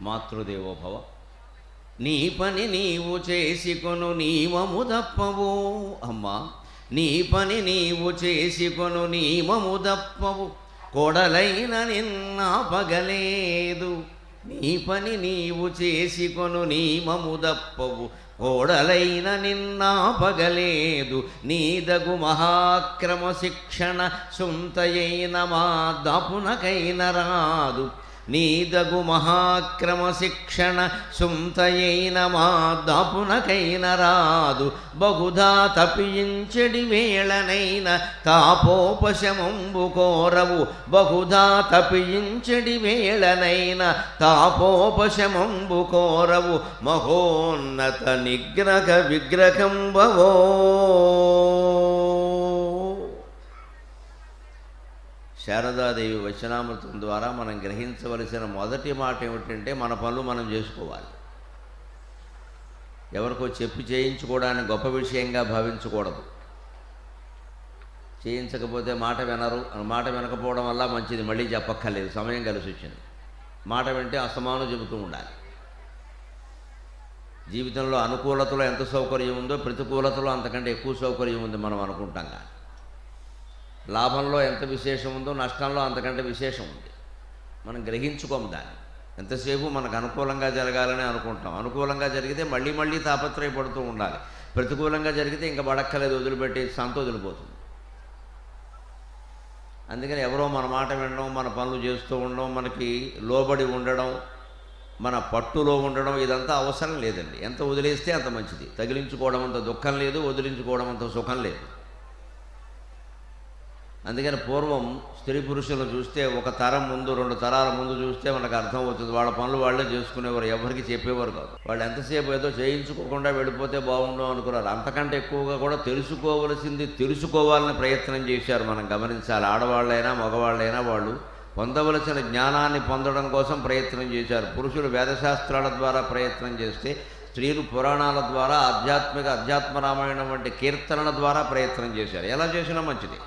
మాతృదేవో భవ. నీ పని నీవు చేసికొను నియమము దప్పవు. అమ్మా, నీ పని నీవు చేసికొను నియమము దప్పవు, కొడలైన నిన్నాపగలేదు. నీ పని నీవు చేసికొను నియమము దప్పవు, కోడలైన నిన్నాపగలేదు. నీదగు మహాక్రమ శిక్షణ సొంతయైన మా దాపునకైన రాదు. నీదగు మహాక్రమ శిక్షణ సొంతయైన మా దాపునకైన రాదు. బహుధా తపించెడి వేళనైన తాపోపశమంబు కోరవు. బహుధా తపించెడి వేళనైన తాపోపశమంబు కోరవు. మహోన్నత నిగ్రహ విగ్రహంబవో. శారదాదేవి వచనామృతం ద్వారా మనం గ్రహించవలసిన మొదటి మాట ఏమిటంటే, మన పనులు మనం చేసుకోవాలి. ఎవరికో చెప్పి చేయించుకోవడానికి గొప్ప విషయంగా భావించకూడదు. చేయించకపోతే మాట వినరు, మాట వినకపోవడం వల్ల మంచిది, మళ్ళీ చెప్పక్కర్లేదు, సమయం కలిసి వచ్చింది. మాట వింటే అసమానం చెబుతూ ఉండాలి. జీవితంలో అనుకూలతలో ఎంత సౌకర్యం ఉందో ప్రతికూలతలో అంతకంటే ఎక్కువ సౌకర్యం ఉంది మనం అనుకుంటాం. కానీ లాభంలో ఎంత విశేషం ఉందో నష్టంలో అంతకంటే విశేషం ఉంది. మనం గ్రహించుకోము దాన్ని. ఎంతసేపు మనకు అనుకూలంగా జరగాలని అనుకుంటాం. అనుకూలంగా జరిగితే మళ్ళీ మళ్ళీ తాపత్రయపడుతూ ఉండాలి. ప్రతికూలంగా జరిగితే ఇంకా బడక్కలేదు, వదిలిపెట్టి సంత వదిలిపోతుంది. అందుకని ఎవరో మన మాట వినడం, మన పనులు చేస్తూ ఉండడం, మనకి లోబడి ఉండడం, మన పట్టులో ఉండడం, ఇదంతా అవసరం లేదండి. ఎంత వదిలేస్తే అంత మంచిది. తగిలించుకోవడం అంత దుఃఖం లేదు, వదిలించుకోవడం అంత సుఖం లేదు. అందుకని పూర్వం స్త్రీ పురుషులను చూస్తే ఒక తరం ముందు, 2 తరాల ముందు చూస్తే మనకు అర్థం అవుతుంది. వాళ్ళ పనులు వాళ్ళే చేసుకునేవారు, ఎవరికి చెప్పేవారు కాదు. వాళ్ళు ఎంతసేపు ఏదో చేయించుకోకుండా వెళ్ళిపోతే బాగుండు అనుకున్నారు. అంతకంటే ఎక్కువగా కూడా తెలుసుకోవలసింది తెలుసుకోవాలని ప్రయత్నం చేశారు. మనం గమనించాలి. ఆడవాళ్ళైనా మగవాళ్ళైనా వాళ్ళు పొందవలసిన జ్ఞానాన్ని పొందడం కోసం ప్రయత్నం చేశారు. పురుషులు వేదశాస్త్రాల ద్వారా ప్రయత్నం చేస్తే, స్త్రీలు పురాణాల ద్వారా అధ్యాత్మ రామాయణం వంటి కీర్తనల ద్వారా ప్రయత్నం చేశారు. ఎలా చేసినా మంచిది.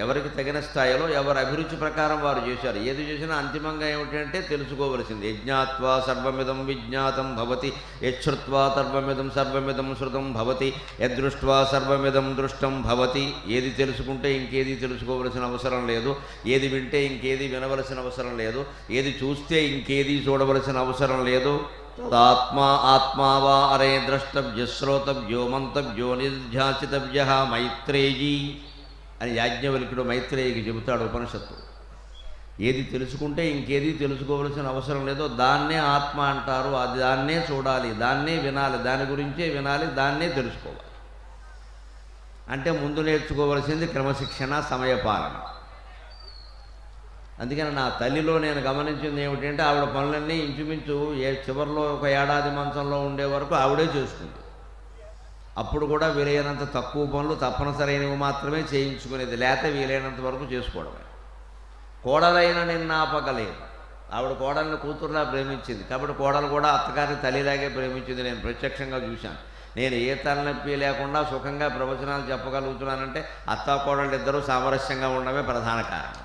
ఎవరికి తగిన స్థాయిలో ఎవరి అభిరుచి ప్రకారం వారు చేశారు. ఏది చేసినా అంతిమంగా ఏమిటంటే తెలుసుకోవలసింది. యజ్ఞాత్వా సర్వమిదం విజ్ఞాతం భవతి, యశ్రుత్వా సర్వమిదం శృతం భవతి, యదృష్ట్వా సర్వమిదం దృష్టం భవతి. ఏది తెలుసుకుంటే ఇంకేది తెలుసుకోవలసిన అవసరం లేదు, ఏది వింటే ఇంకేది వినవలసిన అవసరం లేదు, ఏది చూస్తే ఇంకేది చూడవలసిన అవసరం లేదు. ఆత్మా వా అరే ద్రష్టవ్య శ్రోతవ్యో మంతవ్యో నిర్ధ్యాసితవ్య మైత్రేయీ అని యాజ్ఞవల్క్యుడు మైత్రేయికి చెబుతాడు ఉపనిషత్తు. ఏది తెలుసుకుంటే ఇంకేది తెలుసుకోవలసిన అవసరం లేదో దాన్నే ఆత్మ అంటారు. అది దాన్నే చూడాలి, దాన్నే వినాలి, దాని గురించే వినాలి, దాన్నే తెలుసుకోవాలి. అంటే ముందు నేర్చుకోవలసింది క్రమశిక్షణ, సమయపాలన. అందుకని నా తల్లిలో నేను గమనించింది ఏమిటంటే, ఆవిడ పనులన్నీ ఇంచుమించు చివరిలో ఒక ఏడాది మంచంలో ఉండే వరకు ఆవిడే చేసుకుంది. అప్పుడు కూడా వీలైనంత తక్కువ పనులు, తప్పనిసరైనవి మాత్రమే చేయించుకునేది, లేకపోతే వీలైనంత వరకు చేసుకోవడమే. కోడలైన నిన్నాపగలేదు. ఆవిడ కోడల్ని కూతురులా ప్రేమించింది కాబట్టి కోడలు కూడా అత్తగారిని తల్లిలాగే ప్రేమించింది. నేను ప్రత్యక్షంగా చూశాను. నేను ఏ తలనొప్పి లేకుండా సుఖంగా ప్రవచనాలు చెప్పగలుగుతున్నానంటే అత్తా కోడళ్ళు ఇద్దరూ సామరస్యంగా ఉండడమే ప్రధాన కారణం.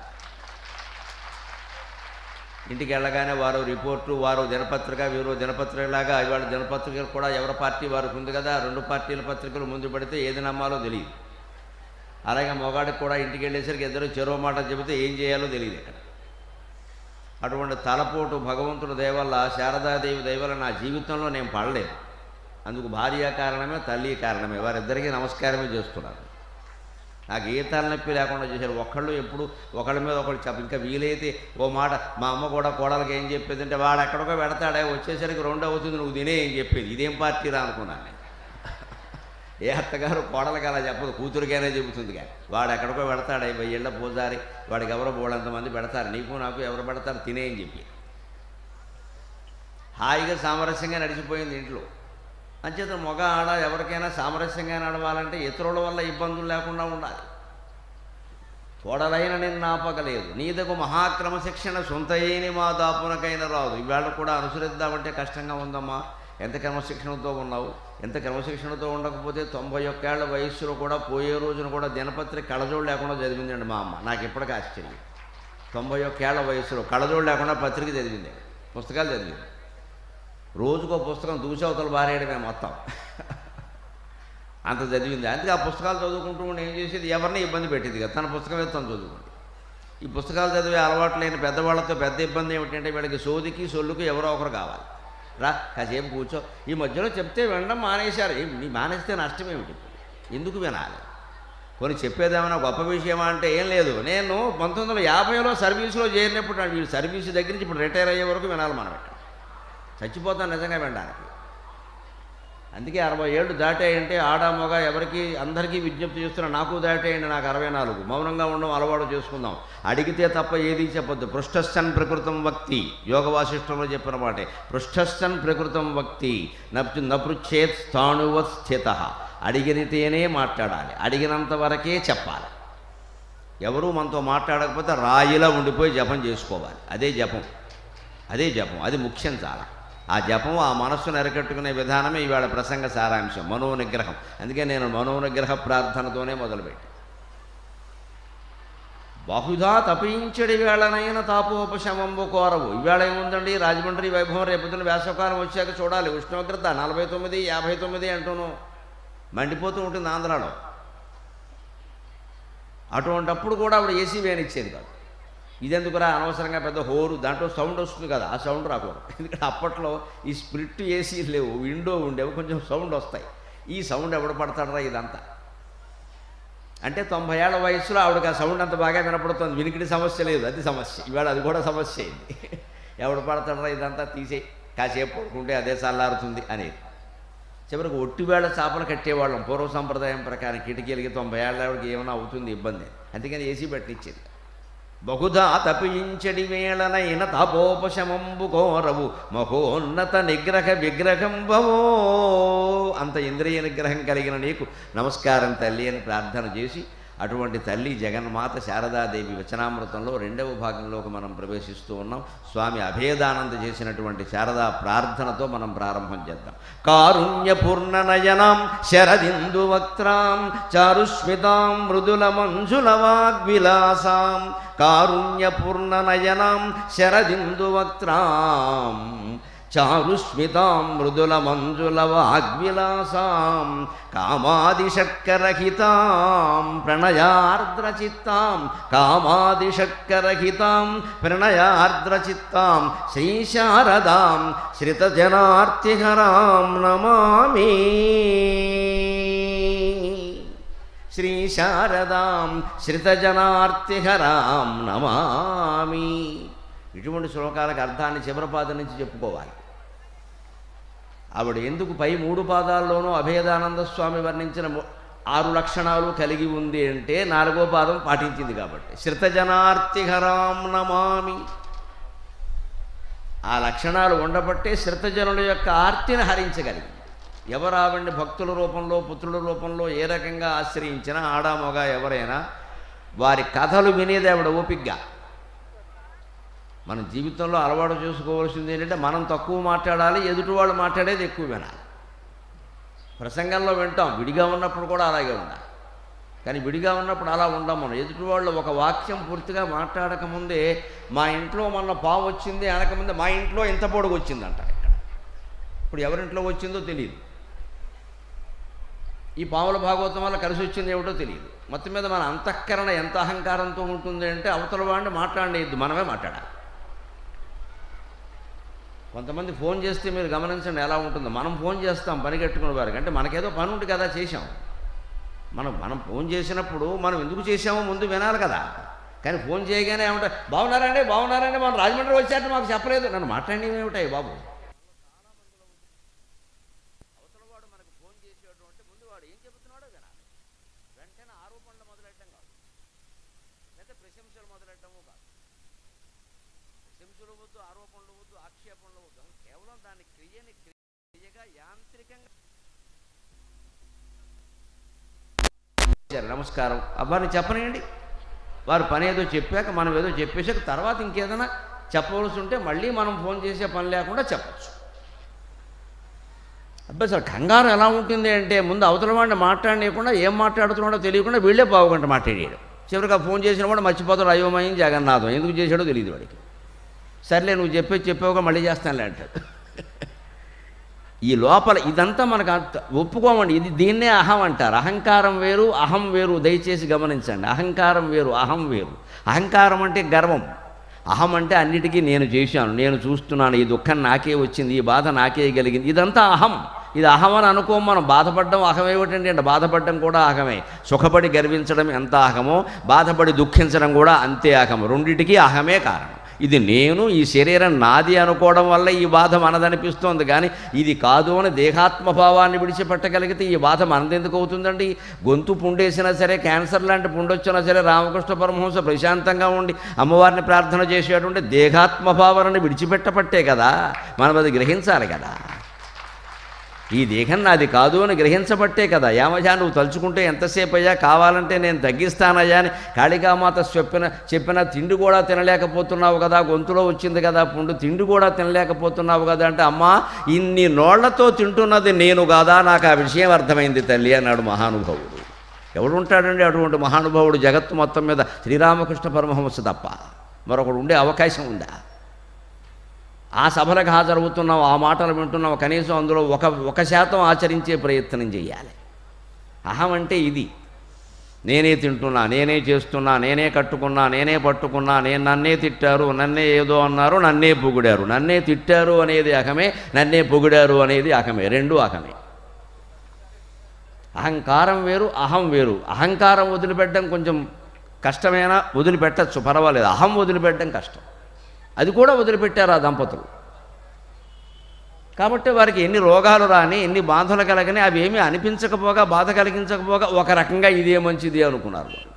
ఇంటికి వెళ్ళగానే వారు రిపోర్టు, వారు దినపత్రిక, వీరు దినపత్రికలాగా ఇవాళ దినపత్రికలు కూడా ఎవరి పార్టీ వారికి ఉంది కదా, 2 పార్టీల పత్రికలు ముందు పడితే ఏది నమ్మాలో తెలియదు. అలాగే మొగాడికి కూడా ఇంటికి వెళ్ళేసరికి ఇద్దరు చెరో మాట చెబితే ఏం చేయాలో తెలియదు ఇక్కడ. అటువంటి తలపోటు భగవంతుడు దయవల్ల, శారదాదేవి దయవల్ల నా జీవితంలో నేను పడలేదు. అందుకు భార్య కారణమే, తల్లి కారణమే. వారిద్దరికీ నమస్కారమే చేస్తున్నారు. నాకు ఏ తలనొప్పి లేకుండా చేశారు. ఒకళ్ళు ఎప్పుడు ఒకళ్ళ మీద ఒకళ్ళు ఇంకా వీలైతే ఓ మాట మా అమ్మ కూడా కోడలకి ఏం చెప్పేది అంటే, వాడు ఎక్కడికో పెడతాడే, వచ్చేసరికి 2 అవుతుంది, నువ్వు తినే ఏం చెప్పేది. ఇదేం పార్టీరా అనుకున్నాను నేను. ఏ అత్తగారు కోడలకి అలా చెప్పదు, కూతురికైనా చెబుతుంది. కానీ వాడు ఎక్కడికో పెడతాడే, 1000 ఏళ్ల పూజారి, వాడికి ఎవరో బోళ్ళంతమంది పెడతారు, నీకు నాకు ఎవరు పెడతారు, తినే అని చెప్పి హాయిగా సామరస్యంగా నడిచిపోయింది ఇంట్లో. అంచేత మగ ఆడ ఎవరికైనా సామరస్యంగా నడవాలంటే ఇతరుల వల్ల ఇబ్బందులు లేకుండా ఉండాలి. కోడలైన నిన్నాపగలేదు, నీదకు మహాక్రమశిక్షణ సొంతయ్యని మా దాపునకైనా రాదు. ఇవాళ కూడా అనుసరిద్దామంటే కష్టంగా ఉందమ్మా. ఎంత క్రమశిక్షణతో ఉన్నావు, ఎంత క్రమశిక్షణతో ఉండకపోతే 91 ఏళ్ల వయస్సులో కూడా పోయే రోజున కూడా దినపత్రిక కళ్ళజోడు లేకుండా చదివిందండి మా అమ్మ. నాకు ఇప్పటికీ ఆశ్చర్యం. 91 ఏళ్ల వయస్సులో కళ్ళజోడు లేకుండా పత్రిక చదివింది. పుస్తకాలు చదివింది. రోజుకో పుస్తకం దూసవతలు బారేయడమే మొత్తం. అంత చదివింది. అందుకే ఆ పుస్తకాలు చదువుకుంటూ ఉండి ఏం చేసేది, ఎవరిని ఇబ్బంది పెట్టేది కదా, తన పుస్తకమే తను చదువుకుంది. ఈ పుస్తకాలు చదివే అలవాటు లేని పెద్దవాళ్ళతో పెద్ద ఇబ్బంది ఏమిటంటే వీళ్ళకి సోదికి సొల్లుకి ఎవరో ఒకరు కావాలి. రా కాసేపు కూర్చో. ఈ మధ్యలో చెప్తే వినడం మానేశారు. నీ మానేస్తే నష్టం ఏమిటి? ఎందుకు వినాలి? కొన్ని చెప్పేదేమైనా గొప్ప విషయమా అంటే ఏం లేదు. నేను 1950లో సర్వీసులో చేరినప్పుడు వీళ్ళు సర్వీసు దగ్గర నుంచి ఇప్పుడు రిటైర్ అయ్యే వరకు వినాలి మనం. ఇక్కడ చచ్చిపోతాను నిజంగా వినడానికి. అందుకే 60 ఏళ్ళు దాటాయంటే ఆడా మగ ఎవరికి అందరికీ విజ్ఞప్తి చేస్తున్నా, నాకు దాటాయండి, నాకు 64. మౌనంగా ఉండడం అలవాటు చేసుకుందాం. అడిగితే తప్ప ఏది చెప్పొద్దు. పృష్ఠస్థన్ ప్రకృతం వక్తి, యోగ వాసిష్టంలో చెప్పిన మాటే. పృష్ఠస్థన్ ప్రకృతం వక్తి నపృచ్ఛేత్ స్థాణువత్ స్థిత. అడిగితేనే మాట్లాడాలి, అడిగినంత వరకే చెప్పాలి. ఎవరూ మనతో మాట్లాడకపోతే రాయిలా ఉండిపోయి జపం చేసుకోవాలి. అదే జపం, అదే జపం, అది ముఖ్యం చాలా. ఆ జపం, ఆ మనస్సును ఎరకట్టుకునే విధానమే ఇవాళ ప్రసంగ సారాంశం, మనోనిగ్రహం. అందుకే నేను మనోనిగ్రహ ప్రార్థనతోనే మొదలుపెట్టి, బహుధా తపించడి వేళనైన తాపోపశమంబు కోరవు. ఇవాళ ఏముందండి, రాజమండ్రి వైభవం రేపొద్దున వేసవకాలం వచ్చాక చూడాలి. ఉష్ణోగ్రత 49, 59 అంటూను మండిపోతూ ఉంటుంది ఆంధ్రాలో. అటువంటప్పుడు కూడా ఆవిడ ఏసీ వేనిచ్చేది కాదు. ఇదెందుకురా అనవసరంగా పెద్ద హోరు, దాంట్లో సౌండ్ వస్తుంది కదా, ఆ సౌండ్ రాకూడదు. ఎందుకంటే అప్పట్లో ఈ స్ప్లిట్ ఏసీలు లేవు, విండో ఉండేవి, కొంచెం సౌండ్ వస్తాయి. ఈ సౌండ్ ఎవడు పడతాడరా ఇదంతా అంటే 90 ఏళ్ల వయసులో ఆవిడకి ఆ సౌండ్ అంత బాగా వినపడుతుంది. వినికిడి సమస్య లేదు, అది సమస్య. ఇవాళ అది కూడా సమస్య అయింది. ఎవడు పడతాడరా ఇదంతా, తీసే కాసేపు పడుకుంటే అదే చల్లారుతుంది అనేది. చివరికి ఒట్టివేళ చేపలు కట్టేవాళ్ళం పూర్వ సంప్రదాయం ప్రకారం. కిటికీలకి 90 ఏళ్ళ ఆవిడకి ఏమైనా అవుతుంది ఇబ్బంది, అందుకని ఏసీ పెట్టించేది. బహుధా తపించడి వేళనైన తాపోపశమంబు కోరవు మహోన్నత నిగ్రహ విగ్రహంబవో. అంత ఇంద్రియ నిగ్రహం కలిగిన నీకు నమస్కారం తల్లి అని ప్రార్థన చేసి, అటువంటి తల్లి జగన్మాత శారదాదేవి వచనామృతంలో 2వ భాగంలోకి మనం ప్రవేశిస్తూ ఉన్నాం. స్వామి అభేదానంద చేసినటువంటి శారదా ప్రార్థనతో మనం ప్రారంభం చేద్దాం. కారుణ్యపూర్ణ నయనాం శరదిందు వక్త్రాం చారుస్మితాం మృదుల మంజుల వాగ్విలాసాం. కారుణ్యపూర్ణ నయనాం శరదిందు వక్త్రాం చారుస్మితాం మృదుల మంజుల వాగ్విలాసాం. కామాదిషక్కరహితాం ప్రణయార్ద్రచిత్తాం. కామాదిషక్కరహితాం ప్రణయార్ద్రచిత్తాం. శ్రీశారదాం శ్రితజనార్తిహరాం నమామి. శ్రీశారదాం శ్రితజనార్తిహరాం నమామి. ఇటువంటి శ్లోకాలకు అర్థాన్ని చివరి పాదం నుంచి చెప్పుకోవాలి. ఆవిడ ఎందుకు పై 3 పాదాల్లోనూ అభేదానంద స్వామి వర్ణించిన 6 లక్షణాలు కలిగి ఉంది అంటే 4వ పాదం పాటించింది కాబట్టి. శ్రితజనార్తిహరాం నమామి. ఆ లక్షణాలు ఉండబట్టే శ్రితజనుల యొక్క ఆర్తిని హరించగలిగింది. ఎవరు ఆవిడ్ని భక్తుల రూపంలో పుత్రుల రూపంలో ఏ రకంగా ఆశ్రయించినా, ఆడా మగ ఎవరైనా వారి కథలు వినేది ఆవిడ ఓపిగ్గా. మన జీవితంలో అలవాటు చేసుకోవాల్సింది ఏంటంటే, మనం తక్కువ మాట్లాడాలి, ఎదుటి వాళ్ళు మాట్లాడేది ఎక్కువ వినాలి. ప్రసంగంలో వింటాం, విడిగా ఉన్నప్పుడు కూడా అలాగే ఉండాలి. కానీ విడిగా ఉన్నప్పుడు అలా ఉండం మనం. ఎదుటి వాళ్ళు ఒక వాక్యం పూర్తిగా మాట్లాడకముందే, మా ఇంట్లో మొన్న పావు వచ్చింది అనకముందే, మా ఇంట్లో ఇంత పొడుగు వచ్చిందంట. ఇక్కడ ఇప్పుడు ఎవరింట్లో వచ్చిందో తెలియదు. ఈ పావుల భాగవతం వల్ల కలిసి వచ్చింది ఏమిటో తెలియదు. మొత్తం మీద మన అంతఃకరణ ఎంత అహంకారంతో ఉంటుంది అంటే, అవతల వాడిని మాట్లాడలేదు, మనమే మాట్లాడాలి. కొంతమంది ఫోన్ చేస్తే మీరు గమనించండి ఎలా ఉంటుందో. మనం ఫోన్ చేస్తాం పని కట్టుకునే వారికి, అంటే మనకేదో పని ఉంటుంది కదా చేసాం. మనం ఫోన్ చేసినప్పుడు మనం ఎందుకు చేసామో ముందు వినాలి కదా. కానీ ఫోన్ చేయగానే ఏమంటే, బాగున్నారండి బాగున్నారండి, మనం రాజమండ్రి వచ్చాక మాకు చెప్పలేదు. నన్ను మాట్లాడినవి ఏమిటాయి బాబు. అవతల వాడు మనకు ఫోన్ చేసేటువంటి ముందు వాడు ఏం చెబుతున్నాడో వినాలి. వెంటనే ఆరోపణలు మొదలెట్టడం కాదు, లేదా ప్రశంసలు మొదలెట్టడము కాదు. ప్రశంసలు వద్దు, ఆరోపణలు వద్దు, ఆక్షేపణలు వద్దు. కేవలం దాన్ని క్రియగా యాంత్రికంగా నమస్కారం అబ్బాని చెప్పనియండి. వారు పని ఏదో చెప్పాక మనం ఏదో చెప్పేసాక తర్వాత ఇంకేదైనా చెప్పవలసి ఉంటే మళ్ళీ మనం ఫోన్ చేసే పని లేకుండా చెప్పచ్చు. అబ్బాయి సార్ కంగారు ఎలా ఉంటుంది అంటే, ముందు అవతల వాడిని మాట్లాడలేకుండా ఏం మాట్లాడుతున్నాడో తెలియకుండా వీళ్ళే పావుగంట మాట్లాడాడు. చివరిగా ఫోన్ చేసిన వాడు మర్చిపోతాడు, అయోమయం జగన్నాథం ఎందుకు చేశాడో తెలియదు వాడికి. సర్లే నువ్వు చెప్పావుగా మళ్ళీ చేస్తానులే అంటాడు. ఈ లోపల ఇదంతా మనకు ఒప్పుకోమండి. దీన్నే అహం అంటారు. అహంకారం వేరు, అహం వేరు. దయచేసి గమనించండి. అహంకారం వేరు, అహం వేరు. అహంకారం అంటే గర్వం, అహం అంటే అన్నిటికీ నేను చేశాను, నేను చూస్తున్నాను, ఈ దుఃఖం నాకే వచ్చింది, ఈ బాధ నాకే కలిగింది, ఇదంతా అహం. ఇది అహం అని అనుకో. మనం బాధపడడం అహం ఏమిటండి అంటే బాధపడడం కూడా అహమే. సుఖపడి గర్వించడం ఎంత అహమో బాధపడి దుఃఖించడం కూడా అంతే అహము. రెండిటికీ అహమే కారణం. ఇది నేను, ఈ శరీరం నాది అనుకోవడం వల్ల ఈ బాధ మనదనిపిస్తోంది. కానీ ఇది కాదు అని దేహాత్మభావాన్ని విడిచిపెట్టగలిగితే ఈ బాధ మనదెందుకు అవుతుందండి? గొంతు పుండేసినా సరే, క్యాన్సర్ లాంటి పుండొచ్చినా సరే, రామకృష్ణ పరమహంస ప్రశాంతంగా ఉండి అమ్మవారిని ప్రార్థన చేసేటువంటి దేహాత్మభావాన్ని విడిచిపెట్టపట్టే కదా. మనం అది గ్రహించాలి కదా. ఈ దేహం నాది కాదు అని గ్రహించబట్టే కదా. ఏమయ్యా నువ్వు తలుచుకుంటే ఎంతసేపు అయ్యా, కావాలంటే నేను తగ్గిస్తానయ్యా అని కాళికామాత చెప్పిన తిండి కూడా తినలేకపోతున్నావు కదా, గొంతులో వచ్చింది కదా పుండు, తిండి కూడా తినలేకపోతున్నావు కదా అంటే, అమ్మా ఇన్ని నోళ్లతో తింటున్నది నేను కాదా, నాకు ఆ విషయం అర్థమైంది తల్లి అన్నాడు మహానుభావుడు. ఎవడు ఉంటాడండి అటువంటి మహానుభావుడు జగత్తు మొత్తం మీద? శ్రీరామకృష్ణ పరమహంస తప్ప మరొకడు ఉండే అవకాశం ఉందా? ఆ సభలకు హాజరవుతున్నాం, ఆ మాటలు వింటున్నాం, కనీసం అందులో 1% ఆచరించే ప్రయత్నం చేయాలి. అహం అంటే ఇది. నేనే తింటున్నా, నేనే చేస్తున్నా, నేనే కట్టుకున్నా, నేనే పట్టుకున్నా, నన్నే తిట్టారు, నన్నే ఏదో అన్నారు, నన్నే పొగిడారు. నన్నే తిట్టారు అనేది అహమే, నన్నే పొగిడారు అనేది అహమే. రెండు అహమే. అహంకారం వేరు, అహం వేరు. అహంకారం వదిలిపెట్టడం కొంచెం కష్టమైనా వదిలిపెట్టచ్చు, పర్వాలేదు. అహం వదిలిపెట్టడం కష్టం. అది కూడా వదిలిపెట్టారు ఆ దంపతులు. కాబట్టి వారికి ఎన్ని రోగాలు రాని, ఎన్ని బాధలు కలగని, అవి ఏమీ అనిపించకపోగా, బాధ కలిగించకపోగా ఒక రకంగా ఇదే మంచిది అనుకున్నారు వాళ్ళు.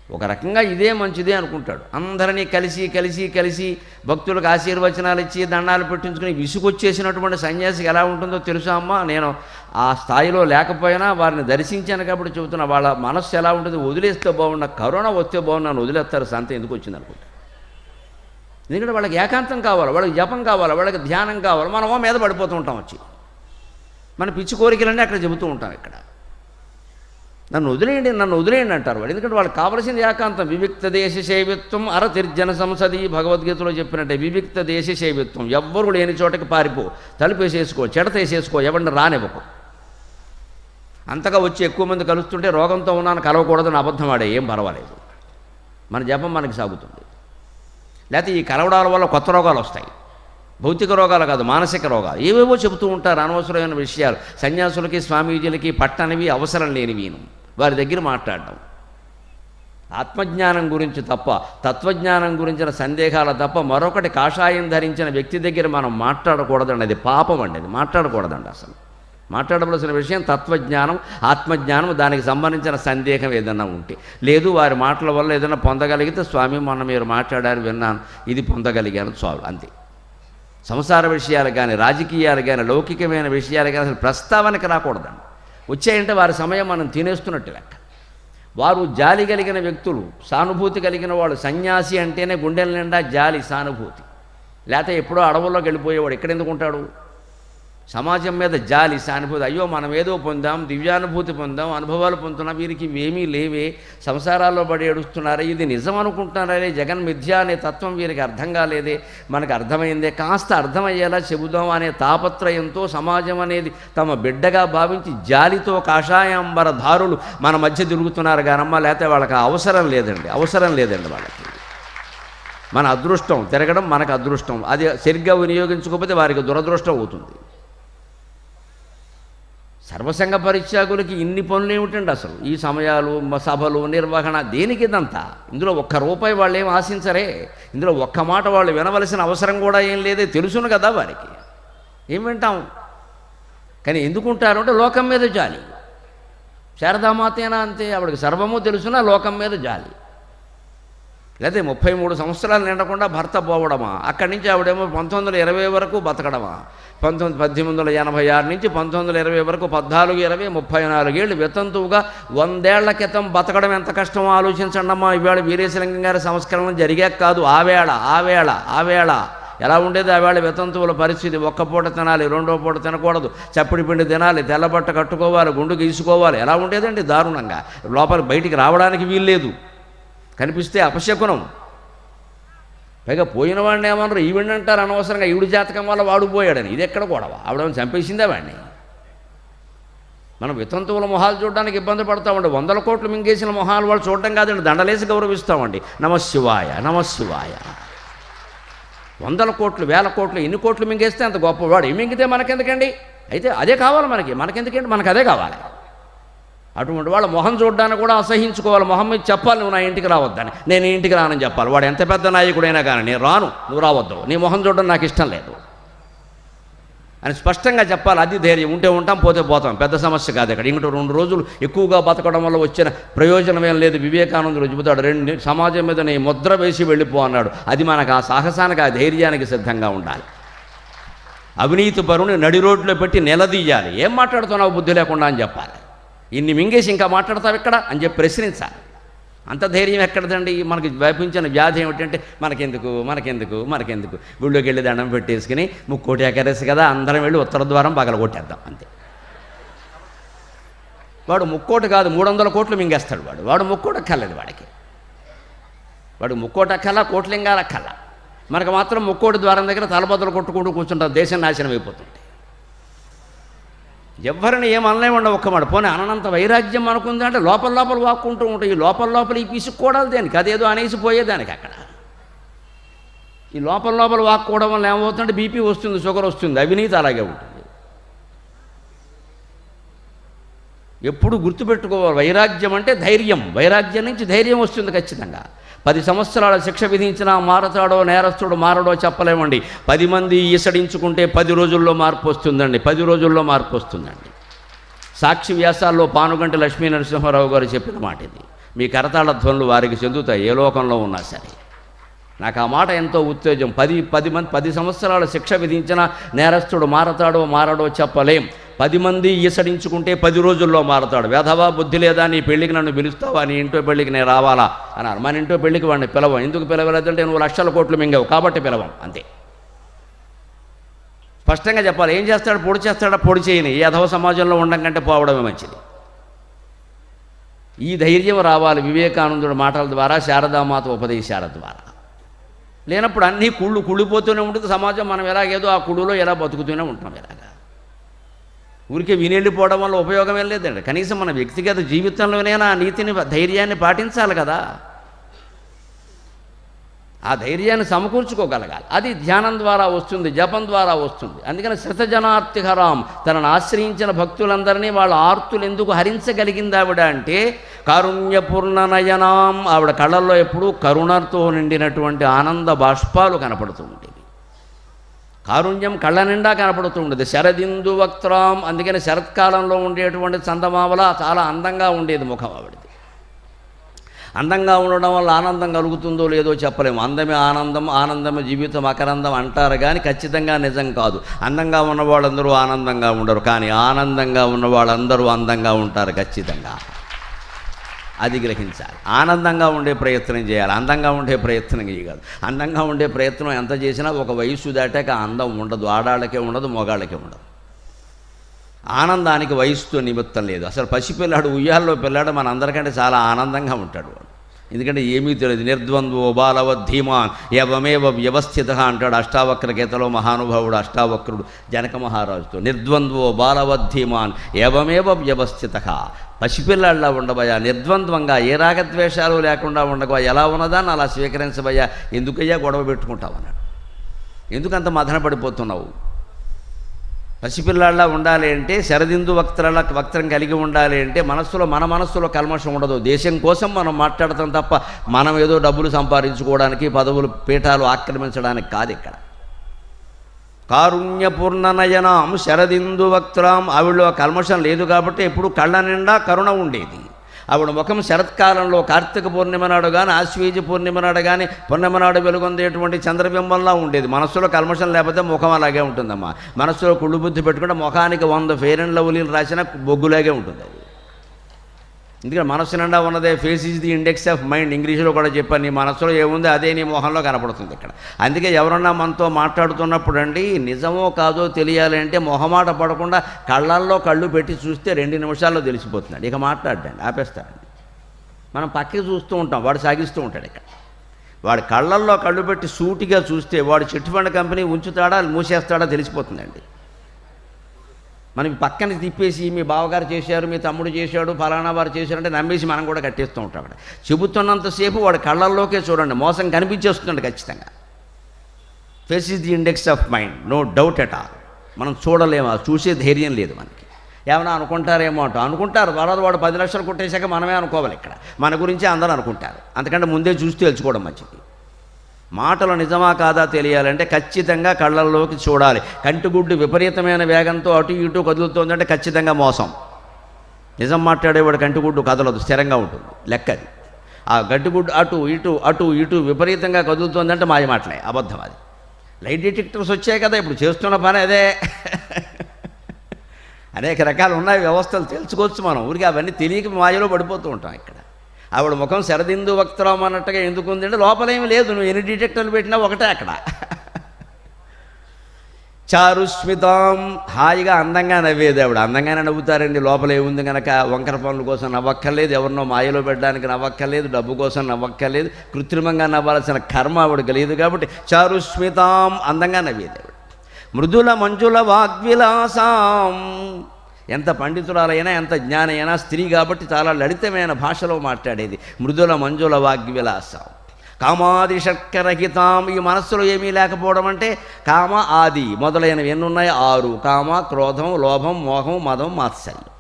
ఒక రకంగా ఇదే మంచిది అనుకుంటాడు. అందరినీ కలిసి భక్తులకు ఆశీర్వచనాలు ఇచ్చి దండాలు పెట్టించుకుని విసుగొచ్చేసినటువంటి సన్యాసికి ఎలా ఉంటుందో తెలుసా అమ్మా? నేను ఆ స్థాయిలో లేకపోయినా వారిని దర్శించాను కాబట్టి చెబుతున్నా. వాళ్ళ మనస్సు ఎలా ఉంటుంది? వదిలేస్తే బాగున్నా, కరోనా వస్తే బాగున్నాను వదిలేస్తారు. సంత ఎందుకు వచ్చింది అనుకుంటా. ఎందుకంటే వాళ్ళకి ఏకాంతం కావాలి, వాళ్ళకి జపం కావాలి, వాళ్ళకి ధ్యానం కావాలి. మనమో మీద పడిపోతూ ఉంటాం వచ్చి. మన పిచ్చి కోరికలన్నీ అక్కడ చెబుతూ ఉంటాం. ఇక్కడ నన్ను వదిలేయండి అంటారు వాళ్ళు. ఎందుకంటే వాళ్ళకి కావలసింది ఏకాంతం. వివిక్త దేశ శైవిత్వం అరతిర్జన సంసది, భగవద్గీతలో చెప్పినట్టే వివిక్త దేశ శైవిత్వం. ఎవ్వరు లేని చోటకి పారిపో, తలుపేసేసుకో, చెడతేసేసుకో, ఎవరిని రానివ్వకు. అంతగా వచ్చి ఎక్కువ మంది కలుస్తుంటే రోగంతో ఉన్నాను కలవకూడదని అబద్ధం ఆడే, ఏం పర్వాలేదు, మన జపం మనకి సాగుతుంది. లేకపోతే ఈ కలవడాల వల్ల కొత్త రోగాలు వస్తాయి. భౌతిక రోగాలు కాదు, మానసిక రోగాలు ఏవేవో చెబుతూ ఉంటారు, అనవసరమైన విషయాలు. సన్యాసులకి స్వామీజీలకి పట్టనివి, అవసరం లేనివిను వారి దగ్గర మాట్లాడడం. ఆత్మజ్ఞానం గురించి తప్ప, తత్వజ్ఞానం గురించిన సందేహాలు తప్ప మరొకటి కాషాయం ధరించిన వ్యక్తి దగ్గర మనం మాట్లాడకూడదండి. అది పాపం అండి, అది మాట్లాడకూడదండి. అసలు మాట్లాడవలసిన విషయం తత్వజ్ఞానం, ఆత్మజ్ఞానం. దానికి సంబంధించిన సందేహం ఏదైనా ఉంటే, లేదు వారి మాటల వల్ల ఏదైనా పొందగలిగితే, స్వామి మొన్న మీరు మాట్లాడారు విన్నాను, ఇది పొందగలిగాను చాలు, అంతే. సంసార విషయాలు కానీ, రాజకీయాలు కానీ, లౌకికమైన విషయాలు కానీ అసలు ప్రస్తావనకి రాకూడదండి. వచ్చాయంటే వారి సమయం మనం తినేస్తున్నట్టు లెక్క. వారు జాలి కలిగిన వ్యక్తులు, సానుభూతి కలిగిన వాళ్ళు. సన్యాసి అంటేనే గుండెల నిండా జాలి, సానుభూతి. లేకపోతే ఎప్పుడో అడవుల్లోకి వెళ్ళిపోయేవాడు ఇక్కడ ఎందుకు ఉంటాడు? సమాజం మీద జాలి, సానుభూతి. అయ్యో మనం ఏదో పొందాం, దివ్యానుభూతి పొందాం, అనుభవాలు పొందుతున్నాం, వీరికి ఇవేమీ లేవే, సంసారాల్లో పడి ఏడుస్తున్నారే, ఇది నిజం అనుకుంటున్నారే, జగన్ మిథ్య అనే తత్వం వీరికి అర్థం కాలేదే, మనకు అర్థమైందే, కాస్త అర్థమయ్యేలా చెబుదాం అనే తాపత్రయంతో సమాజం అనేది తమ బిడ్డగా భావించి జాలితో కాషాయాంబరధారులు మన మధ్య తిరుగుతున్నారు కానమ్మా. లేకపోతే వాళ్ళకి అవసరం లేదండి, అవసరం లేదండి వాళ్ళకి. మన అదృష్టం తిరగడం, మనకు అదృష్టం. అది సరిగ్గా వినియోగించుకోకపోతే వారికి దురదృష్టం అవుతుంది. సర్వసంగ పరిత్యాగులకి ఇన్ని పనులు ఏమిటండి అసలు? ఈ సమయాలు, సభలు, నిర్వహణ, దేనికి ఇదంతా? ఇందులో ₹1 వాళ్ళు ఏం ఆశించరే. ఇందులో ఒక్క మాట వాళ్ళు వినవలసిన అవసరం కూడా ఏం లేదే, తెలుసును కదా వారికి. ఏం వింటాం? కానీ ఎందుకుంటారు అంటే లోకం మీద జాలి. శారదామాతేనా అంతే, ఆవిడకి సర్వము తెలుసునా లోకం మీద జాలి. లేకపోతే 33 సంవత్సరాలు నిండకుండా భర్త పోవడమా, అక్కడి నుంచి ఆవిడేమో 1920 వరకు బతకడమా, 1886 నుంచి 1920 వరకు 14, 20, 34 ఏళ్ళు వితంతువుగా 100 ఏళ్ల క్రితం బతకడం ఎంత కష్టమో ఆలోచించండి అమ్మా. ఇవాళ వీరేశలింగం గారి సంస్కరణ జరిగాక కాదు, ఆ వేళ ఎలా ఉండేది? ఆ వేళ వితంతువుల పరిస్థితి. ఒక్క పూట తినాలి, రెండో పూట తినకూడదు, చప్పడి పిండి తినాలి, తెల్లబట్ట కట్టుకోవాలి, గుండు గీసుకోవాలి. ఎలా ఉండేదండి దారుణంగా. లోపల బయటికి రావడానికి వీల్లేదు, కనిపిస్తే అపశకునం. పైగా పోయిన వాడిని ఏమన్నారు, ఈవిడ అంటారు అనవసరంగా, ఈవిడ జాతకం వల్ల వాడు పోయాడని. ఇది ఎక్కడ గొడవ? ఆవిడని చంపేసిందే వాడిని. మనం వితంతువుల మొహాలు చూడడానికి ఇబ్బంది పడతామండి. 100 కోట్లు మింగేసిన మొహాలు వాళ్ళు చూడడం కాదండి, దండలేసి గౌరవిస్తామండి. నమశివాయ నమశివాయ. 100 కోట్లు 1000 కోట్లు ఎన్ని కోట్లు మింగేస్తే అంత గొప్పవాడు. ఏం మింగితే మనకెందుకండి? అయితే అదే కావాలి మనకెందుకండి? మనకు అదే కావాలి. అటువంటి వాళ్ళ మొహం చూడడానికి కూడా అసహించుకోవాలి. మొహం మీద చెప్పాలి, నువ్వు నా ఇంటికి రావద్దని. నేను ఈ ఇంటికి రానని చెప్పాలి. వాడు ఎంత పెద్ద నాయకుడైనా కానీ, నేను రాను, నువ్వు రావద్దు, నీ మొహం చూడడం నాకు ఇష్టం లేదు అని స్పష్టంగా చెప్పాలి. అది ధైర్యం. ఉంటే ఉంటాం, పోతే పోతాం, పెద్ద సమస్య కాదు ఇక్కడ. ఇంకటి 2 రోజులు ఎక్కువగా బతకడం వల్ల వచ్చిన ప్రయోజనం ఏం లేదు. వివేకానందుడు చెబుతాడు, సమాజం మీద నీ ముద్ర వేసి వెళ్ళిపో అన్నాడు. అది మనకు ఆ సాహసానికి, ఆ ధైర్యానికి సిద్ధంగా ఉండాలి. అవినీతి పరుని నడి రోడ్లో పెట్టి నిలదీయాలి. ఏం మాట్లాడుతున్నావు బుద్ధి లేకుండా అని చెప్పాలి. ఇన్ని మింగేసి ఇంకా మాట్లాడతావు ఇక్కడ అని చెప్పి ప్రశ్నించాలి. అంత ధైర్యం ఎక్కడదండి? మనకి వ్యాపించిన వ్యాధి ఏమిటంటే మనకెందుకు గుళ్ళోకి వెళ్ళి దండం పెట్టేసుకుని ముక్కోటి ఎకరేసి కదా, అందరం వెళ్ళి ఉత్తర ద్వారం పగలగొట్టేద్దాం అంతే. వాడు ముక్కోటి కాదు 300 కోట్లు మింగేస్తాడు. వాడు ముక్కోటి అక్కర్లేదు వాడికి. వాడు ముక్కోటి అక్కర్లా, కోట్లింగాలు అక్కర్లా. మనకు మాత్రం ముక్కోటి ద్వారం దగ్గర తలబద్దలు కొట్టుకుంటూ కూర్చుంటారు. దేశం నాశనం అయిపోతుంది. ఎవరిని ఏమనలేమండి ఒక్క మాట. పోనీ అనంత వైరాగ్యం అనుకుంది అంటే లోపల వాక్కుంటూ ఉంటాయి. ఈ లోపల ఈ పిసుక్కోవడాలు దేనికి? అదేదో అనేసిపోయేదానికి అక్కడ. ఈ లోపల వాక్కోవడం వల్ల ఏమవుతుందంటే బీపీ వస్తుంది, షుగర్ వస్తుంది. అవినీతి అలాగే ఉంటుంది. ఎప్పుడు గుర్తుపెట్టుకోవాలి, వైరాగ్యం అంటే ధైర్యం. వైరాగ్యం నుంచి ధైర్యం వస్తుంది ఖచ్చితంగా. 10 సంవత్సరాల శిక్ష విధించినా మారతాడో నేరస్తుడు మారడో చెప్పలేమండి. 10 మంది ఈసడించుకుంటే 10 రోజుల్లో మార్పు వస్తుందండి. 10 రోజుల్లో మార్పు వస్తుందండి. సాక్షి వ్యాసాల్లో పానుగంటి లక్ష్మీ నరసింహారావు గారు చెప్పిన మాట ఇది. మీ కరతాళ ధ్వనులు వారికి చెందుతాయి, ఏ లోకంలో ఉన్నా సరే. నాకు ఆ మాట ఎంతో ఉత్తేజం. 10 సంవత్సరాల శిక్ష విధించిన నేరస్తుడు మారడో చెప్పలేం. 10 మంది ఈసడించుకుంటే 10 రోజుల్లో మారతాడు. వేధవా బుద్ధి లేదా, నీ పెళ్ళికి నన్ను పిలుస్తావా, నీ ఇంట్లో పెళ్ళికి నేను రావాలా అన్నారు. మన ఇంట్లో పెళ్ళికి వాడిని పిలవం. ఎందుకు పిలవలేదంటే నువ్వు లక్షల కోట్లు మింగావు కాబట్టి పిలవం అంతే. స్పష్టంగా చెప్పాలి. ఏం చేస్తాడు? పొడి చేయని. ఈ అధవ సమాజంలో ఉండడం కంటే పోవడమే మంచిది. ఈ ధైర్యం రావాలి వివేకానందుడి మాటల ద్వారా, శారదామాత ఉపదేశాల ద్వారా. లేనప్పుడు అన్నీ కుళ్ళిపోతూనే ఉంటుంది సమాజం. మనం ఎలాగేదో ఆ కుళ్ళులో ఎలా బతుకుతూనే ఉంటాం. ఎలాగా ఊరికే వినెళ్ళిపోవడం వల్ల ఉపయోగం ఏం లేదండి. కనీసం మన వ్యక్తిగత జీవితంలోనైనా ఆ నీతిని, ధైర్యాన్ని పాటించాలి కదా. ఆ ధైర్యాన్ని సమకూర్చుకోగలగాలి. అది ధ్యానం ద్వారా వస్తుంది, జపం ద్వారా వస్తుంది. అందుకని శతజనార్తిహరాం, తనను ఆశ్రయించిన భక్తులందరినీ వాళ్ళ ఆర్తులు ఎందుకు హరించగలిగింది ఆవిడ అంటే, కారుణ్యపూర్ణ నయనాం. ఆవిడ కళ్ళల్లో ఎప్పుడూ కరుణతో నిండినటువంటి ఆనంద బాష్పాలు కనపడుతూ ఉండేవి. కారుణ్యం కళ్ళ నిండా కనపడుతూ ఉండేది. శరదిందు వక్త్రాం. అందుకని శరత్కాలంలో ఉండేటువంటి చందమామల చాలా అందంగా ఉండేది ముఖం ఆవిడది. అందంగా ఉండడం వల్ల ఆనందం కలుగుతుందో లేదో చెప్పలేము. అందమే ఆనందం, ఆనందమే జీవితం అకరందం అంటారు కానీ ఖచ్చితంగా నిజం కాదు. అందంగా ఉన్న వాళ్ళందరూ ఆనందంగా ఉండరు, కానీ ఆనందంగా ఉన్న వాళ్ళందరూ అందంగా ఉంటారు ఖచ్చితంగా. అది గ్రహించాలి. ఆనందంగా ఉండే ప్రయత్నం చేయాలి, అందంగా ఉండే ప్రయత్నం చేయగలదు. అందంగా ఉండే ప్రయత్నం ఎంత చేసినా ఒక వయస్సు దాటాక అందం ఉండదు. ఆడాళ్ళకే ఉండదు, మగాళ్ళకే ఉండదు. ఆనందానికి వయసుతో నిమిత్తం లేదు. అసలు పసిపిల్లాడు, ఉయ్యాల్లో పిల్లాడు మన అందరికంటే చాలా ఆనందంగా ఉంటాడు వాడు. ఎందుకంటే ఏమీ తెలియదు. నిర్ద్వంద్వో బాలవద్ ధీమాన్ యవమేవ వ్యవస్థిత అంటాడు అష్టావక్ర గీతలో మహానుభావుడు అష్టావక్రుడు జనక మహారాజుతో. నిర్ద్వంద్వో బాలవద్ ధీమాన్ యవమేవ వ్యవస్థిత. పసిపిల్లాళ్ళ ఉండబోయా, నిర్ద్వంద్వంగా ఏ రాగద్వేషాలు లేకుండా ఉండగా ఎలా ఉన్నదాన్ని అలా స్వీకరించబోయా. ఎందుకయ్యా గొడవ పెట్టుకుంటావన్నాడు. ఎందుకంత మదన పడిపోతున్నావు? పసిపిల్లాళ్ళ ఉండాలి అంటే, శరదిందు వక్త్రం కలిగి ఉండాలి అంటే మన మనస్సులో కల్మషం ఉండదు. దేశం కోసం మనం మాట్లాడతాం తప్ప మనం ఏదో డబ్బులు సంపాదించుకోవడానికి, పదవులు పీఠాలు ఆక్రమించడానికి కాదు ఇక్కడ. కారుణ్యపూర్ణ నయనాం శరదిందు వక్త్రాం. ఆవిడలో కల్మషం లేదు కాబట్టి ఎప్పుడు కళ్ళ నిండా కరుణ ఉండేది. ఆవిడ ముఖం శరత్కాలంలో కార్తీక పూర్ణిమ నాడు కానీ, ఆశ్వీజ పూర్ణిమ నాడు కానీ, పూర్ణిమ నాడు వెలుగొందేటువంటి చంద్రబింబంలా ఉండేది. మనస్సులో కల్మషం లేకపోతే ముఖం అలాగే ఉంటుందమ్మా. మనస్సులో కుళ్ళు బుద్ధి పెట్టుకుంటే ముఖానికి 100 ఫెయిర్ అండ్ లవ్లీలు రాసినా బొగ్గులాగే ఉంటుంది అది. ఎందుకంటే మనస్సు నిండా ఉన్నదే. Face is the index of mind. ఇంగ్లీష్లో కూడా చెప్పాను. నీ మనస్సులో ఏముంది అదే నీ మొహంలో కనపడుతుంది ఇక్కడ. అందుకే ఎవరన్నా మనతో మాట్లాడుతున్నప్పుడు అండి, నిజమో కాదో తెలియాలి అంటే మొహమాట పడకుండా కళ్ళల్లో కళ్ళు పెట్టి చూస్తే 2 నిమిషాల్లో తెలిసిపోతున్నాడు. ఇక మాట్లాడండి, ఆపేస్తాడండి. మనం పక్కకి చూస్తూ ఉంటాం, వాడు సాగిస్తూ ఉంటాడు ఇక్కడ. వాడి కళ్ళల్లో కళ్ళు పెట్టి సూటిగా చూస్తే వాడు చిట్ ఫండ్ కంపెనీ ఉంచుతాడా మూసేస్తాడా తెలిసిపోతుందండి. మనకి పక్కన తిప్పేసి మీ బావగారు చేశారు, మీ తమ్ముడు చేశాడు, ఫలానా వారు చేశారంటే నమ్మేసి మనం కూడా కట్టేస్తూ ఉంటాం. అక్కడ చెబుతున్నంతసేపు వాడి కళ్ళల్లోకే చూడండి, మోసం కనిపించేస్తుందండి ఖచ్చితంగా. Face is the index of mind, no doubt at all. మనం చూడలేము, చూసే ధైర్యం లేదు మనకి. ఏమైనా అనుకుంటారేమో అనుకుంటారు, తర్వాత వాడు 10 లక్షలు కొట్టేశాక మనమే అనుకోవాలి. ఇక్కడ మన గురించి అందరూ అనుకుంటారు, అంతకంటే ముందే చూసి తెలుసుకోవడం మంచిది. మాటలు నిజమా కాదా తెలియాలంటే ఖచ్చితంగా కళ్ళల్లోకి చూడాలి. కంటిగుడ్డు విపరీతమైన వేగంతో అటు ఇటు కదులుతోందంటే ఖచ్చితంగా మోసం. నిజం మాట్లాడేవాడు కంటిగుడ్డు కదలదు, స్థిరంగా ఉంటుంది, లెక్కది. ఆ గడ్డిగుడ్డు అటు ఇటు అటు ఇటు విపరీతంగా కదులుతోందంటే మాయ మాటలే, అబద్ధం అది. లైట్ డిటెక్టర్స్ వచ్చాయి కదా, ఇప్పుడు చేస్తున్న పని అదే. అనేక రకాలు ఉన్నాయి వ్యవస్థలు, తెలుసుకోవచ్చు మనం. ఊరికి అవన్నీ తెలియక మాయలో పడిపోతూ ఉంటాం. ఇక్కడ ఆవిడ ముఖం శరదిందు వక్తరాం అన్నట్టుగా ఎందుకుంది అంటే లోపలేమి లేదు, నువ్వు ఎన్ని డిటెక్టర్లు పెట్టినా ఒకటే అక్కడ. చారుస్మితాం, హాయిగా అందంగా నవ్వేది ఆవిడ. అందంగానే నవ్వుతారండి, లోపల ఏముంది కనుక. వంకర పనుల కోసం నవ్వక్కర్లేదు, ఎవరినో మాయలో పెట్టడానికి నవ్వక్కర్లేదు, డబ్బు కోసం నవ్వక్కర్లేదు, కృత్రిమంగా నవ్వాల్సిన కర్మ ఆవిడకి లేదు. కాబట్టి చారుస్మితాం, అందంగా నవ్వేది ఆవిడ. మృదుల మంజుల వాగ్విలాసాం, ఎంత పండితురాలైనా ఎంత జ్ఞాని అయినా స్త్రీ కాబట్టి చాలా లలితమైన భాషలో మాట్లాడేది. మృదుల మంజుల వాగ్విలాసాం. కామాది షట్కరహితాం, ఈ మనస్సులో ఏమీ లేకపోవడం అంటే కామ ఆది మొదలైనవి ఎన్నున్నాయి? 6. కామ, క్రోధం, లోభం, మోహం, మదం, మాత్సర్యం.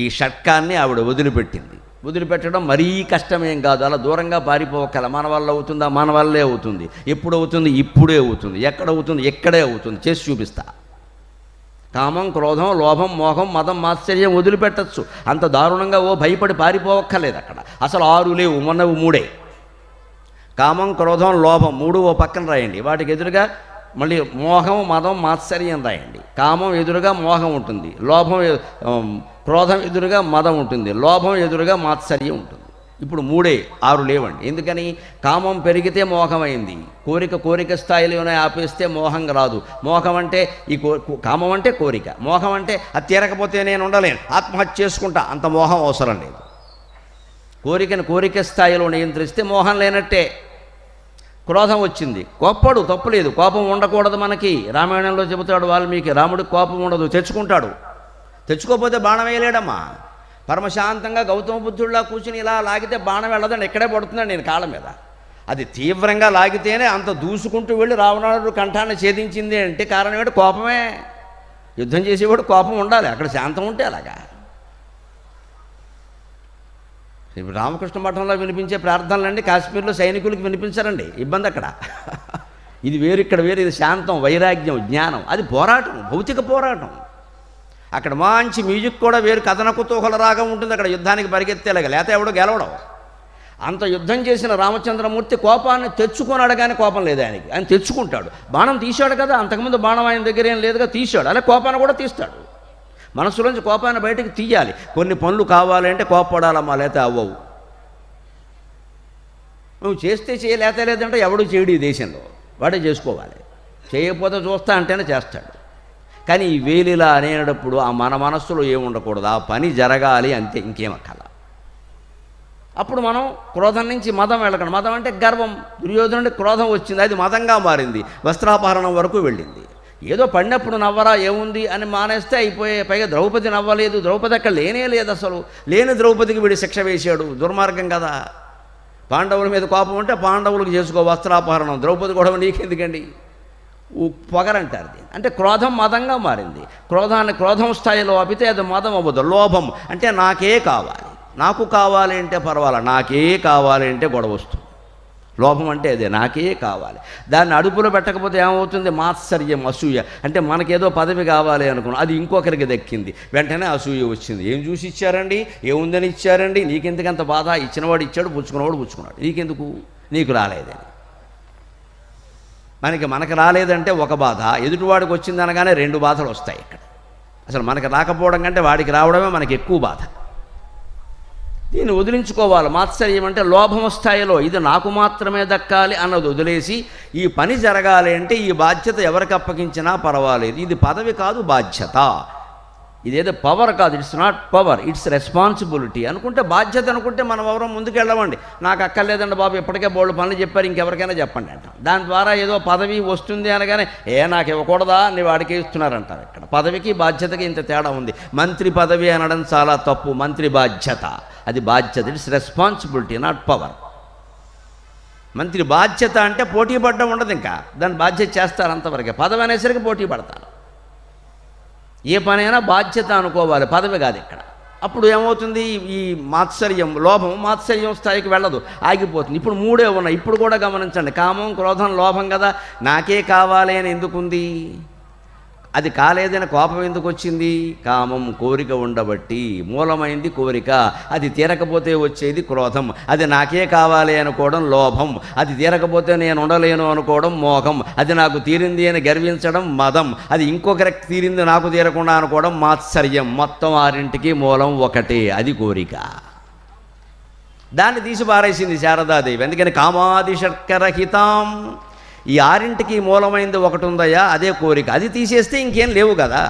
ఈ షట్కాన్ని ఆవిడ వదిలిపెట్టింది. వదిలిపెట్టడం మరీ కష్టమేం కాదు, అలా దూరంగా పారిపోకల. మన వల్ల అవుతుందా? మన వల్లే అవుతుంది. ఎప్పుడు అవుతుంది? ఇప్పుడే అవుతుంది. ఎక్కడ అవుతుంది? ఎక్కడే అవుతుంది. చేసి చూపిస్తా. కామం, క్రోధం, లోభం, మోహం, మదం, మాత్సర్యం వదిలిపెట్టచ్చు. అంత దారుణంగా భయపడి పారిపోవక్కర్లేదు. అక్కడ అసలు 6 లేవు, మొన్నవి 3. కామం, క్రోధం, లోభం 3 పక్కన రాయండి. వాటికి ఎదురుగా మళ్ళీ మోహం, మదం, మాత్సర్యం రాయండి. కామం ఎదురుగా మోహం ఉంటుంది, లోభం క్రోధం ఎదురుగా మదం ఉంటుంది, లోభం ఎదురుగా మాత్సర్యం ఉంటుంది. ఇప్పుడు 3, 6 లేవండి. ఎందుకని? కామం పెరిగితే మోహమైంది. కోరిక స్థాయిలోనే ఆపేస్తే మోహం రాదు. మోహం అంటే కామం అంటే కోరిక, మోహం అంటే అది తీరకపోతే నేను ఉండలేను, ఆత్మహత్య చేసుకుంటా, అంత మోహం అవసరం లేదు. కోరిక స్థాయిలో నియంత్రిస్తే మోహం లేనట్టే. క్రోధం వచ్చింది, కోప్పడు, తప్పులేదు, కోపం ఉండకూడదు మనకి. రామాయణంలో చెబుతాడు వాల్మీకి, రాముడికి కోపం ఉండదు, తెచ్చుకుంటాడు. తెచ్చుకోకపోతే బాణం వేయలేడమ్మా. పరమశాంతంగా గౌతమ బుద్ధుడిలా కూర్చుని ఇలా లాగితే బాణం వెళ్ళదండి, ఎక్కడే పడుతున్నాడు నేను కాళ్ళ మీద. అది తీవ్రంగా లాగితేనే అంత దూసుకుంటూ వెళ్ళి రావణాసురుడు కంఠాన్ని ఛేదించింది అంటే కారణం ఏంటి? కోపమే. యుద్ధం చేసేవాడు కోపం ఉండాలి, అక్కడ శాంతం ఉంటే అలాగా. ఇప్పుడు రామకృష్ణ మఠంలో వినిపించే ప్రార్థనలండి కాశ్మీర్లో సైనికులకు వినిపించారండి, ఇబ్బంది అక్కడ. ఇది వేరు, ఇక్కడ వేరు. ఇది శాంతం, వైరాగ్యం, జ్ఞానం. అది పోరాటం, భౌతిక పోరాటం. అక్కడ మంచి మ్యూజిక్ కూడా వేరు, కథన కుతూహల రాగం ఉంటుంది అక్కడ. యుద్ధానికి పరిగెత్తేలాగా, లేకపోతే ఎవడో గెలవడం. అంత యుద్ధం చేసిన రామచంద్రమూర్తి కోపాన్ని తెచ్చుకున్నాడు, కానీ కోపం లేదు ఆయనకి. ఆయన తెచ్చుకుంటాడు. బాణం తీశాడు కదా, అంతకుముందు బాణం ఆయన దగ్గర ఏం లేదుగా, తీశాడు. అలా కోపాన్ని కూడా తీస్తాడు. మనసులోంచి కోపాన్ని బయటకు తీయాలి. కొన్ని పనులు కావాలంటే కోప్పడాలమ్మా, లేకపోతే అవ్వవు. నువ్వు చేస్తే చేయలేతే లేదంటే ఎవడు చేయడు ఈ దేశంలో, వాడే చేసుకోవాలి. చేయకపోతే చూస్తా అంటేనే చేస్తాడు. కానీ ఈ వేలిలా అనేటప్పుడు ఆ మన మనస్సులో ఏముండకూడదు, ఆ పని జరగాలి అంతే, ఇంకేమక్కల. అప్పుడు మనం క్రోధం నుంచి మదం వెళ్ళకండి. మదం అంటే గర్వం. దుర్యోధనుడికి క్రోధం వచ్చింది, అది మదంగా మారింది, వస్త్రాపహరణం వరకు వెళ్ళింది. ఏదో పడినప్పుడు నవ్వరా ఏముంది అని మానేస్తే అయిపోయే. పైగా ద్రౌపది నవ్వలేదు, ద్రౌపది అక్కడ లేనే లేదు అసలు. లేని ద్రౌపదికి వీడి శిక్ష వేశాడు, దుర్మార్గం కదా. పాండవుల మీద కోపం ఉంటే పాండవులకు చేసుకో వస్త్రాపహరణం, ద్రౌపది గొడవ నీకెందుకండి? పొగరంటారు దీన్ని. అంటే క్రోధం మదంగా మారింది. క్రోధం స్థాయిలో ఆపితే అది మదం అవ్వదు. లోభం అంటే నాకే కావాలి, నాకు కావాలి అంటే పర్వాలా, నాకే కావాలి అంటే గొడవ వస్తుంది. లోభం అంటే అదే, నాకే కావాలి. దాన్ని అదుపులో పెట్టకపోతే ఏమవుతుంది? మాత్సర్యం, అసూయ. అంటే మనకేదో పదవి కావాలి అనుకున్నాం, అది ఇంకొకరికి దక్కింది, వెంటనే అసూయ వచ్చింది. ఏం చూసి ఇచ్చారండి, ఏముందని ఇచ్చారండి, నీకెందుకంత బాధ? ఇచ్చినవాడు ఇచ్చాడు, పుచ్చుకున్నవాడు పుచ్చుకున్నాడు, నీకెందుకు? నీకు రాలేదని. మనకి రాలేదంటే ఒక బాధ, ఎదుటివాడికి వచ్చిందనగానే 2 బాధలు వస్తాయి ఇక్కడ. అసలు మనకి రాకపోవడం కంటే వాడికి రావడమే మనకి ఎక్కువ బాధ. దీన్ని వదిలించుకోవాలి. మాత్సర్యం అంటే లోభం స్థాయిలో ఇది నాకు మాత్రమే దక్కాలి అన్నది వదిలేసి, ఈ పని జరగాలి అంటే ఈ బాధ్యత ఎవరికి అప్పగించినా పర్వాలేదు, ఇది పదవి కాదు బాధ్యత. ఇదేదో పవర్ కాదు, it's not power, it's responsibility. అనుకుంటే బాధ్యత అనుకుంటే మనం ఎవరో ముందుకెళ్ళమండి. నాకు అక్కర్లేదండి బాబు, ఇప్పటికే బోల్డ్ పనులు చెప్పారు, ఇంకెవరికైనా చెప్పండి అంటాం. దాని ద్వారా ఏదో పదవి వస్తుంది అనగానే నాకు ఇవ్వకూడదా అని వాడికి ఇస్తున్నారంటారు. ఇక్కడ పదవికి బాధ్యతకి ఇంత తేడా ఉంది. మంత్రి పదవి అనడం చాలా తప్పు. మంత్రి బాధ్యత, అది బాధ్యత, ఇట్స్ రెస్పాన్సిబిలిటీ, నాట్ పవర్. మంత్రి బాధ్యత అంటే పోటీ పడడం ఉండదు, ఇంకా దాని బాధ్యత చేస్తారు అంతవరకే. పదవి అనేసరికి పోటీ పడతారు. ఏ పనైనా బాధ్యత అనుకోవాలి, పదవి కాదు ఇక్కడ. అప్పుడు ఏమవుతుంది, ఈ మాత్సర్యం, లోభం మాత్సర్యం స్థాయికి వెళ్ళదు, ఆగిపోతుంది. ఇప్పుడు మూడే ఉన్నాయి. ఇప్పుడు కూడా గమనించండి, కామం, క్రోధం, లోభం కదా. నాకే కావాలి అని ఎందుకుంది? అది కాలేదని కోపం ఎందుకు వచ్చింది? కామం, కోరిక ఉండబట్టి. మూలమైంది కోరిక, అది తీరకపోతే వచ్చేది క్రోధం. అది నాకే కావాలి అనుకోవడం లోభం, అది తీరకపోతే నేను ఉండలేను అనుకోవడం మోహం, అది నాకు తీరింది అని గర్వించడం మదం, అది ఇంకొకరికి తీరింది నాకు తీరకుండా అనుకోవడం మాత్సర్యం. మొత్తం ఆరింటికి మూలం ఒకటే, అది కోరిక. దాన్ని తీసి పారేసింది శారదాదేవి. అందుకని కామాది షట్కరహితాం, ఈ ఆరింటికి మూలమైంది ఒకటి ఉందయ్యా, అదే కోరిక. అది తీసేస్తే ఇంకేం లేవు కదా.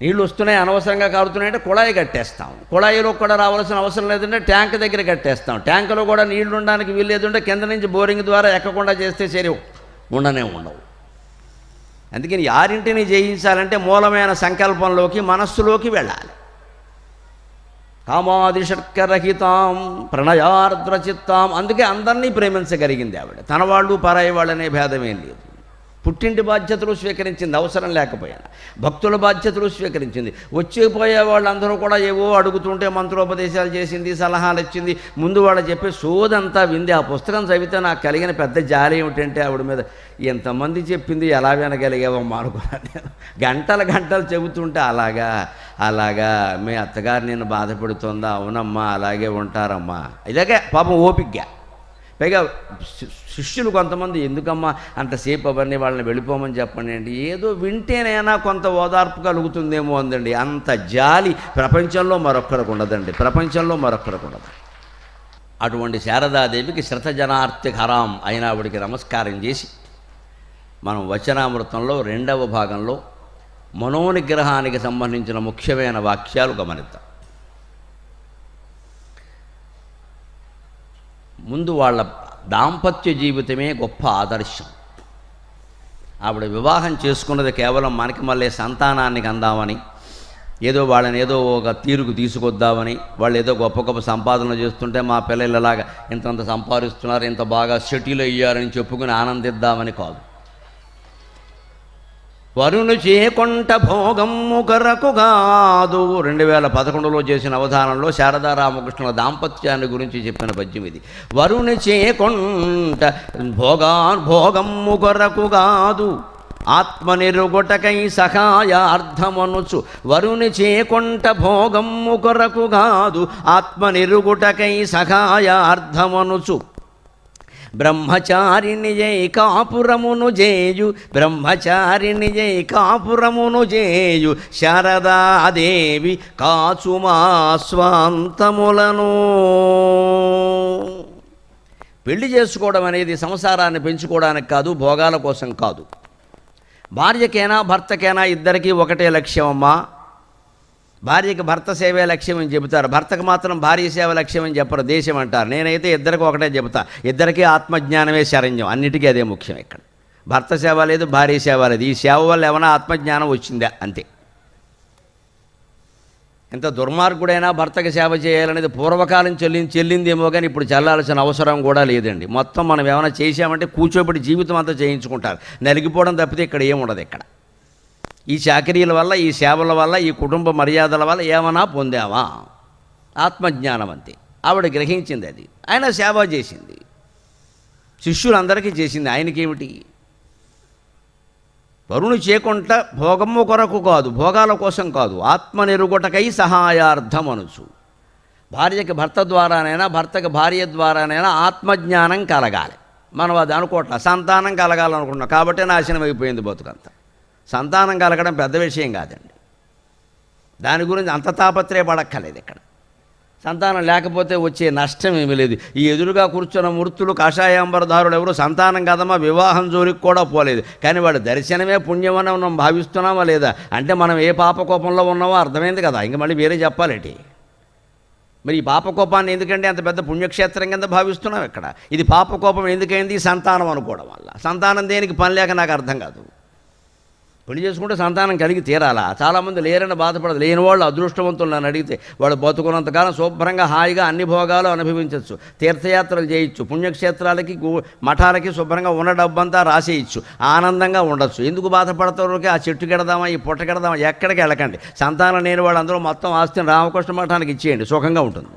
నీళ్ళు వస్తున్నాయి, అనవసరంగా కారుతున్నాయంటే కుళాయి కట్టేస్తాం. కుళాయిలో కూడా రావాల్సిన అవసరం లేదంటే ట్యాంక్ దగ్గర కట్టేస్తాం. ట్యాంకులో కూడా నీళ్లు ఉండడానికి వీల్లేదంటే కింద నుంచి బోరింగ్ ద్వారా ఎక్కకుండా చేస్తే సరే ఉండవు. అందుకని ఈ ఆరింటిని జయించాలంటే మూలమైన సంకల్పంలోకి, మనస్సులోకి వెళ్ళాలి. కామాది షట్కరహితాం ప్రణయార్ద్రచిత్తాం. అందుకే అందరినీ ప్రేమించగలిగింది ఆవిడ. తన వాళ్ళు పరాయి వాళ్ళనే భేదమేం లేదు. పుట్టింటి బాధ్యతలు స్వీకరించింది, అవసరం లేకపోయినా. భక్తుల బాధ్యతలు స్వీకరించింది. వచ్చిపోయే వాళ్ళందరూ కూడా ఏవో అడుగుతుంటే మంత్రోపదేశాలు చేసింది, సలహాలు ఇచ్చింది. ముందు వాళ్ళు చెప్పే సోదంతా వింది. ఆ పుస్తకం చదివితే నాకు కలిగిన పెద్ద జాలి ఏమిటంటే ఆవిడ మీద, ఎంతమంది చెప్పింది ఎలా వినగలిగావమ్మా అనుకున్నాను నేను. గంటలు చెబుతుంటే అలాగా మీ అత్తగారు నేను బాధపడుతుందా? అవునమ్మా, అలాగే ఉంటారమ్మా. ఇలాగే పాపం ఓపిగ్గా. పైగా శిష్యులు కొంతమంది, ఎందుకమ్మా అంతసేపు అవన్నీ వాళ్ళని వెళ్ళిపోమని చెప్పండి అండి. ఏదో వింటేనైనా కొంత ఓదార్పు కలుగుతుందేమో అందండి. అంత జాలి ప్రపంచంలో మరొక్కరికి ఉండదండి, ప్రపంచంలో మరొక్కరికి ఉండదు. అటువంటి శారదాదేవికి శృతజనార్తిహరాం అయిన ఆవిడికి నమస్కారం చేసి మనం వచనామృతంలో 2వ భాగంలో మనోనిగ్రహానికి సంబంధించిన ముఖ్యమైన వాక్యాలు గమనిద్దాం. ముందు వాళ్ళ దాంపత్య జీవితమే గొప్ప ఆదర్శం. ఆవిడ వివాహం చేసుకున్నది కేవలం మనకి మళ్ళీ సంతానానికి అందామని, ఏదో వాళ్ళని ఏదో ఒక తీరుకు తీసుకొద్దామని, వాళ్ళు ఏదో గొప్ప సంపాదన చేస్తుంటే మా పిల్లలు ఇలాగా ఇంతంత సంపాదిస్తున్నారు, ఇంత బాగా సెటిల్ అయ్యారని చెప్పుకుని ఆనందిద్దామని కాదు. వరుణు చేకొంట భోగమ్ము కొరకు కాదు. 2011లో చేసిన అవధానంలో శారదా రామకృష్ణుల దాంపత్యాన్ని గురించి చెప్పిన పద్యం ఇది. వరుణి చేకొంట భోగమ్ము కొరకు కాదు, ఆత్మనిరుగుటకై సహాయార్థమనుచు. వరుని చేకొంట భోగమ్ము కొరకు కాదు, ఆత్మనిరుగుటకై సహాయార్థమనుచు. బ్రహ్మచారిణి జై కాపురమును జేయు, బ్రహ్మచారిణి జై కాపురమును జేయు. శారదాదేవి కాచుమా స్వాంతములను. పెళ్లి చేసుకోవడం అనేది సంసారాన్ని పెంచుకోవడానికి కాదు, భోగాల కోసం కాదు. భార్యకైనా భర్తకైనా ఇద్దరికీ ఒకటే లక్ష్యం అమ్మా. భార్యకి భర్త సేవే లక్ష్యం అని చెబుతారు, భర్తకు మాత్రం భార్య సేవ లక్ష్యం అని చెప్పరు, దేశం అంటారు. నేనైతే ఇద్దరికి ఒకటే చెబుతా, ఇద్దరికీ ఆత్మజ్ఞానమే శరణ్యం, అన్నిటికీ అదే ముఖ్యం. ఇక్కడ భర్త సేవ లేదు, భార్య సేవ లేదు. ఈ సేవ వల్ల ఏమైనా ఆత్మజ్ఞానం వచ్చిందా? అంతే. ఎంత దుర్మార్గుడైనా భర్తకి సేవ చేయాలనేది పూర్వకాలం చెల్లిందేమో కానీ ఇప్పుడు చెల్లాల్సిన అవసరం కూడా లేదండి. మొత్తం మనం ఏమైనా చేసామంటే కూర్చోబెట్టి జీవితం అంతా చేయించుకుంటారు. నలిగిపోవడం తప్పితే ఇక్కడ ఏముండదు. ఇక్కడ ఈ చాకరీల వల్ల, ఈ సేవల వల్ల, ఈ కుటుంబ మర్యాదల వల్ల ఏమన్నా పొందామా? ఆత్మజ్ఞానం అంతే. ఆవిడ గ్రహించింది అది. ఆయన సేవ చేసింది, శిష్యులందరికీ చేసింది. ఆయనకేమిటి? వరుణు చేకొంట భోగమ్ము కొరకు కాదు, భోగాల కోసం కాదు, ఆత్మనిరుగుటకై సహాయార్థం అనుచు. భార్యకి భర్త ద్వారానైనా, భర్తకి భార్య ద్వారానైనా ఆత్మజ్ఞానం కలగాలి. మనం అది అనుకోవట్లా. సంతానం కలగాలనుకుంటున్నాం కాబట్టి నాశనం అయిపోయింది బతుకంతా. సంతానం కలగడం పెద్ద విషయం కాదండి, దాని గురించి అంత తాపత్రయపడక్కర్లేదు. ఇక్కడ సంతానం లేకపోతే వచ్చే నష్టం ఏమీ లేదు. ఈ ఎదురుగా కూర్చున్న మూర్తులు కాషాయాంబరధారులు ఎవరు సంతానం కదమ్మా, వివాహం జోలికి కూడా పోలేదు. కానీ వాడి దర్శనమే పుణ్యమని మనం భావిస్తున్నామా లేదా? అంటే మనం ఏ పాపకోపంలో ఉన్నామో అర్థమైంది కదా, ఇంక మళ్ళీ వేరే చెప్పాలేటి. మరి ఈ పాపకోపాన్ని ఎందుకంటే అంత పెద్ద పుణ్యక్షేత్రం కింద భావిస్తున్నాం ఇక్కడ. ఇది పాపకోపం ఎందుకైంది? సంతానం అనుకోవడం వల్ల. సంతానం దేనికి పని లేక నాకు అర్థం కాదు. పెళ్లి చేసుకుంటే సంతానం కలిగి తీరాలా? చాలామంది లేరని బాధపడదు. లేని వాళ్ళు అదృష్టవంతులు నన్ను అడిగితే. వాళ్ళు బతుకున్నంతకాలం శుభ్రంగా హాయిగా అన్ని భోగాలు అనుభవించవచ్చు, తీర్థయాత్రలు చేయొచ్చు, పుణ్యక్షేత్రాలకి మఠాలకి శుభ్రంగా ఉన్న డబ్బంతా రాసేయచ్చు, ఆనందంగా ఉండొచ్చు. ఎందుకు బాధపడతారుకే? ఆ చెట్టు కెడదామా, ఈ పుట్ట కెడదామా, ఎక్కడికి వెళ్ళకండి. సంతానం లేని వాళ్ళందరూ మొత్తం ఆస్తిని రామకృష్ణ మఠానికి ఇచ్చేయండి, సుఖంగా ఉంటుంది.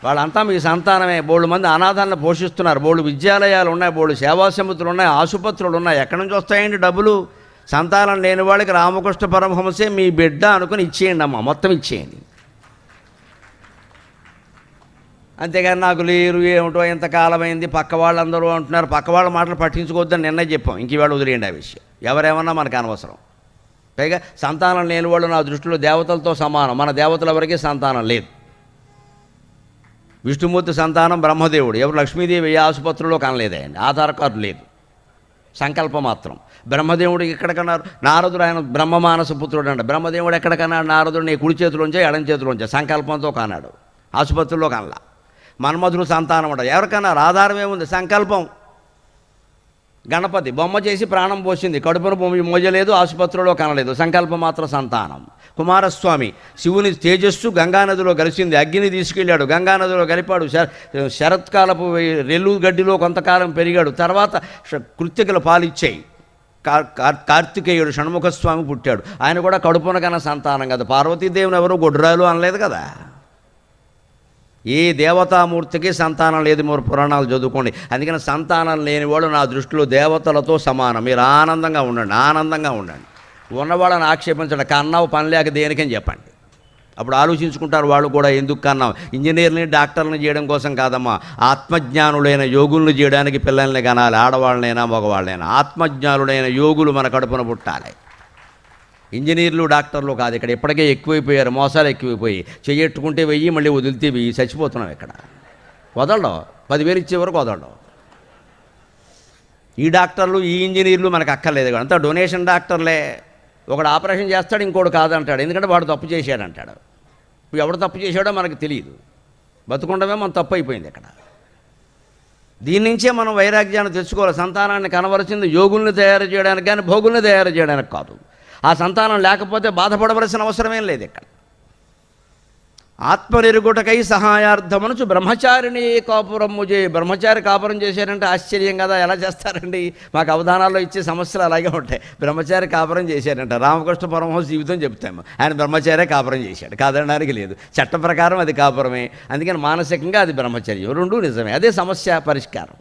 వాళ్ళంతా మీ సంతానమే. బోళ్ళు మంది అనాథాలను పోషిస్తున్నారు, బోళ్ళు విద్యాలయాలు ఉన్నాయి, బోళ్ళు సేవా సమితులు ఉన్నాయి, ఆసుపత్రులు ఉన్నాయి. ఎక్కడి నుంచి వస్తాయండి డబ్బులు? సంతానం లేని వాళ్ళకి రామకృష్ణ పరమహంసే మీ బిడ్డ అనుకుని ఇచ్చేయండి అమ్మ, మొత్తం ఇచ్చేయండి. అంతేగాని నాకు లేరు ఏమిటో ఇంతకాలమైంది పక్క వాళ్ళందరూ అంటున్నారు. పక్క వాళ్ళ మాటలు పట్టించుకోవద్దని నిన్న చెప్పాం, ఇంక ఇవాళ వదిలేయండి ఆ విషయం. ఎవరేమన్నా మనకు అనవసరం. పైగా సంతానం లేని వాళ్ళు నా దృష్టిలో దేవతలతో సమానం. మన దేవతల వరకే సంతానం లేదు. విష్ణుమూర్తి సంతానం బ్రహ్మదేవుడు. ఎవరు? లక్ష్మీదేవి ఏ ఆసుపత్రిలో కనలేదండి, ఆధార్ కార్డు లేదు, సంకల్పం మాత్రం. బ్రహ్మదేవుడికి ఎక్కడ కన్నారు? నారదుడు ఆయన బ్రహ్మమానస పుత్రుడు అంట. బ్రహ్మదేవుడు ఎక్కడ కన్నాడు? నారదుడిని కుడి చేతిలోంచే ఎడం చేతిలోంచే సంకల్పంతో కన్నాడు, ఆసుపత్రిలో కనలా. మన్మధుడు సంతానం అంట. ఎవరికన్నారు? ఆధారం ఏముంది? సంకల్పం. గణపతి బొమ్మ చేసి ప్రాణం పోసింది, కడుపున మోయలేదు, ఆసుపత్రిలో కనలేదు, సంకల్పం మాత్రం సంతానం. కుమారస్వామి శివుని తేజస్సు గంగానదిలో కలిసింది, అగ్గిని తీసుకెళ్ళాడు, గంగానదిలో కలిపాడు, శరత్కాలపు రెల్లు గడ్డిలో కొంతకాలం పెరిగాడు. తర్వాత కృత్తికలు పాలిచ్చాయి. కార్తికేయుడు షణ్ముఖస్వామి పుట్టాడు, ఆయన కూడా కడుపున కన్నా సంతానం కదా. పార్వతీదేవిని ఎవరు గొడ్రాలు అనలేదు కదా. ఏ దేవతామూర్తికి సంతానం లేదు, మీరు పురాణాలు చదువుకోండి. అందుకని సంతానం లేనివాడు నా దృష్టిలో దేవతలతో సమానం. మీరు ఆనందంగా ఉండండి, ఆనందంగా ఉండండి. ఉన్నవాళ్ళని ఆక్షేపించండి. కన్నావు పని లేక దేనికని చెప్పండి, అప్పుడు ఆలోచించుకుంటారు వాళ్ళు కూడా. ఎందుకు కన్నావు? ఇంజనీర్ని డాక్టర్ని చేయడం కోసం కాదమ్మా, ఆత్మజ్ఞానులైన యోగులను చేయడానికి పిల్లల్ని కనాలి, ఆడవాళ్ళనైనా మగవాళ్ళైనా. ఆత్మజ్ఞానులైన యోగులు మన కడుపున పుట్టాలి, ఇంజనీర్లు డాక్టర్లు కాదు. ఇక్కడ ఇప్పటికే ఎక్కువైపోయారు, మోసాలు ఎక్కువైపోయి. చెయ్యట్టుకుంటే వెయ్యి, మళ్ళీ వదిలితే వెయ్యి. చచ్చిపోతున్నాం ఇక్కడ. వదలడం 10,000 ఇచ్చే వరకు వదలడం. ఈ డాక్టర్లు ఈ ఇంజనీర్లు మనకు అక్కర్లేదు, అంతా డొనేషన్ డాక్టర్లే. ఒకడు ఆపరేషన్ చేస్తాడు, ఇంకోటి కాదంటాడు, ఎందుకంటే వాడు తప్పు చేశాడంటాడు. ఎవడు తప్పు చేశాడో మనకు తెలియదు, బతుకుండమే మన తప్పు అయిపోయింది ఇక్కడ. దీని నుంచే మనం వైరాగ్యాన్ని తెచ్చుకోవాలి. సంతానాన్ని కనవలసింది యోగుల్ని తయారు చేయడానికి కానీ భోగుల్ని తయారు చేయడానికి కాదు. ఆ సంతానం లేకపోతే బాధపడవలసిన అవసరమేం లేదు ఇక్కడ. ఆత్మనిరుగుటకై సహాయార్థమనుచు బ్రహ్మచారిని కాపురము చేయి. బ్రహ్మచారి కాపురం చేశారంటే ఆశ్చర్యం కదా, ఎలా చేస్తారండి? మాకు అవధానాల్లో ఇచ్చే సమస్యలు అలాగే ఉంటాయి. బ్రహ్మచారి కాపురం చేశారంట, రామకృష్ణ పరమహంస జీవితం చెప్తాము, ఆయన బ్రహ్మచారే కాపురం చేశాడు, కాదనడానికి లేదు. చట్ట ప్రకారం అది కాపురమే, అందుకని మానసికంగా అది బ్రహ్మచర్యం, రెండూ నిజమే. అదే సమస్య పరిష్కారం.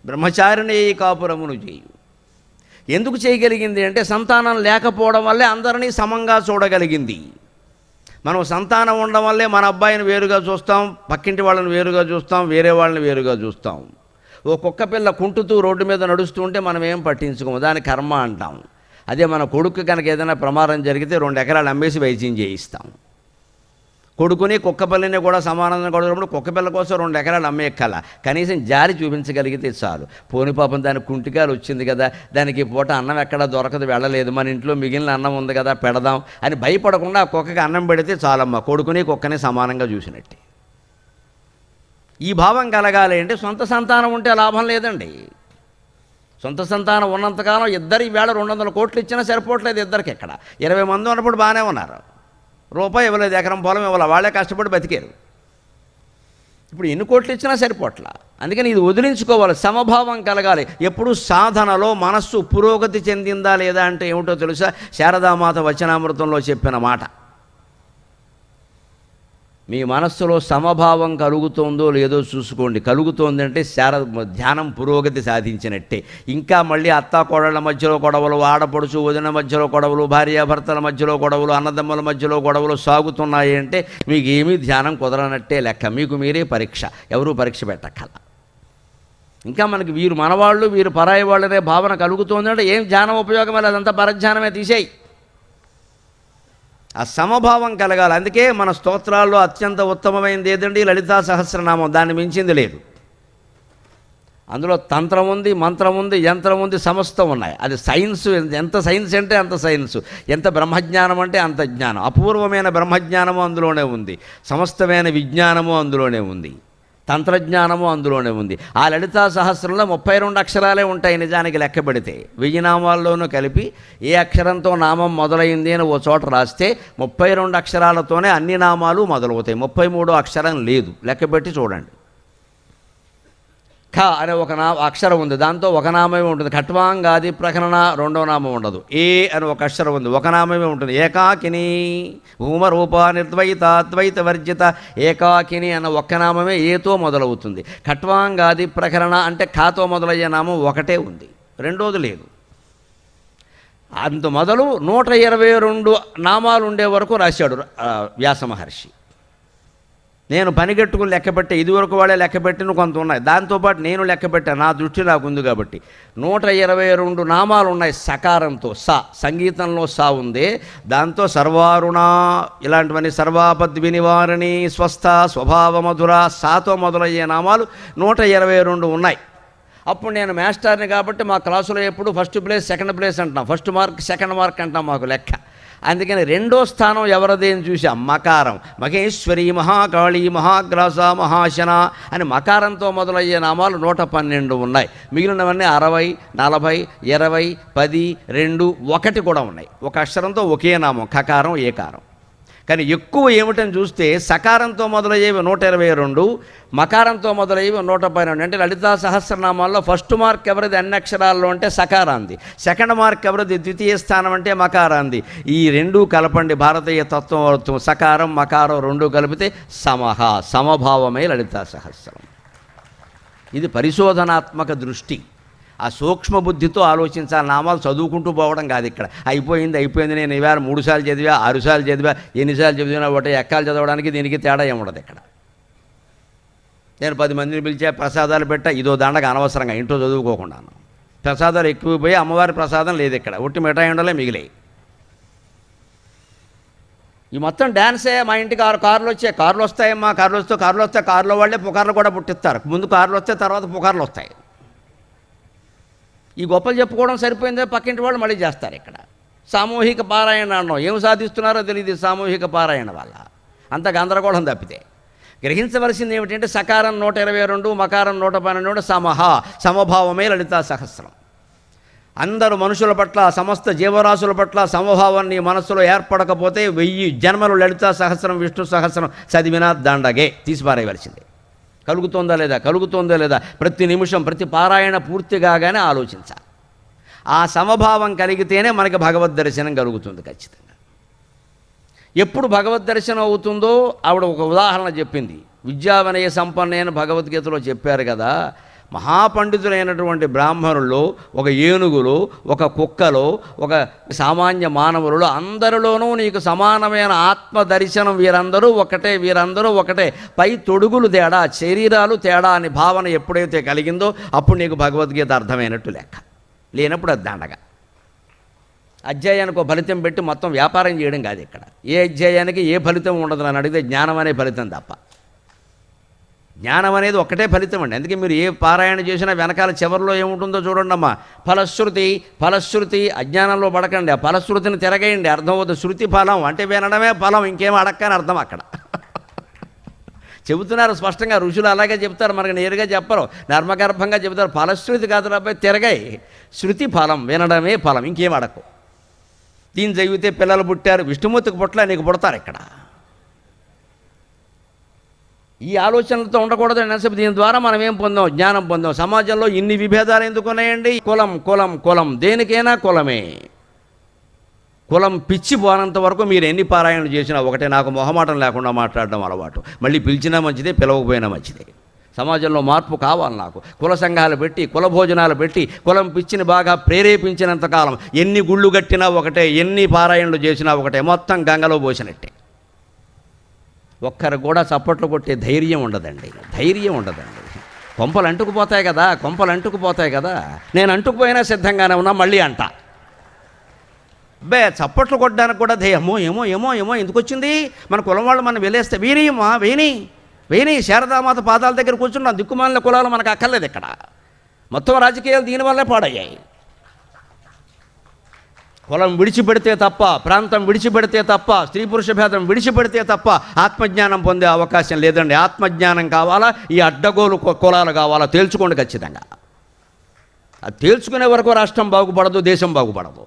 బ్రహ్మచారిని కాపురమును చేయు. ఎందుకు చేయగలిగింది అంటే సంతానం లేకపోవడం వల్లే అందరినీ సమంగా చూడగలిగింది. మనం సంతానం ఉండడం వల్లే మన అబ్బాయిని వేరుగా చూస్తాం, పక్కింటి వాళ్ళని వేరుగా చూస్తాం, వేరే వాళ్ళని వేరుగా చూస్తాం. ఓ కుక్క పిల్ల కుంటుతూ రోడ్డు మీద నడుస్తూ ఉంటే మనం ఏం పట్టించుకోము, దాని కర్మ అంటాం. అదే మన కొడుకు కనుక ఏదైనా ప్రమాదం జరిగితే 2 ఎకరాలు అమ్మేసి వైద్యం చేయిస్తాం. కొడుకుని కుక్కపిల్లని కూడా సమానంగా కొడుకున్నప్పుడు కుక్కపిల్ల కోసం 2 ఎకరాలు అమ్మేయక్కల, కనీసం జారి చూపించగలిగితే చాలు. పోని పాపం దానికి కుంటికాలు వచ్చింది కదా, దానికి పూట అన్నం ఎక్కడా దొరకదు, వెళ్ళలేదు, మన ఇంట్లో మిగిలిన అన్నం ఉంది కదా పెడదాం అని భయపడకుండా ఆ కుక్కకి అన్నం పెడితే చాలమ్మ, కొడుకుని కుక్కని సమానంగా చూసినట్టే. ఈ భావం కలగాలి అంటే సొంత సంతానం ఉంటే లాభం లేదండి. సొంత సంతానం ఉన్నంతకాలం ఇద్దరు ఈవేళ 200 కోట్లు ఇచ్చినా సరిపోవట్లేదు ఇద్దరికి. ఎక్కడ 20 మంది ఉన్నప్పుడు బాగానే ఉన్నారు, రూపాయి ఇవ్వలేదు, ఎకరం పొలం ఇవ్వాలి, వాళ్ళే కష్టపడి బతికారు. ఇప్పుడు ఎన్ని కోట్లు ఇచ్చినా సరిపోట్లా. అందుకని ఇది వదిలించుకోవాలి, సమభావం కలగాలి. ఎప్పుడు సాధనలో మనస్సు పురోగతి చెందిందా లేదా అంటే ఏమిటో తెలుసా? శారదామాత వచనామృతంలో చెప్పిన మాట. మీ మనస్సులో సమభావం కలుగుతుందో లేదో చూసుకోండి. కలుగుతోందంటే ధ్యానం పురోగతి సాధించినట్టే. ఇంకా మళ్ళీ అత్తాకోడళ్ళ మధ్యలో గొడవలు, ఆడపడుచు వదిన మధ్యలో గొడవలు, భార్యాభర్తల మధ్యలో గొడవలు, అన్నదమ్ముల మధ్యలో గొడవలు సాగుతున్నాయి అంటే మీకు ఏమీ ధ్యానం కుదరనట్టే లెక్క. మీకు మీరే పరీక్ష, ఎవరూ పరీక్ష పెట్టక్కల. ఇంకా మనకి వీరు మనవాళ్ళు వీరు పరాయి వాళ్ళనే భావన కలుగుతోందంటే ఏం ధ్యానం ఉపయోగమే లేదు, అదంతా పరధ్యానమే, తీసేయి. ఆ సమభావం కలగాలి. అందుకే మన స్తోత్రాల్లో అత్యంత ఉత్తమమైనది ఏదండి? లలితా సహస్రనామం. దాన్ని మించింది లేదు. అందులో తంత్రం ఉంది, మంత్రం ఉంది, యంత్రం ఉంది, సమస్తం ఉన్నాయి. అది సైన్స్. ఎంత సైన్స్ అంటే అంత సైన్స్, ఎంత బ్రహ్మజ్ఞానం అంటే అంత జ్ఞానం. అపూర్వమైన బ్రహ్మజ్ఞానము అందులోనే ఉంది, సమస్తమైన విజ్ఞానము అందులోనే ఉంది, తంత్రజ్ఞానము అందులోనే ఉంది. ఆ లలితా సహస్రంలో 32 అక్షరాలే ఉంటాయి నిజానికి లెక్క పెడితే. 1000 నామాల్లోనూ కలిపి ఏ అక్షరంతో నామం మొదలైంది అని ఓ చోట రాస్తే 32 అక్షరాలతోనే అన్ని నామాలు మొదలవుతాయి. 33 అక్షరం లేదు. లెక్కపెట్టి చూడండి. ఖ అనే ఒక అక్షరం ఉంది, దాంతో ఒక నామమే ఉంటుంది. ఖట్వాంగాది ప్రకరణ రెండో నామం ఉండదు. ఏ అని ఒక అక్షరం ఉంది, ఒక నామమే ఉంటుంది. ఏకాకిని భూమరూప నిర్ద్వైత అద్వైత వర్జిత ఏకాకిని అన్న ఒక్క నామమే ఏతో మొదలవుతుంది. ఖట్వాంగాది ప్రకరణ అంటే ఖాతో మొదలయ్యే నామం ఒకటే ఉంది, రెండోది లేదు. అంత మొదలు 122 నామాలు ఉండే వరకు రాశాడు వ్యాస మహర్షి. నేను పనిగట్టుకుని లెక్కపెట్టే, ఇదివరకు వాళ్ళే లెక్కపెట్టిన కొంత ఉన్నాయి, దాంతోపాటు నేను లెక్కపెట్టాను, నా దృష్టి నాకు ఉంది కాబట్టి. 122 నామాలు ఉన్నాయి సకారంతో. సా సంగీతంలో సా ఉంది, దాంతో సర్వారుణ ఇలాంటివన్నీ, సర్వాపద్ వినివారణి, స్వస్థ, స్వభావ మధుర, సాతో మొదలయ్యే నామాలు 122 ఉన్నాయి. అప్పుడు నేను మాస్టర్ని కాబట్టి మా క్లాసులో ఎప్పుడు ఫస్ట్ ప్లేస్ సెకండ్ ప్లేస్ అంటాం, ఫస్ట్ మార్క్ సెకండ్ మార్క్ అంటాం మాకు లెక్క. అందుకని రెండో స్థానం ఎవరిది అని చూసాం, మకారం. మహేశ్వరి, మహాకాళి, మహాగ్రాస, మహాశన అని మకారంతో మొదలయ్యే నామాలు 112 ఉన్నాయి. మిగిలినవన్నీ 60, 40, 20, 10, 2, 1 కూడా ఉన్నాయి. ఒక అక్షరంతో ఒకే నామం, ఖకారం, ఏకారం. కానీ ఎక్కువ ఏమిటని చూస్తే సకారంతో మొదలయ్యేవి 122, మకారంతో మొదలయ్యేవి 112. అంటే లలితా సహస్రనామాల్లో ఫస్ట్ మార్క్ ఎవరిది అన్ని అక్షరాల్లో అంటే సకారాంది, సెకండ్ మార్క్ ఎవరిది ద్వితీయ స్థానం అంటే మకారాంది. ఈ రెండూ కలపండి, భారతీయ తత్వం అవుతుంది. సకారం మకారం రెండూ కలిపితే సమహ, సమభావమే లలితా సహస్రం. ఇది పరిశోధనాత్మక దృష్టి. ఆ సూక్ష్మ బుద్ధితో ఆలోచించాలి. నామాలు చదువుకుంటూ పోవడం కాదు. ఇక్కడ అయిపోయింది నేను ఇవాళ 3 సార్లు చదివా, 6 సార్లు చదివా, ఎన్నిసార్లు చదివినా ఒకటే, ఎక్కాలు చదవడానికి దీనికి తేడా ఏముండదు ఇక్కడ. నేను 10 మందిని పిలిచా, ప్రసాదాలు పెట్టా, ఇదో దండగా అనవసరంగా ఇంట్లో చదువుకోకుండాను. ప్రసాదాలు ఎక్కువైపోయి అమ్మవారి ప్రసాదం లేదు ఇక్కడ, ఒట్టి మిఠాయి ఉండలే మిగిలాయి. ఈ మొత్తం డ్యాన్సే. మా ఇంటికి 6 కార్లు వచ్చాయి. కార్లు వస్తాయమ్మా, కార్లు వస్తే కారులో వాళ్ళే పుకార్లు కూడా పుట్టిస్తారు. ముందు కార్లు వస్తే తర్వాత పుకార్లు వస్తాయి. ఈ గొప్పలు చెప్పుకోవడం సరిపోయిందే, పక్కింటి వాళ్ళు మళ్ళీ చేస్తారు. ఇక్కడ సామూహిక పారాయణ అన్నాం, ఏం సాధిస్తున్నారో తెలియదు సామూహిక పారాయణ వల్ల. అంత గందరగోళం తప్పితే. గ్రహించవలసింది ఏమిటంటే సకారం 122, మకారం 112, సమహ, సమభావమే లలితా సహస్రం. అందరూ మనుషుల పట్ల, సమస్త జీవరాశుల పట్ల సమభావాన్ని మనస్సులో ఏర్పడకపోతే 1000 జన్మలు లలితా సహస్రం, విష్ణు సహస్రం చదివినా దండగే, తీసిపారేయవలసిందే. కలుగుతోందా లేదా ప్రతి నిమిషం, ప్రతి పారాయణ పూర్తి కాగానే ఆలోచించాలి. ఆ సమభావం కలిగితేనే మనకి భగవద్ దర్శనం కలుగుతుంది ఖచ్చితంగా. ఎప్పుడు భగవద్ దర్శనం అవుతుందో ఆవిడ ఒక ఉదాహరణ చెప్పింది. విద్యావినయ సంపన్నేన భగవద్గీతలో చెప్పారు కదా. మహాపండితులైనటువంటి బ్రాహ్మణుల్లో, ఒక ఏనుగులో, ఒక కుక్కలో, ఒక సామాన్య మానవులలో అందరిలోనూ నీకు సమానమైన ఆత్మ దర్శనం, వీరందరూ ఒకటే, పై తొడుగులు తేడా, శరీరాలు తేడా అని భావన ఎప్పుడైతే కలిగిందో అప్పుడు నీకు భగవద్గీత అర్థమైనట్టు లెక్క. లేనప్పుడు అది దండగా. అధ్యాయానికి ఒక ఫలితం పెట్టి మొత్తం వ్యాపారం చేయడం కాదు ఇక్కడ. ఏ అధ్యాయానికి ఏ ఫలితం ఉండదు అని అడిగితే జ్ఞానం అనే ఫలితం తప్ప. జ్ఞానం అనేది ఒక్కటే ఫలితం అండి. అందుకే మీరు ఏ పారాయణ చేసినా వెనకాల చివరిలో ఏముంటుందో చూడండి అమ్మా. ఫలశ్రుతి. అజ్ఞానంలో పడకండి, ఆ ఫలశ్రుతిని తిరగేయండి, అర్థమవుతుంది. శృతి ఫలం అంటే వినడమే ఫలం, ఇంకేం అడక్కని అర్థం అక్కడ. చెబుతున్నారు స్పష్టంగా, ఋషులు అలాగే చెప్తారు, మనకు నేరుగా చెప్పరు, నర్మగర్భంగా చెబుతారు. ఫలశ్రుతి కాదు రాబోయే, తిరగాయి. శృతి ఫలం, వినడమే ఫలం, ఇంకేం అడక్కు. దీన్ని చదివితే పిల్లలు పుట్టారు, విష్ణుమూర్తికి పుట్ల నీకు పుడతారు ఇక్కడ. ఈ ఆలోచనలతో ఉండకూడదు అనేసి దీని ద్వారా మనం ఏం పొందాం? జ్ఞానం పొందాం. సమాజంలో ఇన్ని విభేదాలు ఎందుకున్నాయండి? కులం దేనికైనా కులమే. కులం పిచ్చి పోనంత వరకు మీరు ఎన్ని పారాయణలు చేసినా ఒకటే. నాకు మొహమాటం లేకుండా మాట్లాడడం అలవాటు. మళ్ళీ పిలిచినా మంచిదే, పిలవకపోయినా మంచిదే. సమాజంలో మార్పు కావాలి నాకు. కుల సంఘాలు పెట్టి, కుల భోజనాలు పెట్టి, కులం పిచ్చిని బాగా ప్రేరేపించినంతకాలం ఎన్ని గుళ్ళు కట్టినా ఒకటే, ఎన్ని పారాయణలు చేసినా ఒకటే, మొత్తం గంగలో పోసినట్టే. ఒక్కరు కూడా చప్పట్లు కొట్టే ధైర్యం ఉండదండి. కొంపలు అంటుకుపోతాయి కదా. నేను అంటుకుపోయినా సిద్ధంగానే ఉన్నా, మళ్ళీ అంట. చప్పట్లు కొట్టడానికి కూడా ఏమో ఏమో ఏమో ఏమో ఎందుకు వచ్చింది, మన కులం వాళ్ళు మనం వెళ్ళేస్తే వీనియమ్మా వేని శారదామాత పాదాల దగ్గర కూర్చున్నాం. దిక్కుమాలిన కులాలు మనకు అక్కర్లేదు. ఇక్కడ మొత్తం రాజకీయాలు దీనివల్లే పాడయ్యాయి. కులం విడిచిపెడితే తప్ప, ప్రాంతం విడిచిపెడితే తప్ప, స్త్రీ పురుష భేదం విడిచిపెడితే తప్ప ఆత్మజ్ఞానం పొందే అవకాశం లేదండి. ఆత్మజ్ఞానం కావాలా, ఈ అడ్డగోలు కులాలు కావాలా, తేల్చుకోండి ఖచ్చితంగా. అది తేల్చుకునే వరకు రాష్ట్రం బాగుపడదు, దేశం బాగుపడదు.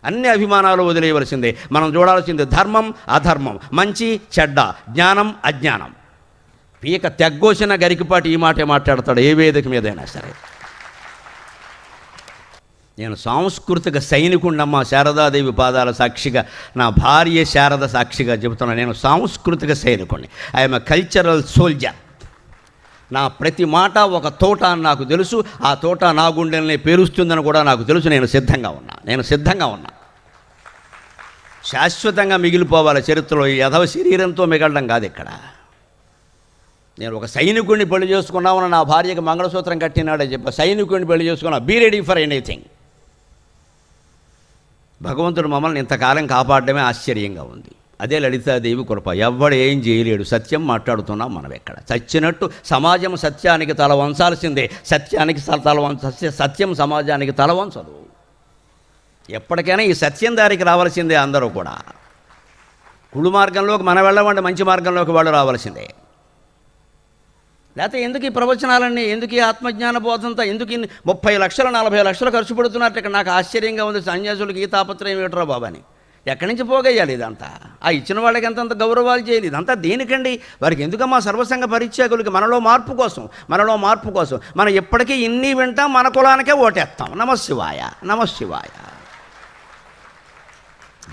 అన్ని అభిమానాలు వదిలేయవలసిందే. మనం చూడాల్సింది ధర్మం అధర్మం, మంచి చెడ్డ, జ్ఞానం అజ్ఞానం. పీక తెగ్గోసిన గరికిపాటి ఈ మాటే మాట్లాడతాడు ఏ వేదిక మీదైనా సరే. నేను సాంస్కృతిక సైనికుడినమ్మా, శారదాదేవి పాదాల సాక్షిగా, నా భార్య శారద సాక్షిగా చెబుతున్నాను. నేను సాంస్కృతిక సైనికుడిని. I'm a cultural soldier. నా ప్రతి మాట ఒక తోట అని నాకు తెలుసు. ఆ తోట నా గుండెల్ని పేరుస్తుందని కూడా నాకు తెలుసు. నేను సిద్ధంగా ఉన్నా. శాశ్వతంగా మిగిలిపోవాలి చరిత్రలో. ఈ యథవ శరీరంతో మిగలడం కాదు ఇక్కడ. నేను ఒక సైనికుడిని పెళ్లి చేసుకున్నామని నా భార్యకి మంగళసూత్రం కట్టినాడే చెప్పా. సైనికుడిని పెళ్లి చేసుకున్నా, బీ రెడీ ఫర్ ఎనీథింగ్. భగవంతుడు మమ్మల్ని ఇంతకాలం కాపాడడమే ఆశ్చర్యంగా ఉంది. అదే లలితాదేవి కృప. ఎవ్వడు ఏం చేయలేడు. సత్యం మాట్లాడుతున్నాం మనం. ఎక్కడ చచ్చినట్టు సమాజం సత్యానికి తల వంచాల్సిందే. సత్యం సమాజానికి తల వంచదు. ఎప్పటికైనా ఈ సత్యం దారికి రావాల్సిందే. అందరూ కూడా కుళ్ళు మార్గంలోకి మనం వెళ్ళమంటే మంచి మార్గంలోకి వాళ్ళు రావాల్సిందే. లేకపోతే ఎందుకు ఈ ప్రవచనాలన్నీ, ఎందుకు ఈ ఆత్మజ్ఞాన బోధంతా, ఎందుకు 30 లక్షలు 40 లక్షలు ఖర్చు పెడుతున్నట్టు ఇక్కడ నాకు ఆశ్చర్యంగా ఉంది. సన్యాసులకి ఈ తాపత్రయం ఏమిట్రా బాబాని. ఎక్కడి నుంచి పోగేయాలి ఇదంతా? ఆ ఇచ్చిన వాళ్ళకి ఎంతంత గౌరవాలు చేయాలి. ఇదంతా దేనికండి? వారికి ఎందుకమ్మా? సర్వసంగ పరిత్యాగులకి. మనలో మార్పు కోసం. మనం ఎప్పటికీ ఇన్ని వింటాం, మన కులానికే ఓటేస్తాం. నమశివాయ.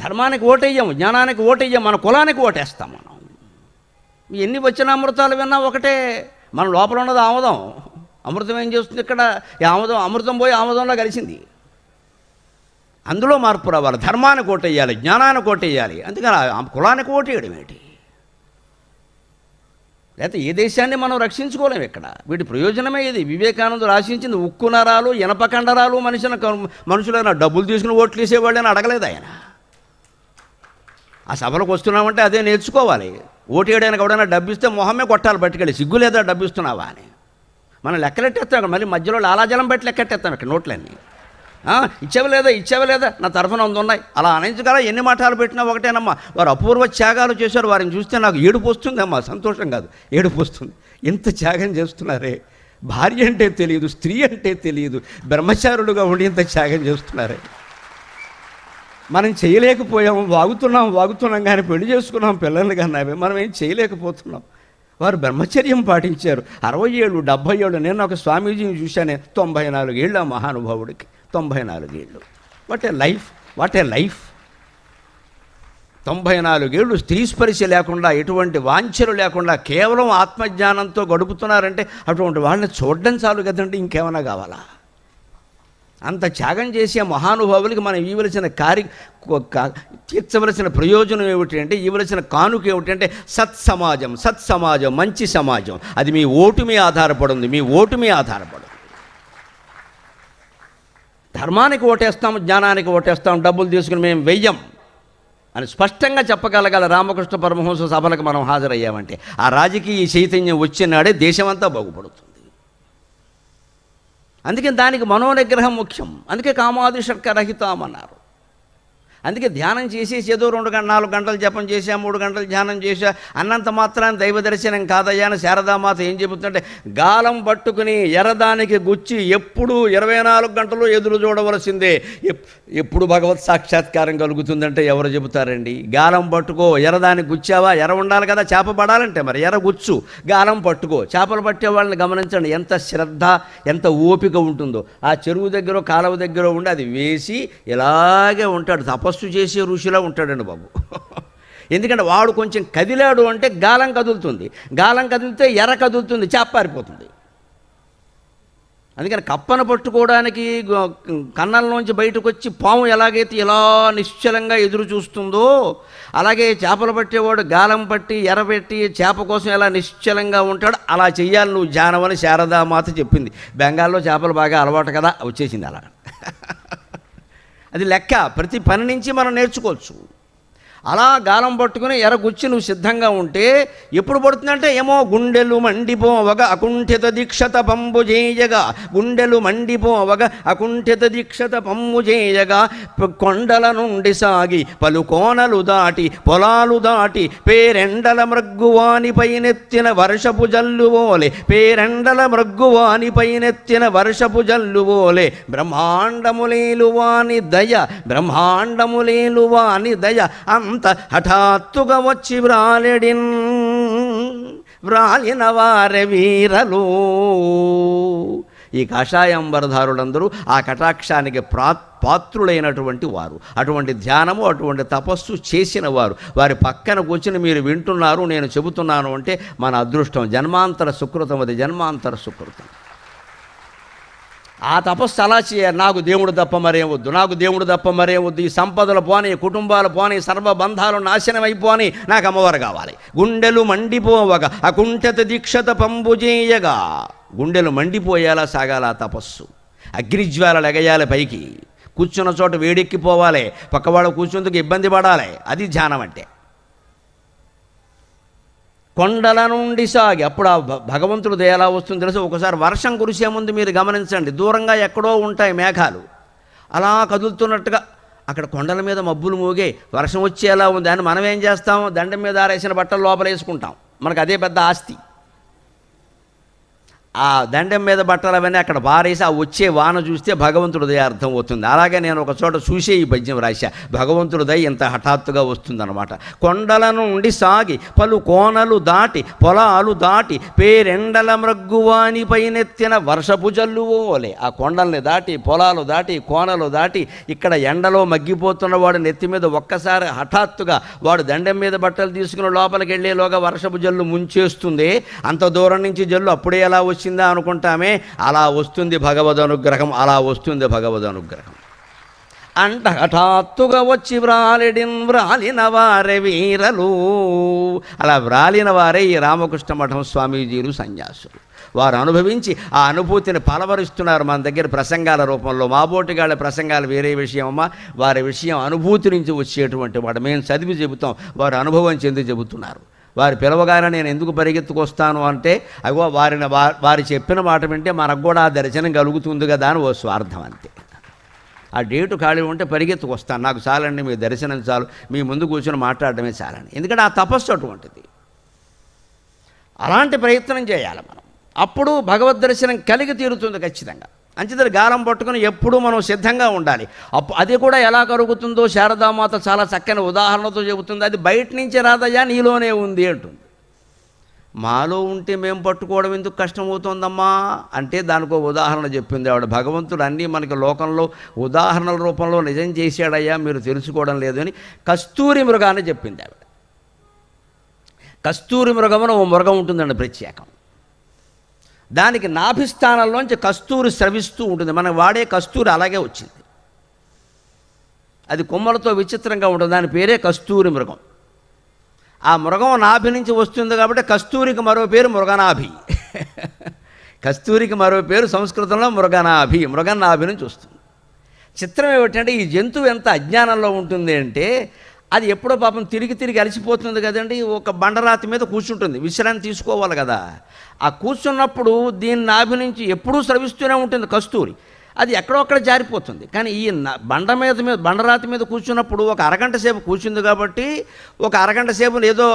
ధర్మానికి ఓటేయం, జ్ఞానానికి ఓటేయం, మన కులానికి ఓటేస్తాం. మనం ఎన్ని వచ్చిన అమృతాలు విన్నా ఒకటే. మన లోపల ఉన్నది ఆమోదం. అమృతం ఏం చేస్తుంది ఇక్కడ? అమృతం పోయి ఆమోదంలో కలిసింది. అందులో మార్పు రావాలి. ధర్మానికి ఓటేయాలి, జ్ఞానానికి ఓటేయాలి. అందుకని కులానికి ఓటేయడం ఏంటి? లేకపోతే ఏ దేశాన్ని మనం రక్షించుకోలేము ఇక్కడ. వీటి ప్రయోజనమే ఇది. వివేకానందుడు ఆశించింది ఉక్కు నరాలు, ఇనప కండరాలు మనుషులైనా డబ్బులు తీసుకుని ఓట్లు వేసేవాళ్ళని అడగలేదు ఆయన. ఆ సభలకు వస్తున్నామంటే అదే నేర్చుకోవాలి. ఓటేయడానికి ఎవడైనా డబ్బు ఇస్తే మొహమే కొట్టాలి పట్టుకెళ్ళి. సిగ్గు లేదా డబ్బు ఇస్తున్నావా అని. మనం లెక్కలెట్టేస్తాం. మళ్ళీ మధ్యలో లాలాజలం పెట్టి లెక్కెట్టేస్తాం ఇక్కడ నోట్లన్నీ. ఇచ్చేవలేదా నా తరఫున ఉన్నాయి అలా అనించగల. ఎన్ని మాటలు పెట్టినా ఒకటేనమ్మా. వారు అపూర్వ త్యాగాలు చేశారు. వారిని చూస్తే నాకు ఏడుపు వస్తుందమ్మా. సంతోషం కాదు, ఏడుపు వస్తుంది. ఇంత త్యాగం చేస్తున్నారే. భార్య అంటే తెలియదు, స్త్రీ అంటే తెలియదు, బ్రహ్మచారులుగా ఉండి ఇంత త్యాగం చేస్తున్నారే. మనం చేయలేకపోయాము. వాగుతున్నాం కానీ పెళ్లి చేసుకున్నాం, పిల్లల్ని కన్నామే. మనం ఏం చేయలేకపోతున్నాం. వారు బ్రహ్మచర్యం పాటించారు. 60 ఏళ్ళు 70 ఏళ్ళు. నేను ఒక స్వామీజీని చూశానే, 94 ఏళ్ళు ఆ మహానుభావుడికి. 94 ఏళ్ళు. What a life. 94 ఏళ్ళు స్త్రీ స్పర్శ లేకుండా, ఎటువంటి వాంఛలు లేకుండా కేవలం ఆత్మజ్ఞానంతో గడుపుతున్నారంటే అటువంటి వాళ్ళని చూడడం చాలు కదండి. ఇంకేమైనా కావాలా? అంత త్యాగం చేసే మహానుభావులకి మనం ఇవ్వవలసిన తీర్చవలసిన ప్రయోజనం ఏమిటి అంటే, ఇవ్వవలసిన కానుక ఏమిటంటే సత్సమాజం, మంచి సమాజం. అది మీ ఓటు మీద ఆధారపడింది. ధర్మానికి ఓటేస్తాం, జ్ఞానానికి ఓటేస్తాం, డబ్బులు తీసుకుని మేము వెయ్యం అని స్పష్టంగా చెప్పగలగాల. రామకృష్ణ పరమహంస సభలకు మనం హాజరయ్యామంటే ఆ రాజకీయ చైతన్యం వచ్చినాడే దేశమంతా బాగుపడుతుంది. అందుకే దానికి మనోనిగ్రహం ముఖ్యం. అందుకే కామాది షట్కరహితం అన్నారు. అందుకే ధ్యానం చేసేసి ఏదో 4 గంటలు జపం చేశా, 3 గంటలు ధ్యానం చేశా అన్నంత మాత్రాన్ని దైవ దర్శనం కాదయ్యా అని శారదామాత ఏం చెబుతుందంటే, గాలం పట్టుకుని ఎర్రదానికి గుచ్చి ఎప్పుడు 24 గంటలు ఎదురు చూడవలసిందే. ఎప్పుడు భగవత్ సాక్షాత్కారం కలుగుతుందంటే ఎవరు చెబుతారండి? గాలం పట్టుకో, ఎర్రదానికి గుచ్చావా, ఎర్ర ఉండాలి కదా చేప పడాలంటే, మరి ఎర్ర గుచ్చు, గాలం పట్టుకో. చేపలు పట్టే వాళ్ళని గమనించండి, ఎంత శ్రద్ధ, ఎంత ఓపిక ఉంటుందో. ఆ చెరువు దగ్గర కాలువ దగ్గర ఉండి అది వేసి ఇలాగే ఉంటాడు. తపస్సు చేసే ఋషిలా ఉంటాడండి బాబు. ఎందుకంటే వాడు కొంచెం కదిలాడు అంటే గాలం కదులుతుంది, గాలం కదిలితే ఎర్ర కదులుతుంది, చేప పారిపోతుంది. అందుకని కప్పను పట్టుకోవడానికి కన్నల్లోంచి బయటకు వచ్చి పాము ఎలాగైతే ఇలా నిశ్చలంగా ఎదురు చూస్తుందో, అలాగే చేపలు పట్టేవాడు గాలం పట్టి ఎర్రబెట్టి చేప కోసం ఎలా నిశ్చలంగా ఉంటాడు, అలా చెయ్యాలి నువ్వు ధ్యానం అని శారదామాత చెప్పింది. బెంగాల్లో చేపలు బాగా అలవాటు కదా, వచ్చేసింది అలా. అది లెక్క. ప్రతి పని నుంచి మనం నేర్చుకోవచ్చు. అలా గాలం పట్టుకుని ఎరగుచ్చి నువ్వు సిద్ధంగా ఉంటే ఎప్పుడు పడుతుందంటే ఏమో గుండెలు మండిపోవగా అకుంఠిత దీక్షత పంబు చేయగా, గుండెలు మండిపోవగా అకుంఠిత దీక్షత పంబు చేయగా, కొండల నుండి సాగి పలు కోనలు దాటి పొలాలు దాటి పేరెండల మృగ్గువాని పైనెత్తిన వర్షపు జల్లువోలే, పేరెండల మృగ్గువాని పైనెత్తిన వర్షపు జల్లువోలే, బ్రహ్మాండములేలువాని దయ, బ్రహ్మాండములేలువాని దయ అంత హఠాత్తుగా వచ్చి వ్రాలిన వారె వీరలు. ఈ కాషాయంబరధారులందరూ ఆ కటాక్షానికి పాత్రులైనటువంటి వారు, అటువంటి ధ్యానము అటువంటి తపస్సు చేసిన వారు. వారి పక్కన కూర్చుని మీరు వింటున్నారు, నేను చెబుతున్నాను అంటే మన అదృష్టం, జన్మాంతర సుకృతం, అది జన్మాంతర సుకృతం. ఆ తపస్సు అలా చేయాలి. నాకు దేవుడు తప్ప మరేం వద్దు, నాకు దేవుడు తప్ప మరేం వద్దు, ఈ సంపదలు పోని, కుటుంబాలు పోని, సర్వబంధాలు నాశనం అయిపోని, నాకు అమ్మవారు కావాలి. గుండెలు మండిపోవగా అకుంఠిత దీక్షత పంబు చేయగా, గుండెలు మండిపోయేలా సాగాల ఆ తపస్సు. అగ్నిజ్వాలలు ఎగయాలి పైకి, కూర్చున్న చోట వేడెక్కిపోవాలి, పక్కవాడు కూర్చుందుకు ఇబ్బంది పడాలి. అది ధ్యానం అంటే. కొండల నుండి సాగి, అప్పుడు ఆ భగవంతుడు దయ ఎలా వస్తుందో తెలుసు. ఒకసారి వర్షం కురిసే ముందు మీరు గమనించండి, దూరంగా ఎక్కడో ఉంటాయి మేఘాలు, అలా కదులుతున్నట్టుగా అక్కడ కొండల మీద మబ్బులు మోగే వర్షం వచ్చేలా ఉంది అని మనం ఏం చేస్తాం, దండం మీద ఆరేసిన బట్టలు లోపల వేసుకుంటాం, మనకు అదే పెద్ద ఆస్తి. ఆ దండం మీద బట్టలు అవన్నీ అక్కడ పారేసి ఆ వచ్చే వాన చూస్తే భగవంతుడి దయ అర్థం అవుతుంది. అలాగే నేను ఒక చోట చూసే ఈ పద్యం రాశా, భగవంతుడి దయ ఇంత హఠాత్తుగా వస్తుందన్నమాట. కొండల నుండి సాగి పలు కోనలు దాటి పొలాలు దాటి పేరెండల మృగ్గువాని పైనెత్తిన వర్షపు జల్లువోలే. ఆ కొండల్ని దాటి పొలాలు దాటి కోనలు దాటి ఇక్కడ ఎండలో మగ్గిపోతున్న వాడు నెత్తి మీద ఒక్కసారి హఠాత్తుగా వాడు దండం మీద బట్టలు తీసుకుని లోపలికి వెళ్ళేలోగా వర్షపు జల్లు ముంచేస్తుంది. అంత దూరం నుంచి జల్లు అప్పుడే ఎలా వచ్చిందా అనుకుంటామే, అలా వస్తుంది భగవద్ అనుగ్రహం, అలా వస్తుంది భగవద్ అనుగ్రహం. అంట హఠాత్తుగా వచ్చి వ్రాలిన వారే వీరలు. అలా వ్రాలిన వారే ఈ రామకృష్ణ మఠం స్వామీజీలు, సన్యాసులు. వారు అనుభవించి ఆ అనుభూతిని పలవరిస్తున్నారు మన దగ్గర ప్రసంగాల రూపంలో. మాబోటిగాళ్ళ ప్రసంగాలు వేరే విషయం అమ్మా, వారి విషయం అనుభూతి నుంచి వచ్చేటువంటి వాడు. మేము చదివి చెబుతాం, వారు అనుభవం చెంది చెబుతున్నారు. వారి పిలవగానే నేను ఎందుకు పరిగెత్తుకొస్తాను అంటే, అగో వారి చెప్పిన మాట వింటే మనకు కూడా ఆ దర్శనం కలుగుతుంది కదా అని ఓ స్వార్థం అంతే. ఆ డేటు ఖాళీ ఉంటే పరిగెత్తుకొస్తాను, నాకు చాలండి మీ దర్శనం చాలు, మీ ముందు కూర్చొని మాట్లాడటమే చాలండి. ఎందుకంటే ఆ తపస్సు అటువంటిది. అలాంటి ప్రయత్నం చేయాలి మనం, అప్పుడు భగవద్ దర్శనం కలిగి తీరుతుంది ఖచ్చితంగా. అంచేత గాలం పట్టుకుని ఎప్పుడూ మనం సిద్ధంగా ఉండాలి. అది కూడా ఎలా కలుగుతుందో శారదామాత చాలా చక్కని ఉదాహరణతో చెబుతుంది. అది బయట నుంచి రాదయ్యా, నీలోనే ఉంది అంటుంది. మాలో ఉంటే మేము పట్టుకోవడం ఎందుకు కష్టమవుతోందమ్మా అంటే దానికో ఉదాహరణ చెప్పింది ఆవిడ. భగవంతుడు అన్నీ మనకి లోకంలో ఉదాహరణల రూపంలో నిజం చేశాడయ్యా, మీరు తెలుసుకోవడం లేదు అని కస్తూరి మృగాన్ని చెప్పింది ఆవిడ. కస్తూరి మృగం ఓ మృగం ఉంటుందండి ప్రత్యేకం. దానికి నాభిస్థానంలోంచి కస్తూరి స్రవిస్తూ ఉంటుంది. మనం వాడే కస్తూరి అలాగే వచ్చింది. అది కొమ్మలతో విచిత్రంగా ఉంటుంది, దాని పేరే కస్తూరి మృగం. ఆ మృగం నాభి నుంచి వస్తుంది కాబట్టి కస్తూరికి మరో పేరు మృగనాభి. కస్తూరికి మరో పేరు సంస్కృతంలో మృగనాభి, మృగనాభి నుంచి వస్తుంది. చిత్రం ఏమిటంటే ఈ జంతువు ఎంత అజ్ఞానంలో ఉంటుంది అంటే, అది ఎప్పుడో పాపం తిరిగి అలసిపోతుంది కదండి, ఒక బండరాతి మీద కూర్చుంటుంది, విశ్రాంతి తీసుకోవాలి కదా. ఆ కూర్చున్నప్పుడు దీని నాభి నుంచి ఎప్పుడూ స్రవిస్తూనే ఉంటుంది కస్తూరి. అది ఎక్కడో అక్కడ జారిపోతుంది. కానీ ఈ బండరాతి మీద కూర్చున్నప్పుడు ఒక అరగంట సేపు కూర్చుంది కాబట్టి, ఒక అరగంట సేపు ఏదో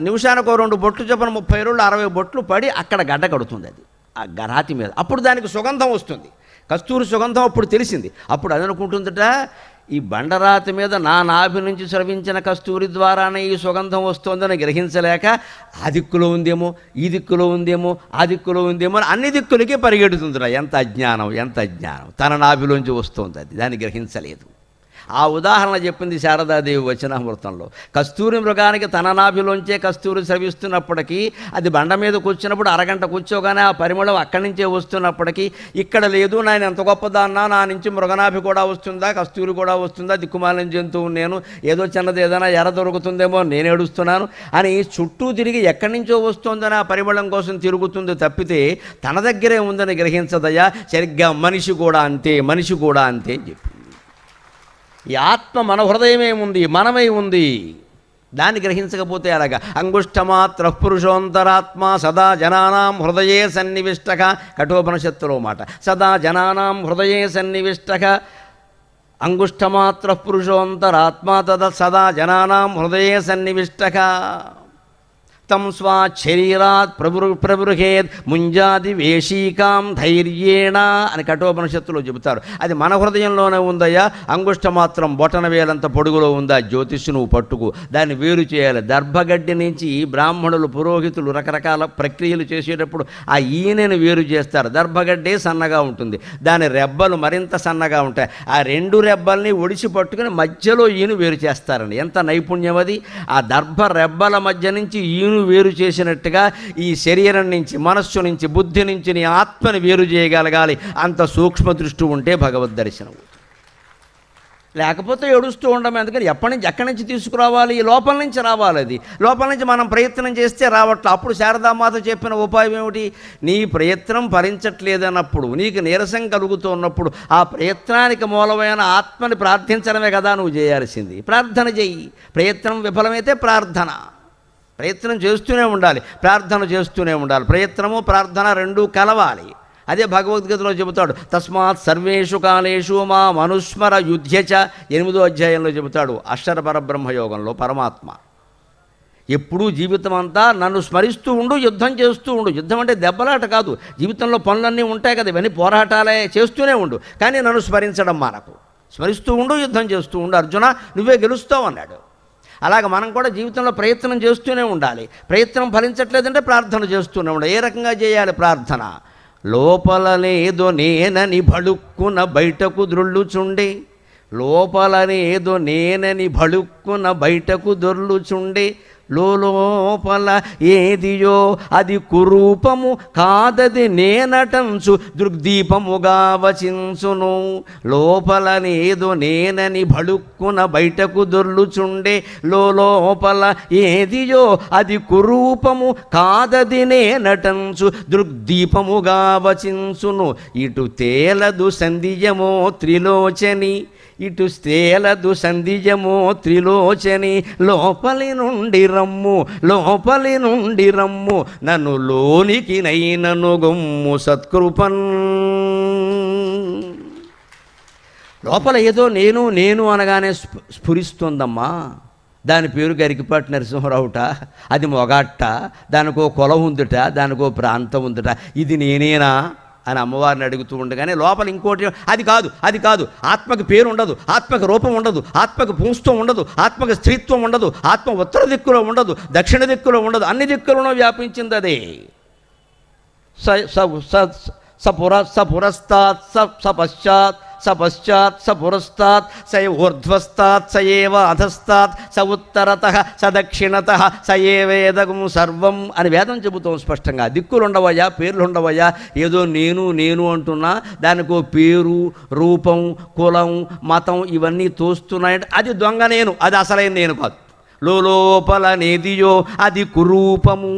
నిమిషానికి 2 బొట్లు చెప్పిన 30 రోజులు 60 బొట్లు పడి అక్కడ గడ్డ కడుతుంది అది ఆ రాతి మీద. అప్పుడు దానికి సుగంధం వస్తుంది, కస్తూరి సుగంధం అప్పుడు తెలిసింది. అప్పుడు అది అనుకుంటుందట, ఈ బండరాతి మీద నా నాభి నుంచి స్రవించిన కస్తూరి ద్వారానే ఈ సుగంధం వస్తుందని గ్రహించలేక ఆ దిక్కులో ఉందేమో, ఈ దిక్కులో ఉందేమో, ఆ దిక్కులో ఉందేమో అని అన్ని దిక్కులకి పరిగెడుతుందిరా. ఎంత అజ్ఞానం, ఎంత అజ్ఞానం! తన నాభిలోంచి వస్తుంది అది, దాన్ని గ్రహించలేదు. ఆ ఉదాహరణ చెప్పింది శారదాదేవి వచనామృతంలో. కస్తూరి మృగానికి తన నాభిలోంచే కస్తూరి స్రవిస్తున్నప్పటికీ, అది బండ మీద కూర్చున్నప్పుడు అరగంట కూర్చోగానే ఆ పరిమళం అక్కడి నుంచే వస్తున్నప్పటికీ, ఇక్కడ లేదు నేను ఎంత గొప్పదాన్నా, నా నుంచి మృగనాభి కూడా వస్తుందా, కస్తూరి కూడా వస్తుందా, దిక్కుమాలిన జంతువు నేను, ఏదో చిన్నది ఏదైనా ఎర దొరుకుతుందేమో నేను ఏడుస్తున్నాను అని చుట్టూ తిరిగి ఎక్కడి నుంచో వస్తుందని ఆ పరిమళం కోసం తిరుగుతుంది తప్పితే తన దగ్గరే ఉందని గ్రహించదయ్యా. సరిగ్గా మనిషి కూడా అంతే, మనిషి కూడా అంతే అని చెప్పింది. ఈ ఆత్మ మన హృదయమే ఉంది, మనమై ఉంది. దాన్ని గ్రహించకపోతే అలాగా. అంగుష్టమాత్ర పురుషోంతరాత్మ సదా జనానాం హృదయే సన్నివిష్టక, కఠోపనిషత్తులో మాట. సదా జనానాం హృదయే సన్నివిష్టక అంగుష్టమాత్ర పురుషోంతరాత్మ తద సదా జనానాం హృదయే సన్నివిష్టక తం స్వాశరీరాత్ ప్రబృహేద్ ముంజాది వేషీకాం ధైర్యేణ అని కఠోపనిషత్తులో చెబుతారు. అది మన హృదయంలోనే ఉందయ్యా. అంగుష్ట మాత్రం బొటన వేలంత పొడుగులో ఉందా జ్యోతిష్ను నువ్వు పట్టుకు దాన్ని వేరు చేయాలి. దర్భగడ్డి నుంచి బ్రాహ్మణులు పురోహితులు రకరకాల ప్రక్రియలు చేసేటప్పుడు ఆ ఈనెను వేరు చేస్తారు. దర్భగడ్డే సన్నగా ఉంటుంది, దాని రెబ్బలు మరింత సన్నగా ఉంటాయి. ఆ రెండు రెబ్బల్ని ఒడిసి పట్టుకుని మధ్యలో ఈను వేరు చేస్తారండి. ఎంత నైపుణ్యం అది! ఆ దర్భ రెబ్బల మధ్య నుంచి ఈను వేరు చేసినట్టుగా ఈ శరీరం నుంచి, మనస్సు నుంచి, బుద్ధి నుంచి నీ ఆత్మని వేరు చేయగలగాలి. అంత సూక్ష్మ దృష్టి ఉంటే భగవద్ దర్శనం. లేకపోతే ఏడుస్తూ ఉండడం ఎందుకని? ఎక్కడి నుంచి తీసుకురావాలి? ఈ లోపల నుంచి రావాలి. అది లోపల నుంచి మనం ప్రయత్నం చేస్తే రావట్లే. అప్పుడు శారదామాత చెప్పిన ఉపాయం ఏమిటి? నీ ప్రయత్నం ఫలించట్లేదన్నప్పుడు, నీకు నీరసం కలుగుతున్నప్పుడు ఆ ప్రయత్నానికి మూలమైన ఆత్మని ప్రార్థించడమే కదా నువ్వు చేయాల్సింది. ప్రార్థన చెయ్యి. ప్రయత్నం విఫలమైతే ప్రార్థన. ప్రయత్నం చేస్తూనే ఉండాలి, ప్రార్థన చేస్తూనే ఉండాలి. ప్రయత్నము ప్రార్థన రెండూ కలవాలి. అదే భగవద్గీతలో చెబుతాడు. తస్మాత్ సర్వేషు కాలేషు మా మనుస్మర యుధ్యచ 8వ అధ్యాయంలో చెబుతాడు. అక్షర పరబ్రహ్మయోగంలో పరమాత్మ ఎప్పుడూ జీవితం అంతా నన్ను స్మరిస్తూ ఉండు, యుద్ధం చేస్తూ ఉండు. యుద్ధం అంటే దెబ్బలాట కాదు. జీవితంలో పనులన్నీ ఉంటాయి కదా, ఇవన్నీ పోరాటాలే, చేస్తూనే ఉండు. కానీ నన్ను స్మరించడం మానకు. స్మరిస్తూ ఉండు, యుద్ధం చేస్తూ ఉండు. అర్జున నువ్వే గెలుస్తావు అన్నాడు. అలాగే మనం కూడా జీవితంలో ప్రయత్నం చేస్తూనే ఉండాలి. ప్రయత్నం ఫలించట్లేదంటే ప్రార్థన చేస్తూనే ఉండాలి. ఏ రకంగా చేయాలి ప్రార్థన? లోపలనేదో నేనని భళుక్కున బయటకు ద్రొల్లుచుండే, లోపలనేదో నేనని భళుక్కున బయటకు దొర్లుచుండే, లోపల ఏదియో అది కురూపము కాదది నేనటంచు దృగ్దీపముగా వచించును. లోపలనేదో నేనని భళుక్కున బయటకు దొర్లుచుండే, లోపల ఏదియో అది కురూపము కాదది నేనటంచు దృగ్దీపముగా వచించును. ఇటు తేలదు సంధియమో త్రిలోచని, ఇటు తేలదు సంధిజమో త్రిలోచని, లోపలి నుండి రమ్ము, లోపలి నుండి రమ్ము, నన్ను లోనికి నైనను గొమ్ము సత్కృపన్. లోపల ఏదో నేను నేను అనగానే స్ఫురిస్తుందమ్మా. దాని పేరు గరికిపాటి నరసింహరావుట. అది మొగాట, దానికో కులం ఉందిట, దానికో ప్రాంతం ఉందిట. ఇది నేనేనా అని అమ్మవారిని అడుగుతూ ఉండగానే లోపల ఇంకోటి, అది కాదు, అది కాదు. ఆత్మకి పేరు ఉండదు, ఆత్మకి రూపం ఉండదు, ఆత్మకి పుంస్తం ఉండదు, ఆత్మకి స్త్రీత్వం ఉండదు, ఆత్మ ఉత్తర దిక్కులో ఉండదు, దక్షిణ దిక్కులో ఉండదు, అన్ని దిక్కులను వ్యాపించింది అదే. పురస్తాత్ పశ్చాత్ పశ్చాత్ పురస్తాత్ ఊర్ధ్వస్తాత్ ఏవ అధస్తాత్ ఉత్తరతః దక్షిణత ఏవేదగం సర్వం అని వేదం చెబుతాం స్పష్టంగా. దిక్కులు ఉండవయ్యా, పేర్లు ఉండవయ్యా. ఏదో నేను నేను అంటున్నా, దానికో పేరు, రూపం, కులం, మతం ఇవన్నీ తోస్తున్నాయంటే అది దొంగ నేను, అది అసలైన నేను కాదు. లోపల నేదియో అది కురూపము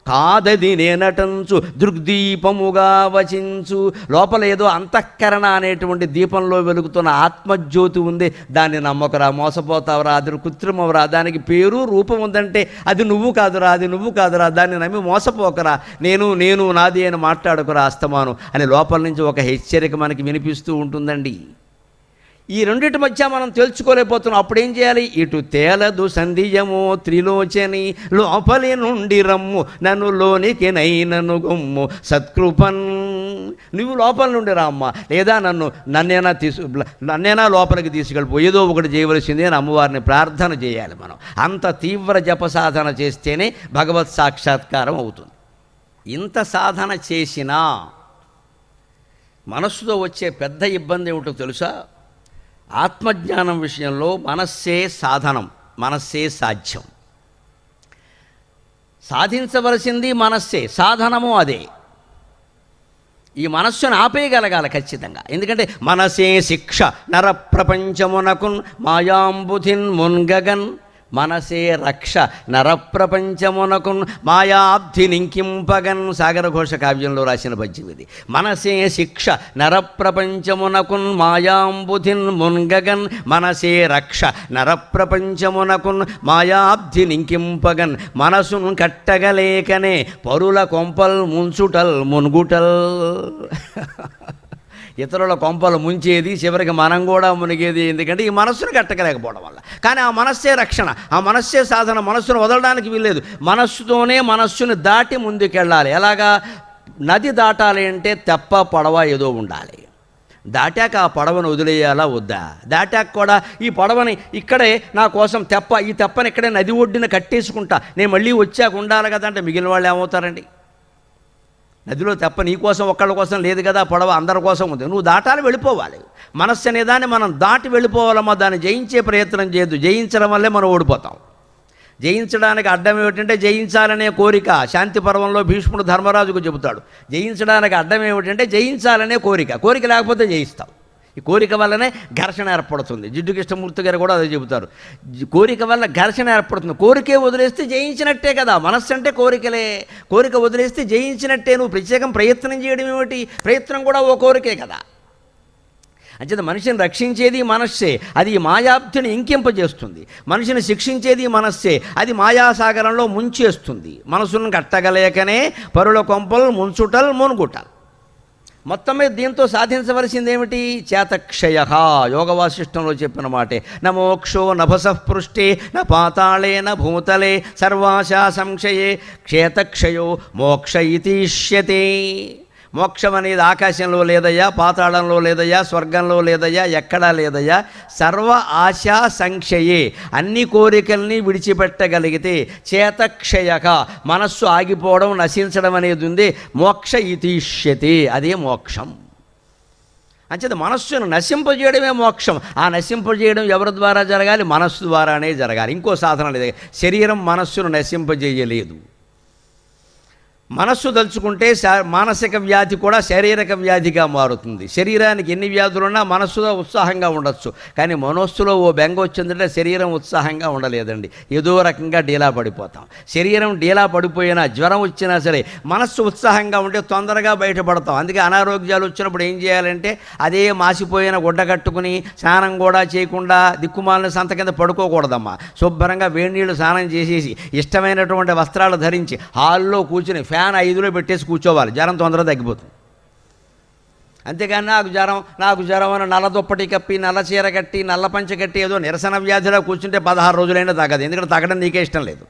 కాదది నేనటంచు దృగ్దీపముగా వచించు. లోపల ఏదో అంతఃకరణ అనేటువంటి దీపంలో వెలుగుతున్న ఆత్మజ్యోతి ఉంది. దాన్ని నమ్మకరా, మోసపోతావరా, అది కృత్రిమవరా, దానికి పేరు రూపం ఉందంటే అది నువ్వు కాదురా, అది నువ్వు కాదురా, దాన్ని నమ్మి మోసపోకరా, నేను నేను నాది అని మాట్లాడుకురా అస్తమాను అని లోపల నుంచి ఒక హెచ్చరిక మనకి వినిపిస్తూ ఉంటుందండి. ఈ రెండింటి మధ్య మనం తెలుసుకోలేకపోతున్నాం. అప్పుడు ఏం చేయాలి? ఇటు తేలదు సంధియమో త్రిలోచని, లోపలి నుండి రమ్ము, నన్ను లోనికి నైనను గొమ్ము సత్కృపన్. నువ్వు లోపల నుండి రామ్మ, లేదా నన్నేనా లోపలికి తీసుకెళ్ళిపో, ఏదో ఒకటి చేయవలసిందే అని అమ్మవారిని ప్రార్థన చేయాలి మనం. అంత తీవ్ర జప సాధన చేస్తేనే భగవత్ సాక్షాత్కారం అవుతుంది. ఇంత సాధన చేసినా మనస్సుతో వచ్చే పెద్ద ఇబ్బంది ఏమిటో తెలుసా? ఆత్మజ్ఞానం విషయంలో మనస్సే సాధనం, మనస్సే సాధ్యం. సాధించవలసింది మనస్సే, సాధనము అదే. ఈ మనస్సును ఆపేయగలగాలి ఖచ్చితంగా. ఎందుకంటే మనసే శిక్ష నర ప్రపంచమునకున్ మాయాంబుధిన్ మున్గగన్, మనసే రక్ష నరప్రపంచమునకున్ మాయాబ్ధి నింకింపగన్. సాగరఘోష కావ్యంలో రాసిన పద్యం ఇది. మనసే శిక్ష నరప్రపంచమునకున్ మాయాంబుధిన్ మున్గగన్. మనసే రక్ష నరప్రపంచమునకున్ మాయాబ్ధి నింకింపగన్. మనసును కట్టగలేకనే పరుల కొంపల్ ముంచుటల్ మున్గుటల్. ఇతరుల కొంపలు ముంచేది, చివరికి మనం కూడా మునిగేది. ఎందుకంటే ఈ మనస్సును కట్టకలేకపోవడం వల్ల. కానీ ఆ మనస్సే రక్షణ, ఆ మనస్సే సాధన. మనస్సును వదలడానికి వీల్లేదు. మనస్సుతోనే మనస్సును దాటి ముందుకెళ్ళాలి. ఎలాగా? నది దాటాలి అంటే తెప్ప పడవ ఏదో ఉండాలి. దాటాక ఆ పడవను వదిలేయాలా వద్దా? దాటాక కూడా ఈ పడవని ఇక్కడే నా కోసం ఈ తెప్పని ఇక్కడే నది ఒడ్డున కట్టేసుకుంటా, నేను మళ్ళీ వచ్చాక ఉండాలి కదా అంటే మిగిలిన వాళ్ళు ఏమవుతారండి? నదిలో తెప్ప నీ కోసం ఒక్కళ్ళ కోసం లేదు కదా, పడవ అందరి కోసం ఉంది. నువ్వు దాటాలి, వెళ్ళిపోవాలి. మనస్సు అనేదాన్ని మనం దాటి వెళ్ళిపోవాలమ్మా. దాన్ని జయించే ప్రయత్నం చేయొద్దు. జయించడం వల్లే మనం ఓడిపోతాం. జయించడానికి అడ్డం ఏమిటంటే జయించాలనే కోరిక. శాంతి పర్వంలో భీష్ముడు ధర్మరాజుకు చెబుతాడు, జయించడానికి అడ్డం ఏమిటంటే జయించాలనే కోరిక. కోరిక లేకపోతే జయిస్తావు. ఈ కోరిక వల్లనే ఘర్షణ ఏర్పడుతుంది. జిడ్డు కృష్ణమూర్తి గారు కూడా అదే చెబుతారు. కోరిక వల్ల ఘర్షణ ఏర్పడుతుంది. కోరికే వదిలేస్తే జయించినట్టే కదా. మనస్సు అంటే కోరికలే. కోరిక వదిలేస్తే జయించినట్టే. నువ్వు ప్రత్యేకం ప్రయత్నం చేయడం ఏమిటి? ప్రయత్నం కూడా ఓ కోరికే కదా. అంచేత మనిషిని రక్షించేది మనస్సే, అది మాయాబ్ధిని ఇంకింపజేస్తుంది. మనిషిని శిక్షించేది మనస్సే, అది మాయాసాగరంలో ముంచేస్తుంది. మనసును కట్టగలేకనే పరుల కొంపలు ముంచుటల్ మునుగుటల్. మొత్తం మీద దీంతో సాధించవలసింది ఏమిటి? చేతక్షయ. యోగ వాసిష్టంలో చెప్పిన మాటే. న మోక్షో నభసపృష్టే న పాతాళే న భూతలే సర్వాశా సంశయే క్షేతక్షయో మోక్ష ఇతిష్యతే. మోక్షం అనేది ఆకాశంలో లేదయ్యా, పాతాళంలో లేదయ్యా, స్వర్గంలో లేదయ్యా, ఎక్కడా లేదయ్యా. సర్వ ఆశా సంక్షయే, అన్ని కోరికల్ని విడిచిపెట్టగలిగితే చేతక్షయక, మనస్సు ఆగిపోవడం, నశించడం అనేది ఉంది. మోక్ష ఇతిష్యతే, అదే మోక్షం. అంచేత మనస్సును నశింపజేయడమే మోక్షం. ఆ నశింపజేయడం ఎవరి ద్వారా జరగాలి? మనస్సు ద్వారానే జరగాలి. ఇంకో సాధన లేదు. శరీరం మనస్సును నశింపజేయలేదు. మనస్సు తలుచుకుంటే మానసిక వ్యాధి కూడా శారీరక వ్యాధిగా మారుతుంది. శరీరానికి ఎన్ని వ్యాధులున్నా మనస్సులో ఉత్సాహంగా ఉండొచ్చు, కానీ మనస్సులో ఓ బెంగ వచ్చిందంటే శరీరం ఉత్సాహంగా ఉండలేదండి. ఏదో రకంగా డీలా పడిపోతాం. శరీరం డీలా పడిపోయినా, జ్వరం వచ్చినా సరే మనస్సు ఉత్సాహంగా ఉంటే తొందరగా బయటపడతాం. అందుకే అనారోగ్యాలు వచ్చినప్పుడు ఏం చేయాలంటే అదే మాసిపోయిన గుడ్డ కట్టుకుని స్నానం కూడా చేయకుండా దిక్కుమాలిన సంత కింద పడుకోకూడదమ్మా. శుభ్రంగా వేడి నీళ్ళు స్నానం చేసేసి ఇష్టమైనటువంటి వస్త్రాలు ధరించి హాల్లో కూర్చుని ఫ్యాన్ 5లో పెట్టేసి కూర్చోవాలి. జ్వరం తొందరగా తగ్గిపోతుంది. అంతేగాని నాకు జ్వరం అని నల్ల దుప్పటి కప్పి, నల్ల చీర కట్టి, నల్ల పంచ కట్టి ఏదో నిరసన వ్యాధిలో కూర్చుంటే 16 రోజులైనా తగ్గదు. ఎందుకంటే తగ్గడం నీకే ఇష్టం లేదు.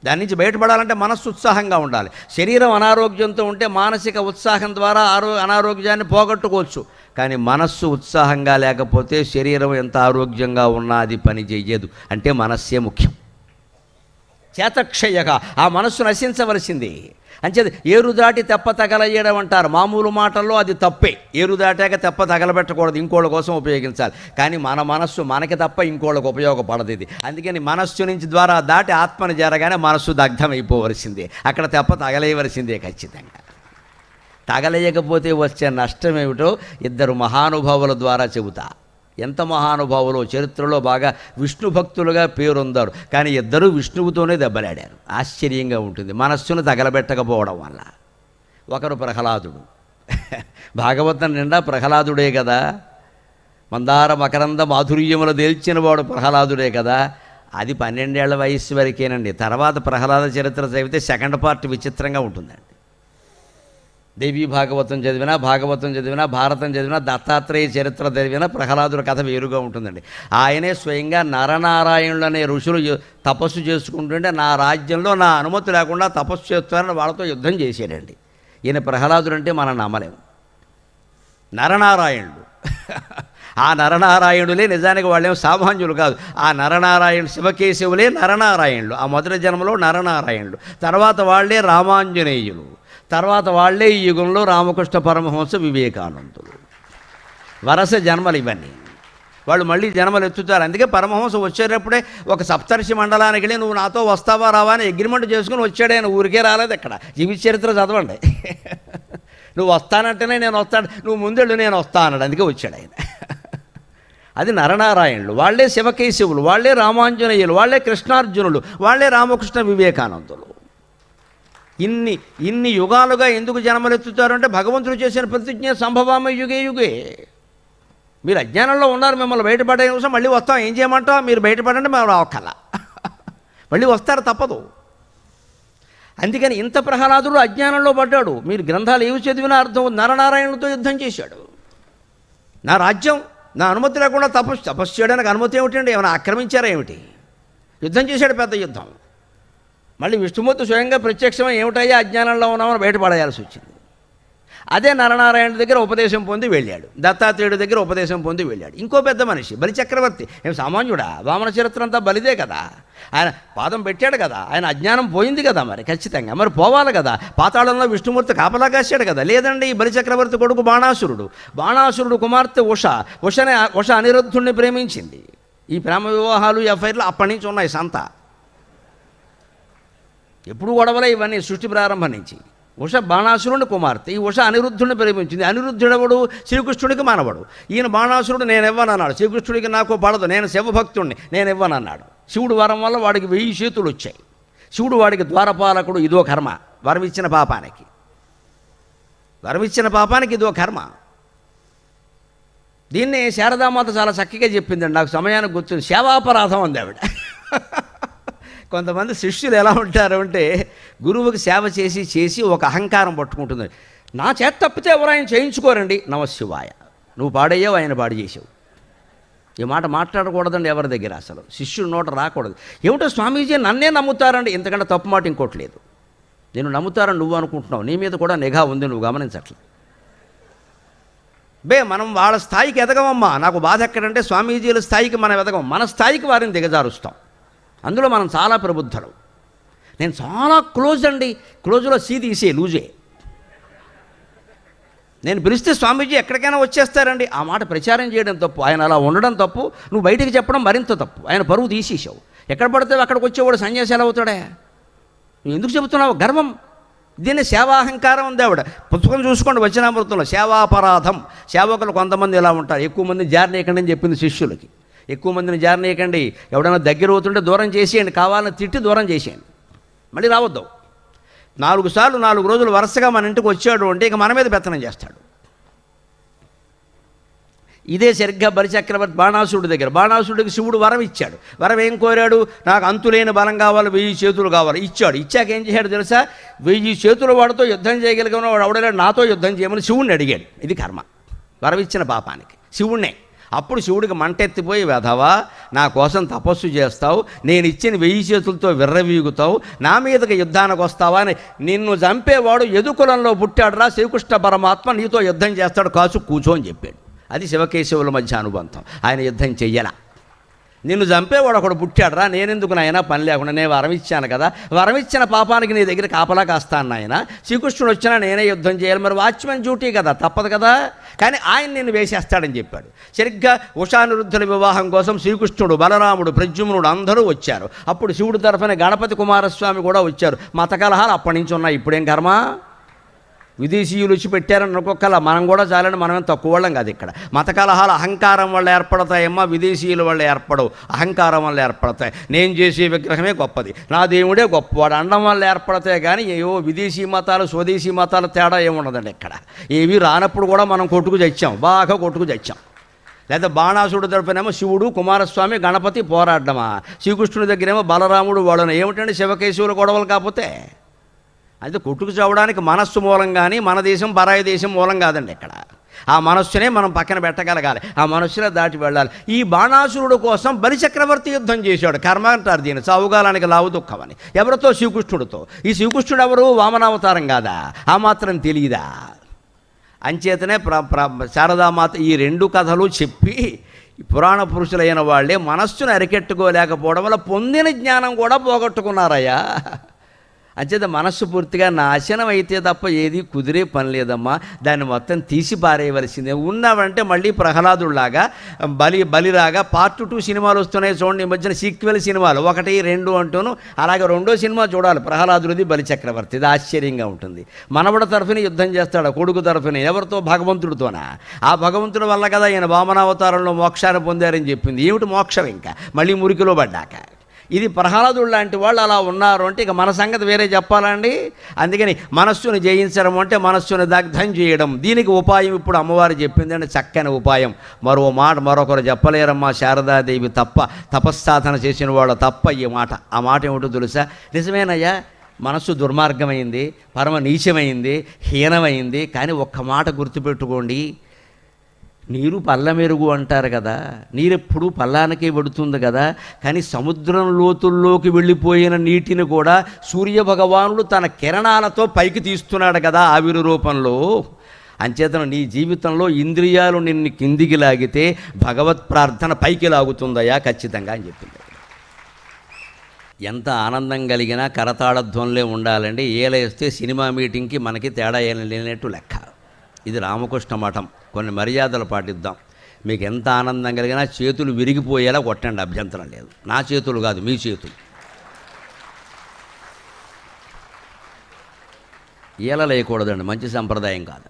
దాని నుంచి బయటపడాలంటే మనస్సు ఉత్సాహంగా ఉండాలి. శరీరం అనారోగ్యంతో ఉంటే మానసిక ఉత్సాహం ద్వారా అనారోగ్యాన్ని పోగొట్టుకోవచ్చు. కానీ మనస్సు ఉత్సాహంగా లేకపోతే శరీరం ఎంత ఆరోగ్యంగా ఉన్నా అది పని చెయ్యదు. అంటే మనస్సే ముఖ్యం. చేతక్షయగా, ఆ మనస్సు నశించవలసింది. అంచేది ఏరు దాటి తెప్ప తగలయ్యడం అంటారు. మామూలు మాటల్లో అది తప్పే. ఏరు దాటాక తెప్ప తగలబెట్టకూడదు, ఇంకోళ్ళ కోసం ఉపయోగించాలి. కానీ మన మనస్సు మనకి తప్ప ఇంకోళ్ళకి ఉపయోగపడదు ఇది. అందుకని మనస్సు నుంచి ద్వారా దాటి ఆత్మని జరగానే మనస్సు దగ్ధమైపోవలసిందే. అక్కడ తెప్ప తగలేయవలసిందే ఖచ్చితంగా. తగలేయకపోతే వచ్చే నష్టం ఏమిటో ఇద్దరు మహానుభావుల ద్వారా చెబుతా. ఎంత మహానుభావులో, చరిత్రలో బాగా విష్ణు భక్తులుగా పేరొందారు. కానీ ఇద్దరూ విష్ణువుతోనే దెబ్బలాడారు. ఆశ్చర్యంగా ఉంటుంది మనస్సును తగలబెట్టకపోవడం వల్ల. ఒకరు ప్రహ్లాదుడు. భాగవతం నిండా ప్రహ్లాదుడే కదా. మందార మకరంద మాధుర్యములు దేల్చిన వాడు ప్రహ్లాదుడే కదా. అది 12 ఏళ్ల వయస్సు వరకేనండి. తర్వాత ప్రహ్లాద చరిత్ర చదివితే సెకండ్ పార్ట్ విచిత్రంగా ఉంటుందండి. దేవీ భాగవతం చదివినా, భారతం చదివినా, దత్తాత్రేయ చరిత్ర చదివినా ప్రహ్లాదుల కథ వేరుగా ఉంటుందండి. ఆయనే స్వయంగా నరనారాయణులు అనే ఋషులు తపస్సు చేసుకుంటుంటే నా రాజ్యంలో నా అనుమతి లేకుండా తపస్సు చేస్తారని వాళ్ళతో యుద్ధం చేశాడండి. ఈయన ప్రహ్లాదుడు అంటే మనం నమ్మలేము. నరనారాయణుడు. ఆ నరనారాయణులే నిజానికి వాళ్ళేమో సామాన్యులు కాదు. ఆ నరనారాయణుడు శివకేశవులే నరనారాయణులు. ఆ మొదటి జన్మలో నరనారాయణులు. తర్వాత వాళ్లే రామాంజనేయులు. తర్వాత వాళ్లే ఈ యుగంలో రామకృష్ణ పరమహంస, వివేకానందులు. వరస జన్మలు ఇవన్నీ. వాళ్ళు మళ్ళీ జన్మలు ఎత్తుతారు. అందుకే పరమహంస వచ్చేటప్పుడే ఒక సప్తర్షి మండలానికి వెళ్ళి నువ్వు నాతో వస్తావా రావా అని అగ్రిమెంట్ చేసుకుని వచ్చాడు. ఆయన ఊరికే రాలేదు. ఎక్కడ జీవిత చరిత్ర చదవండి. నువ్వు వస్తానంటేనే నేను వస్తాను, నువ్వు ముందెళ్ళు నేను వస్తా అన్నాడు. అందుకే వచ్చాడు ఆయన. అది నరనారాయణులు, వాళ్ళే శివకేశవులు, వాళ్ళే రామాంజనేయులు, వాళ్ళే కృష్ణార్జునులు, వాళ్ళే రామకృష్ణ వివేకానందులు. ఇన్ని యుగాలుగా ఎందుకు జన్మలెత్తుతారంటే భగవంతుడు చేసిన ప్రతిజ్ఞ సంభవామ యుగే యుగే. మీరు అజ్ఞానంలో ఉన్నారు, మిమ్మల్ని బయటపడే కోసం మళ్ళీ వస్తాం, ఏం చేయమంటాం, మీరు బయటపడండి, మేము రావక్కల మళ్ళీ వస్తారు, తప్పదు. అందుకని ఇంత ప్రహ్లాదుడు అజ్ఞానంలో పడ్డాడు. మీరు గ్రంథాలు ఏవి చదివినా అర్థం, నరనారాయణులతో యుద్ధం చేశాడు. నా రాజ్యం నా అనుమతి లేకుండా తపస్సు చేయడానికి అనుమతి ఏమిటండి, ఏమైనా ఆక్రమించారా ఏమిటి? యుద్ధం చేశాడు, పెద్ద యుద్ధం. మళ్ళీ విష్ణుమూర్తి స్వయంగా ప్రత్యక్షమై ఏమిటయ్యా అజ్ఞానంలో ఉన్నామని బయటపడేయాల్సి వచ్చింది. అదే నరనారాయణ దగ్గర ఉపదేశం పొంది వెళ్ళాడు, దత్తాత్రేయుడి దగ్గర ఉపదేశం పొంది వెళ్ళాడు. ఇంకో పెద్ద మనిషి బలిచక్రవర్తి, ఏం సామాన్యుడా? వామన చరిత్ర అంతా బలిదే కదా, ఆయన పాదం పెట్టాడు కదా, ఆయన అజ్ఞానం పోయింది కదా, మరి ఖచ్చితంగా మరి పోవాలి కదా. పాతాళంలో విష్ణుమూర్తి కాపలా కాశాడు కదా. లేదండి, ఈ బలిచక్రవర్తి కొడుకు బాణాసురుడు కుమార్తె ఉష అనిరుద్ధుణ్ణి ప్రేమించింది. ఈ ప్రేమ వివాహాలు ఎఫ్ఐఆర్లు అప్పటి నుంచి ఉన్నాయి సంత. ఎప్పుడు గొడవలే ఇవన్నీ సృష్టి ప్రారంభం నుంచి. ఉష బాణాసురుని కుమార్తె, ఈ ఉష అనిరుద్ధుడిని ప్రేమించింది. అనిరుద్ధుడెవడు? శ్రీకృష్ణుడికి మనవడు. ఈయన బాణాసురుడు నేను ఇవ్వనన్నాడు, శ్రీకృష్ణుడికి నాకు పడదు, నేను శివభక్తుడిని, నేను ఇవ్వనన్నాడు. శివుడు వరం వల్ల వాడికి 1000 చేతులు వచ్చాయి. శివుడు వాడికి ద్వారపాలకుడు, ఇదో కర్మ. వరమిచ్చిన పాపానికి ఇదో కర్మ. దీన్ని శారదామాత చాలా చక్కగా చెప్పిందండి, నాకు సమయానికి గుర్తుంది. సేవాపరాధం అంది ఆవిడ. కొంతమంది శిష్యులు ఎలా ఉంటారు అంటే గురువుకి సేవ చేసి ఒక అహంకారం పట్టుకుంటుంది. నా చేత తప్పితే ఎవరు ఆయన చేయించుకోరండి. నమశివాయ, నువ్వు పాడయ్యావు, ఆయన పాడు చేసావు. ఈ మాట మాట్లాడకూడదండి ఎవరి దగ్గర, అసలు శిష్యుడి నోట రాకూడదు. ఏమిటో స్వామీజీ నన్నే నమ్ముతారండి, ఇంతకంటే తప్పు మాట ఇంకోటి లేదు. నేను నమ్ముతారని నువ్వు అనుకుంటున్నావు, నీ మీద కూడా నిఘా ఉంది, నువ్వు గమనించట్లే. మనం వాళ్ళ స్థాయికి ఎదగమమ్మా. నాకు బాధ ఎక్కడంటే స్వామీజీల స్థాయికి మనం ఎదగం, మన స్థాయికి వారిని దిగజారుస్తాం. అందులో మనం చాలా ప్రబుద్ధులు. నేను చాలా క్లోజ్ అండి, క్లోజ్లో తీసే లూజే. నేను పిలిస్తే స్వామీజీ ఎక్కడికైనా వచ్చేస్తారండి, ఆ మాట ప్రచారం చేయడం తప్పు, ఆయన అలా ఉండడం తప్పు, నువ్వు బయటికి చెప్పడం మరింత తప్పు. ఆయన పరువు తీసేసావు. ఎక్కడ పడితే అక్కడికి వచ్చేవాడు సన్యాసి ఎలా అవుతాడే? నువ్వు ఎందుకు చెబుతున్నావు? గర్వం. దీన్ని సేవాహంకారం ఉంది ఆవిడ. పుస్తకం చూసుకోండి, వచనామృతంలో సేవాపరాధం. సేవకులు కొంతమంది ఎలా ఉంటారు, ఎక్కువ మంది జారనీయకండి అని చెప్పింది శిష్యులకి. ఎక్కువ మందిని జారనీయకండి, ఎవడైనా దగ్గర అవుతుంటే దూరం చేసేయండి, కావాలని తిట్టి దూరం చేసేయండి, మళ్ళీ రావద్దు. 4 సార్లు 4 రోజులు వరుసగా మన ఇంటికి వచ్చాడు అంటే ఇక మన మీద పెత్తనం చేస్తాడు. ఇదే సరిగ్గా బలిచక్రవర్తి బాణాసురుడి దగ్గర. బాణాసురుడికి శివుడు వరం ఇచ్చాడు. వరం ఏం కోరాడు? నాకు అంతులేని బలం కావాలి, 1000 చేతులు కావాలి. ఇచ్చాడు. ఇచ్చాక ఏం చేశాడు తెలుసా? 1000 చేతులు వాడితో యుద్ధం చేయగలిగిన వాడు ఎవడైనా నాతో యుద్ధం చేయమని శివుడిని అడిగాడు. ఇది కర్మ, వరం ఇచ్చిన పాపానికి శివుణ్ణే. అప్పుడు శివుడికి మంటెత్తిపోయి, వెధవా, నా కోసం తపస్సు చేస్తావు, నేను ఇచ్చిన 1000 చేతులతో విర్రవీగుతావు, నా మీదకి యుద్ధానికి వస్తావా అని నిన్ను చంపేవాడు యదుకులంలో పుట్టాడురా, శ్రీకృష్ణ పరమాత్మ నీతో యుద్ధం చేస్తాడు, కాసు కూర్చో అని చెప్పాడు. అది శివకేశవుల మధ్య అనుబంధం. ఆయన యుద్ధం చెయ్యాల. నిన్ను చంపేవాడు ఒకడు పుట్టాడురా, నేనెందుకు నాయన పని లేకుండా, నేను వరం ఇచ్చాను కదా, వరం ఇచ్చిన పాపానికి నీ దగ్గర కాపలా కాస్తాను నాయన, శ్రీకృష్ణుడు వచ్చినా నేనే యుద్ధం చేయాలి, మరి వాచ్మెన్ డ్యూటీ కదా, తప్పదు కదా, కానీ ఆయన నిన్ను వేసేస్తాడని చెప్పాడు. సరిగ్గా ఉషానిరుద్ధుల వివాహం కోసం శ్రీకృష్ణుడు, బలరాముడు, ప్రద్యుమ్నుడు అందరూ వచ్చారు. అప్పుడు శివుడి తరఫున గణపతి కుమారస్వామి కూడా వచ్చారు. మత కలహాలు అప్పటి నుంచి ఉన్నాయి, ఇప్పుడేం కర్మ. విదేశీయులు వచ్చి పెట్టారని అనుకోకల, మనం కూడా చాలని, మనమేం తక్కువ వాళ్ళం కాదు. ఇక్కడ మత కలహాలు అహంకారం వల్ల ఏర్పడతాయమ్మా, విదేశీయుల వల్ల ఏర్పడవు, అహంకారం వల్ల ఏర్పడతాయి. నేను చేసే విగ్రహమే గొప్పది, నా దేవుడే గొప్పవాడు అనడం వల్ల ఏర్పడతాయి. కానీ ఏవో విదేశీ మతాలు స్వదేశీ మతాలు తేడా ఏముండదండి ఇక్కడ. ఏవి రానప్పుడు కూడా మనం కొట్టుకు చచ్చాం, బాగా కొట్టుకు చచ్చాం. లేదా బాణాసుడు తరపునేమో శివుడు, కుమారస్వామి, గణపతి పోరాడమా, శ్రీకృష్ణుడి దగ్గరేమో బలరాముడు, వాళ్ళని ఏమిటండి శివకేశవుల గొడవలు కాకపోతే. అయితే కొట్టుకు చావడానికి మనస్సు మూలం కానీ మన దేశం పరాయి దేశం మూలం కాదండి. ఇక్కడ ఆ మనస్సునే మనం పక్కన పెట్టగలగాలి, ఆ మనస్సులో దాటి వెళ్ళాలి. ఈ బాణాసురుడు కోసం బలిచక్రవర్తి యుద్ధం చేశాడు. కర్మ అంటారు దీన్ని, చావుగాలానికి లావు దుఃఖం అని. ఎవరితో? శ్రీకృష్ణుడితో. ఈ శ్రీకృష్ణుడు ఎవరు? వామనావతారం కాదా? ఆ మాత్రం తెలియదా? అంచేతనే శారదామాత ఈ 2 కథలు చెప్పి పురాణ పురుషులైన వాళ్ళే మనస్సును అరికెట్టుకోలేకపోవడం వల్ల పొందిన జ్ఞానం కూడా పోగొట్టుకున్నారయ్యా. అంచేత మనస్సు పూర్తిగా నాశనం అయితే తప్ప ఏది కుదిరే పని లేదమ్మా. దాన్ని మొత్తం తీసి పారేయవలసిందే. ఉన్నావంటే మళ్ళీ ప్రహ్లాదుడిలాగా బలిరాగా పార్ట్ 2 సినిమాలు వస్తున్నాయి చూడండి. ఈ మధ్యన సీక్వెల్ సినిమాలు 1, 2 అంటూను. అలాగే 2వ సినిమా చూడాలి ప్రహ్లాదుడిది, బలి చక్రవర్తి. ఇది ఆశ్చర్యంగా ఉంటుంది. మనవడ తరఫున యుద్ధం చేస్తాడు, కొడుకు తరఫున. ఎవరితో? భగవంతుడితోనా? ఆ భగవంతుడి వల్ల కదా ఈయన వామనావతారంలో మోక్షాన్ని పొందారని చెప్పింది. ఏమిటి మోక్షం? ఇంకా మళ్ళీ మురికిలో పడ్డాక. ఇది ప్రహ్లాదుడు లాంటి వాళ్ళు అలా ఉన్నారు అంటే ఇక మన సంగతి వేరే చెప్పాలండి. అందుకని మనస్సును జయించడం అంటే మనస్సును దగ్ధం చేయడం. దీనికి ఉపాయం ఇప్పుడు అమ్మవారు చెప్పింది అంటే చక్కని ఉపాయం. మరో మాట మరొకరు చెప్పలేరమ్మా. శారదాదేవి తప్ప, తపస్సాధన చేసిన వాళ్ళు తప్ప ఈ మాట. ఆ మాట ఏమిటో తెలుసా? నిజమేనయ్యా, మనస్సు దుర్మార్గమైంది, పరమ నీచమైంది, హీనమైంది. కానీ ఒక్క మాట గుర్తుపెట్టుకోండి, నీరు పల్ల మెరుగు అంటారు కదా. నీరెప్పుడు పల్లానికే పడుతుంది కదా. కానీ సముద్రం లోతుల్లోకి వెళ్ళిపోయిన నీటిని కూడా సూర్యభగవానుడు తన కిరణాలతో పైకి తీస్తున్నాడు కదా ఆవిరి రూపంలో. అంచేతను నీ జీవితంలో ఇంద్రియాలు నిన్ను కిందికి లాగితే భగవత్ ప్రార్థన పైకి లాగుతుందయా ఖచ్చితంగా అని చెప్పింది. ఎంత ఆనందం కలిగినా కరతాళధ్వనులే ఉండాలండి. ఏలేస్తే సినిమా మీటింగ్కి మనకి తేడా ఏం లేనట్టు లెక్క. ఇది రామకృష్ణ మఠం. కొన్ని మర్యాదలు పాటిద్దాం. మీకు ఎంత ఆనందం కలిగినా చేతులు విరిగిపోయేలా కొట్టండి, అభ్యంతరం లేదు. నా చేతులు కాదు, మీ చేతులు. ఏలలేయకూడదండి, మంచి సంప్రదాయం కాదు.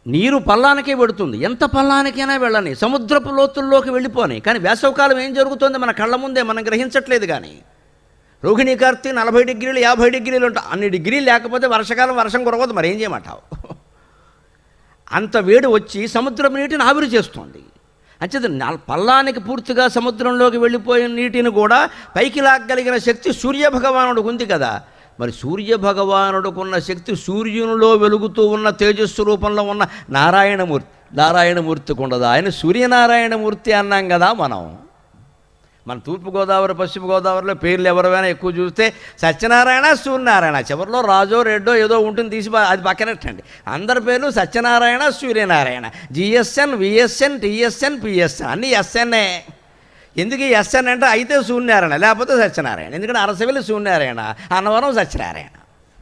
నీరు పల్లానికే పెడుతుంది. ఎంత పల్లానికైనా వెళ్ళని, సముద్రపు లోతుల్లోకి వెళ్ళిపోని. కానీ వేసవకాలం ఏం జరుగుతుంది మన కళ్ళ ముందే, మనం గ్రహించట్లేదు. కానీ రోహిణీ కార్తీ 40 డిగ్రీలు 50 డిగ్రీలు ఉంటాయి. అన్ని డిగ్రీలు లేకపోతే వర్షకాలం వర్షం కురవదు. మరి ఏం చేయమంటావు? అంత వేడి వచ్చి సముద్రం నీటిని ఆవిరి చేస్తుంది. అంచేది పల్లానికి పూర్తిగా సముద్రంలోకి వెళ్ళిపోయిన నీటిని కూడా పైకి లాగగలిగిన శక్తి సూర్యభగవానుడికి ఉంది కదా. మరి సూర్యభగవానుడుకున్న శక్తి సూర్యునిలో వెలుగుతూ ఉన్న తేజస్సు రూపంలో ఉన్న నారాయణమూర్తికి ఉండదు. ఆయన సూర్యనారాయణమూర్తి అన్నాం కదా మనం. మన తూర్పుగోదావరి పశ్చిమ గోదావరిలో పేర్లు ఎవరైనా ఎక్కువ చూస్తే సత్యనారాయణ, సూర్యనారాయణ, చివరిలో రాజో రెడ్డో ఏదో ఉంటుంది, తీసి అది పక్కనట్టండి. అందరి పేర్లు Satyanarayana, Suryanarayana, GSN, VSN, TSN, PSN అన్నీ ఎస్ఎన్ఏ. ఎందుకు ఈ ఎస్ఎన్ అంటే అయితే సూర్యనారాయణ, లేకపోతే సత్యనారాయణ. ఎందుకంటే అరసవిల్లి సూర్యనారాయణ, అన్నవరం సత్యనారాయణ,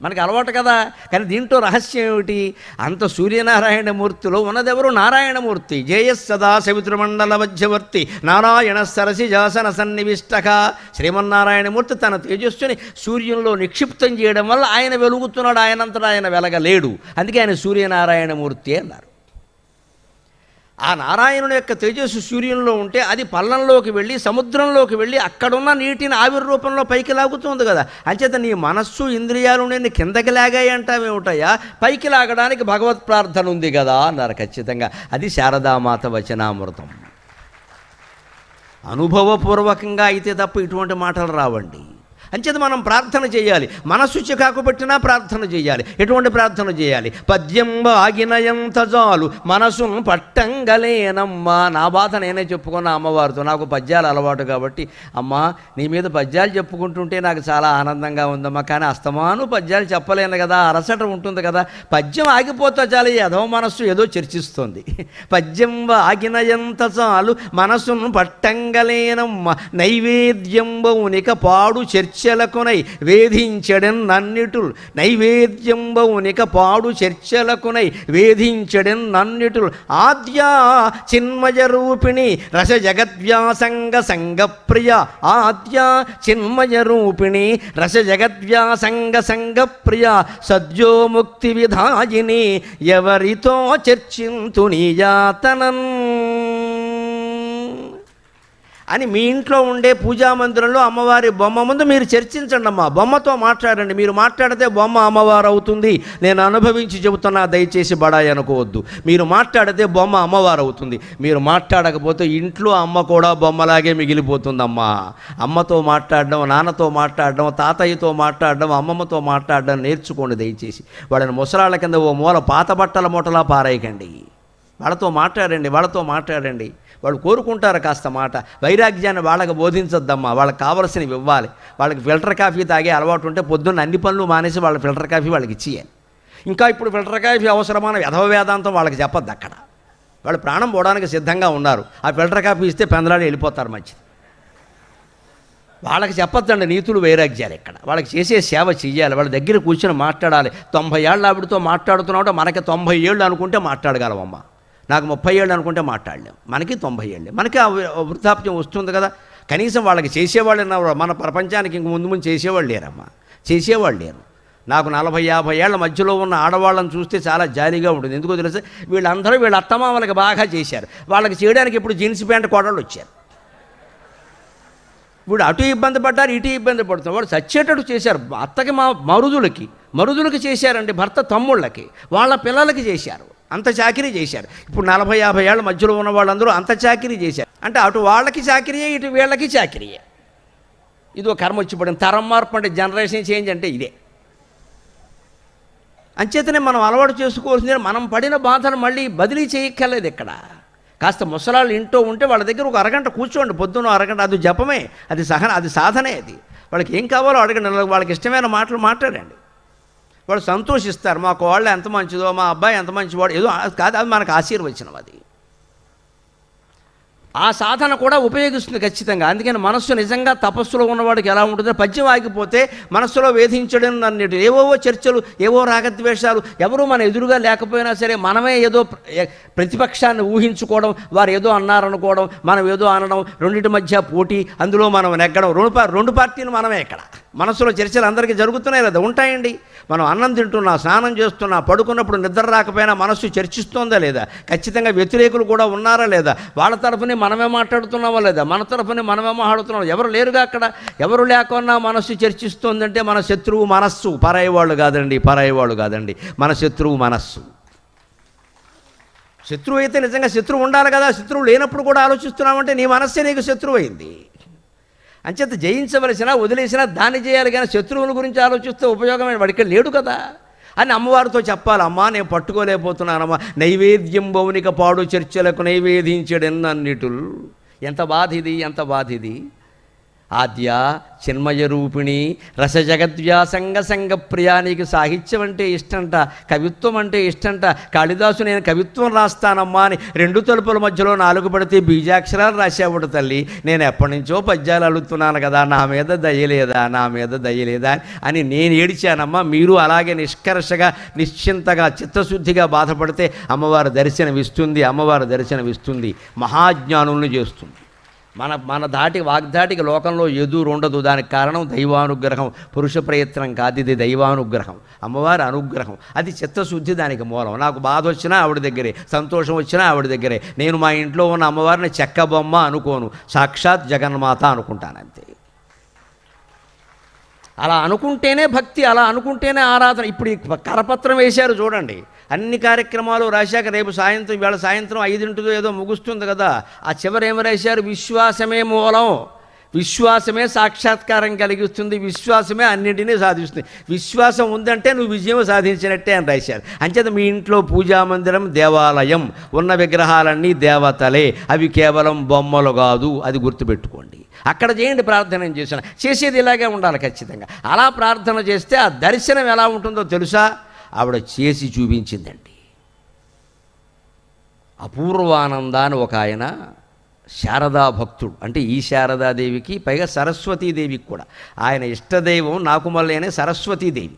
మనకు అలవాటు కదా. కానీ దీంట్లో రహస్యం ఏమిటి? అంత సూర్యనారాయణమూర్తిలో ఉన్నదెవరు? నారాయణమూర్తి. జేయస్ సదా సవితృమండల మధ్యవర్తి నారాయణ సరసిజాసన సన్నివిష్టక. శ్రీమన్నారాయణమూర్తి తన తేజస్సుని సూర్యునిలో నిక్షిప్తం చేయడం వల్ల ఆయన వెలుగుతున్నాడు. ఆయనంతటా ఆయన వెలగలేడు. అందుకే ఆయన సూర్యనారాయణమూర్తి అన్నారు. ఆ నారాయణుని యొక్క తేజస్సు సూర్యునిలో ఉంటే అది పల్లంలోకి వెళ్ళి సముద్రంలోకి వెళ్ళి అక్కడున్న నీటిని ఆవిరి రూపంలో పైకి లాగుతుంది కదా. అంచేత నీ మనస్సు ఇంద్రియాలు నేను కిందకి లాగాయి అంటావేమిటయ్యా? పైకి లాగడానికి భగవత్ ప్రార్థన ఉంది కదా అన్నారు. ఖచ్చితంగా అది శారదామాత వచనామృతం. అనుభవపూర్వకంగా అయితే తప్ప ఇటువంటి మాటలు రావండి. అంచేత మనం ప్రార్థన చేయాలి. మనస్సు చికాకు పెట్టినా ప్రార్థన చేయాలి. ఎటువంటి ప్రార్థన చేయాలి? పద్యం ఆగినయంత చాలు మనసును పట్టంగలేనమ్మా. నా బాధ నేనే చెప్పుకున్న అమ్మవారితో. నాకు పద్యాలు అలవాటు కాబట్టి, అమ్మా నీ మీద పద్యాలు చెప్పుకుంటుంటే నాకు చాలా ఆనందంగా ఉందమ్మా. కానీ అస్తమాను పద్యాలు చెప్పలేను కదా, అరసట ఉంటుంది కదా. పద్యం ఆగిపోతా చాలు, ఏదో మనస్సు ఏదో చర్చిస్తుంది. పద్యం ఆగినయంత చాలు మనసును పట్టంగలేనమ్మా. నైవేద్యంబౌనిక పాడు చర్చలకునై వేధించడెన్ నన్నిటుల్. నైవేద్యంబౌనిక పాడు చర్చలకునై వేధించడెన్ నన్నిటుల్. ఆద్యా చిన్మయ రూపిణి రస జగద్వ్యాసంగ సంగప్రియ. ఆద్యా చిన్మయ రూపిణి రస జగద్వ్యాసంగ సంగప్రియ. సద్యోముక్తి విధాయిని ఎవరితో చర్చింతు నీ యాతనన్ అని మీ ఇంట్లో ఉండే పూజామందిరంలో అమ్మవారి బొమ్మ ముందు మీరు చర్చించండి అమ్మా. బొమ్మతో మాట్లాడండి. మీరు మాట్లాడితే బొమ్మ అమ్మవారు అవుతుంది. నేను అనుభవించి చెబుతున్నా, దయచేసి బడాయి అనుకోవద్దు. మీరు మాట్లాడితే బొమ్మ అమ్మవారు అవుతుంది. మీరు మాట్లాడకపోతే ఇంట్లో అమ్మ కూడా బొమ్మలాగే మిగిలిపోతుందమ్మా. అమ్మతో మాట్లాడడం, నాన్నతో మాట్లాడడం, తాతయ్యతో మాట్లాడడం, అమ్మమ్మతో మాట్లాడడం నేర్చుకోండి దయచేసి. వాళ్ళని ముసలాళ్ళ కింద ఓ మూల పాత బట్టల మూటలా పారేయకండి. వాళ్ళతో మాట్లాడండి. వాళ్ళు కోరుకుంటారు కాస్త మాట. వైరాగ్యాన్ని వాళ్ళకి బోధించొద్దమ్మా. వాళ్ళకి కావలసినవి ఇవ్వాలి. వాళ్ళకి ఫిల్టర్ కాఫీ తాగే అలవాటు ఉంటే పొద్దున్న అన్ని పనులు మానేసి వాళ్ళ ఫిల్టర్ కాఫీ వాళ్ళకి ఇచ్చేయాలి. ఇంకా ఇప్పుడు ఫిల్టర్ కాఫీ అవసరమైన యథవ వేదాంతం వాళ్ళకి చెప్పొద్దు. అక్కడ వాళ్ళు ప్రాణం పోవడానికి సిద్ధంగా ఉన్నారు. ఆ ఫిల్టర్ కాఫీ ఇస్తే పెందలాడి వెళ్ళిపోతారు. మంచిది. వాళ్ళకి చెప్పొద్దండి నీతులు వైరాగ్యాలు. ఇక్కడ వాళ్ళకి చేసే సేవ చెయ్యాలి, వాళ్ళ దగ్గర కూర్చొని మాట్లాడాలి. 90 ఏళ్ళ ఆవిడతో మాట్లాడుతున్నావు, మనకి 90 ఏళ్ళు అనుకుంటే మాట్లాడగలమమ్మా. నాకు 30 ఏళ్ళు అనుకుంటే మాట్లాడలేం. మనకి 90 ఏళ్ళే, మనకి ఆ వృద్ధాప్యం వస్తుంది కదా. కనీసం వాళ్ళకి చేసేవాళ్ళు మన ప్రపంచానికి ఇంక ముందు ముందు చేసేవాళ్ళు లేరమ్మా, చేసేవాళ్ళు లేరు. నాకు 40-50 ఏళ్ల మధ్యలో ఉన్న ఆడవాళ్ళని చూస్తే చాలా జాలీగా ఉంటుంది. ఎందుకో తెలుసా, వీళ్ళందరూ వీళ్ళ అత్తమామలకి బాగా చేశారు. వాళ్ళకి చేయడానికి ఇప్పుడు జీన్స్ ప్యాంట్ కోడళ్ళు వచ్చారు. వీడు అటు ఇబ్బంది పడ్డారు, ఇటు ఇబ్బంది పడుతున్నారు. వాడు చచ్చేటట్టు చేశారు. అత్తకి మరుదులకి చేశారండి, భర్త తమ్ముళ్ళకి, వాళ్ళ పిల్లలకి చేశారు. అంత చాకిరీ చేశారు. ఇప్పుడు 40-50 ఏళ్ళ మధ్యలో ఉన్న వాళ్ళందరూ అంత చాకిరీ చేశారు. అంటే అటు వాళ్ళకి చాకిరీయే, ఇటు వీళ్ళకి చాకిరీయే. ఇదో కర్మ వచ్చి పడింది. తరం మార్పు అంటే, జనరేషన్ చేంజ్ అంటే ఇదే. అంచేతనే మనం అలవాటు చేసుకోవాల్సింది, మనం పడిన బాధను మళ్ళీ బదిలీ చేయక్కర్లేదు. ఇక్కడ కాస్త ముసలాళ్ళు ఇంట్లో ఉంటే వాళ్ళ దగ్గర ఒక అరగంట కూర్చోండి, పొద్దున్న అరగంట. అది జపమే, అది సాధనే. అది వాళ్ళకి ఏం కావాలో అడగండి, వాళ్ళకి ఇష్టమైన మాటలు మాట్లాడండి. వాళ్ళు సంతోషిస్తారు. మా కోళ్ళు ఎంత మంచిదో, మా అబ్బాయి ఎంత మంచివాడు, ఏదో కాదు, అది మనకు ఆశీర్వచనం. అది ఆ సాధన కూడా ఉపయోగిస్తుంది ఖచ్చితంగా. అందుకని మనస్సు నిజంగా తపస్సులో ఉన్నవాడికి ఎలా ఉంటుందో, పద్యం ఆగిపోతే మనస్సులో వేధించడం అన్నిటి ఏవో చర్చలు, ఏవో రాగద్వేషాలు, ఎవరు మన ఎదురుగా లేకపోయినా సరే మనమే ఏదో ప్రతిపక్షాన్ని ఊహించుకోవడం, వారు ఏదో అన్నారనుకోవడం, మనం ఏదో అనడం, రెండింటి మధ్య పోటీ, అందులో మనం నెగ్గడం. రెండు పార్టీలు మనమే. ఇక్కడ మనసులో చర్చలు అందరికీ జరుగుతున్నాయి లేదా, ఉంటాయండి. మనం అన్నం తింటున్నా, స్నానం చేస్తున్నా, పడుకున్నప్పుడు నిద్ర రాకపోయినా మనస్సు చర్చిస్తోందా లేదా, ఖచ్చితంగా వ్యతిరేకులు కూడా ఉన్నారా లేదా, వాళ్ళ తరఫుని మనమే మాట్లాడుతున్నామా లేదా, మన తరఫుని మనమే మాట్లాడుతున్నాం. ఎవరు లేరుగా అక్కడ. ఎవరు లేకున్నా మనస్సు చర్చిస్తోందంటే మన శత్రువు మనస్సు, పరాయివాళ్ళు కాదండి, మన శత్రువు మనస్సు. శత్రువు అయితే నిజంగా శత్రువు ఉండాలి కదా. శత్రువు లేనప్పుడు కూడా ఆలోచిస్తున్నామంటే నీ మనస్సే నీకు శత్రువు అయింది. అంచేత జయించవలసిన, వదిలేసినా దాన్ని చేయాలి. కానీ శత్రువుల గురించి ఆలోచిస్తే ఉపయోగమైన వాడికి లేడు కదా అని అమ్మవారితో చెప్పాలి. అమ్మా నేను పట్టుకోలేకపోతున్నానమ్మా, నైవేద్యం భౌనిక పాడు చర్చలకు నైవేదించడెన్నన్నిటుల్. ఎంత బాధ ఇది. ఆద్య చిన్మయ రూపిణి రస జగద్వ్యాసంగ సంగ ప్రియా. నీకు సాహిత్యం అంటే ఇష్టంట, కవిత్వం అంటే ఇష్టంట. కాళిదాసు నేను కవిత్వం రాస్తానమ్మా అని 2 తలుపుల మధ్యలో 4 పడితే బీజాక్షరాలు రాసేవాడు తల్లి. నేను ఎప్పటి నుంచో పద్యాలు అడుగుతున్నాను కదా, నా మీద దయలేదా అని నేను ఏడిచానమ్మా. మీరు అలాగే నిష్కర్షగా, నిశ్చింతగా, చిత్తశుద్ధిగా బాధపడితే అమ్మవారు దర్శనమిస్తుంది. మహాజ్ఞానులను చేస్తుంది. మన వాగ్దాటికి లోకంలో ఎదురు ఉండదు. దానికి కారణం దైవానుగ్రహం, పురుష ప్రయత్నం కాదు. ఇది దైవానుగ్రహం, అమ్మవారి అనుగ్రహం. అది చిత్తశుద్ధి దానికి మూలం. నాకు బాధ వచ్చినా ఆవిడ దగ్గరే, సంతోషం వచ్చినా ఆవిడ దగ్గరే. నేను మా ఇంట్లో ఉన్న అమ్మవారిని చెక్క బొమ్మ అనుకోను, సాక్షాత్ జగన్మాత అనుకుంటాను అంతే. అలా అనుకుంటేనే భక్తి, అలా అనుకుంటేనే ఆరాధన. ఇప్పుడు ఈ కరపత్రం వేశారు చూడండి, అన్ని కార్యక్రమాలు రాశాక రేపు సాయంత్రం, వేళ సాయంత్రం 5 ఏదో ముగుస్తుంది కదా. ఆ చివరి ఏమి రాశారు, విశ్వాసమే మూలం, విశ్వాసమే సాక్షాత్కారం కలిగిస్తుంది, విశ్వాసమే అన్నింటినీ సాధిస్తుంది. విశ్వాసం ఉందంటే నువ్వు విజయం సాధించినట్టే అని రాశారు. అంచేత మీ ఇంట్లో పూజామందిరం దేవాలయం, ఉన్న విగ్రహాలన్నీ దేవతలే, అవి కేవలం బొమ్మలు కాదు. అది గుర్తుపెట్టుకోండి. అక్కడ చేయండి ప్రార్థన. చేసేది ఇలాగే ఉండాలి ఖచ్చితంగా. అలా ప్రార్థన చేస్తే ఆ దర్శనం ఎలా ఉంటుందో తెలుసా, ఆవిడ చేసి చూపించిందండి. అపూర్వానందాన్ని ఒక ఆయన శారదా భక్తుడు, అంటే ఈ శారదాదేవికి పైగా సరస్వతీదేవికి కూడా ఆయన ఇష్టదైవం నాకుమల్లి అనే సరస్వతీదేవి.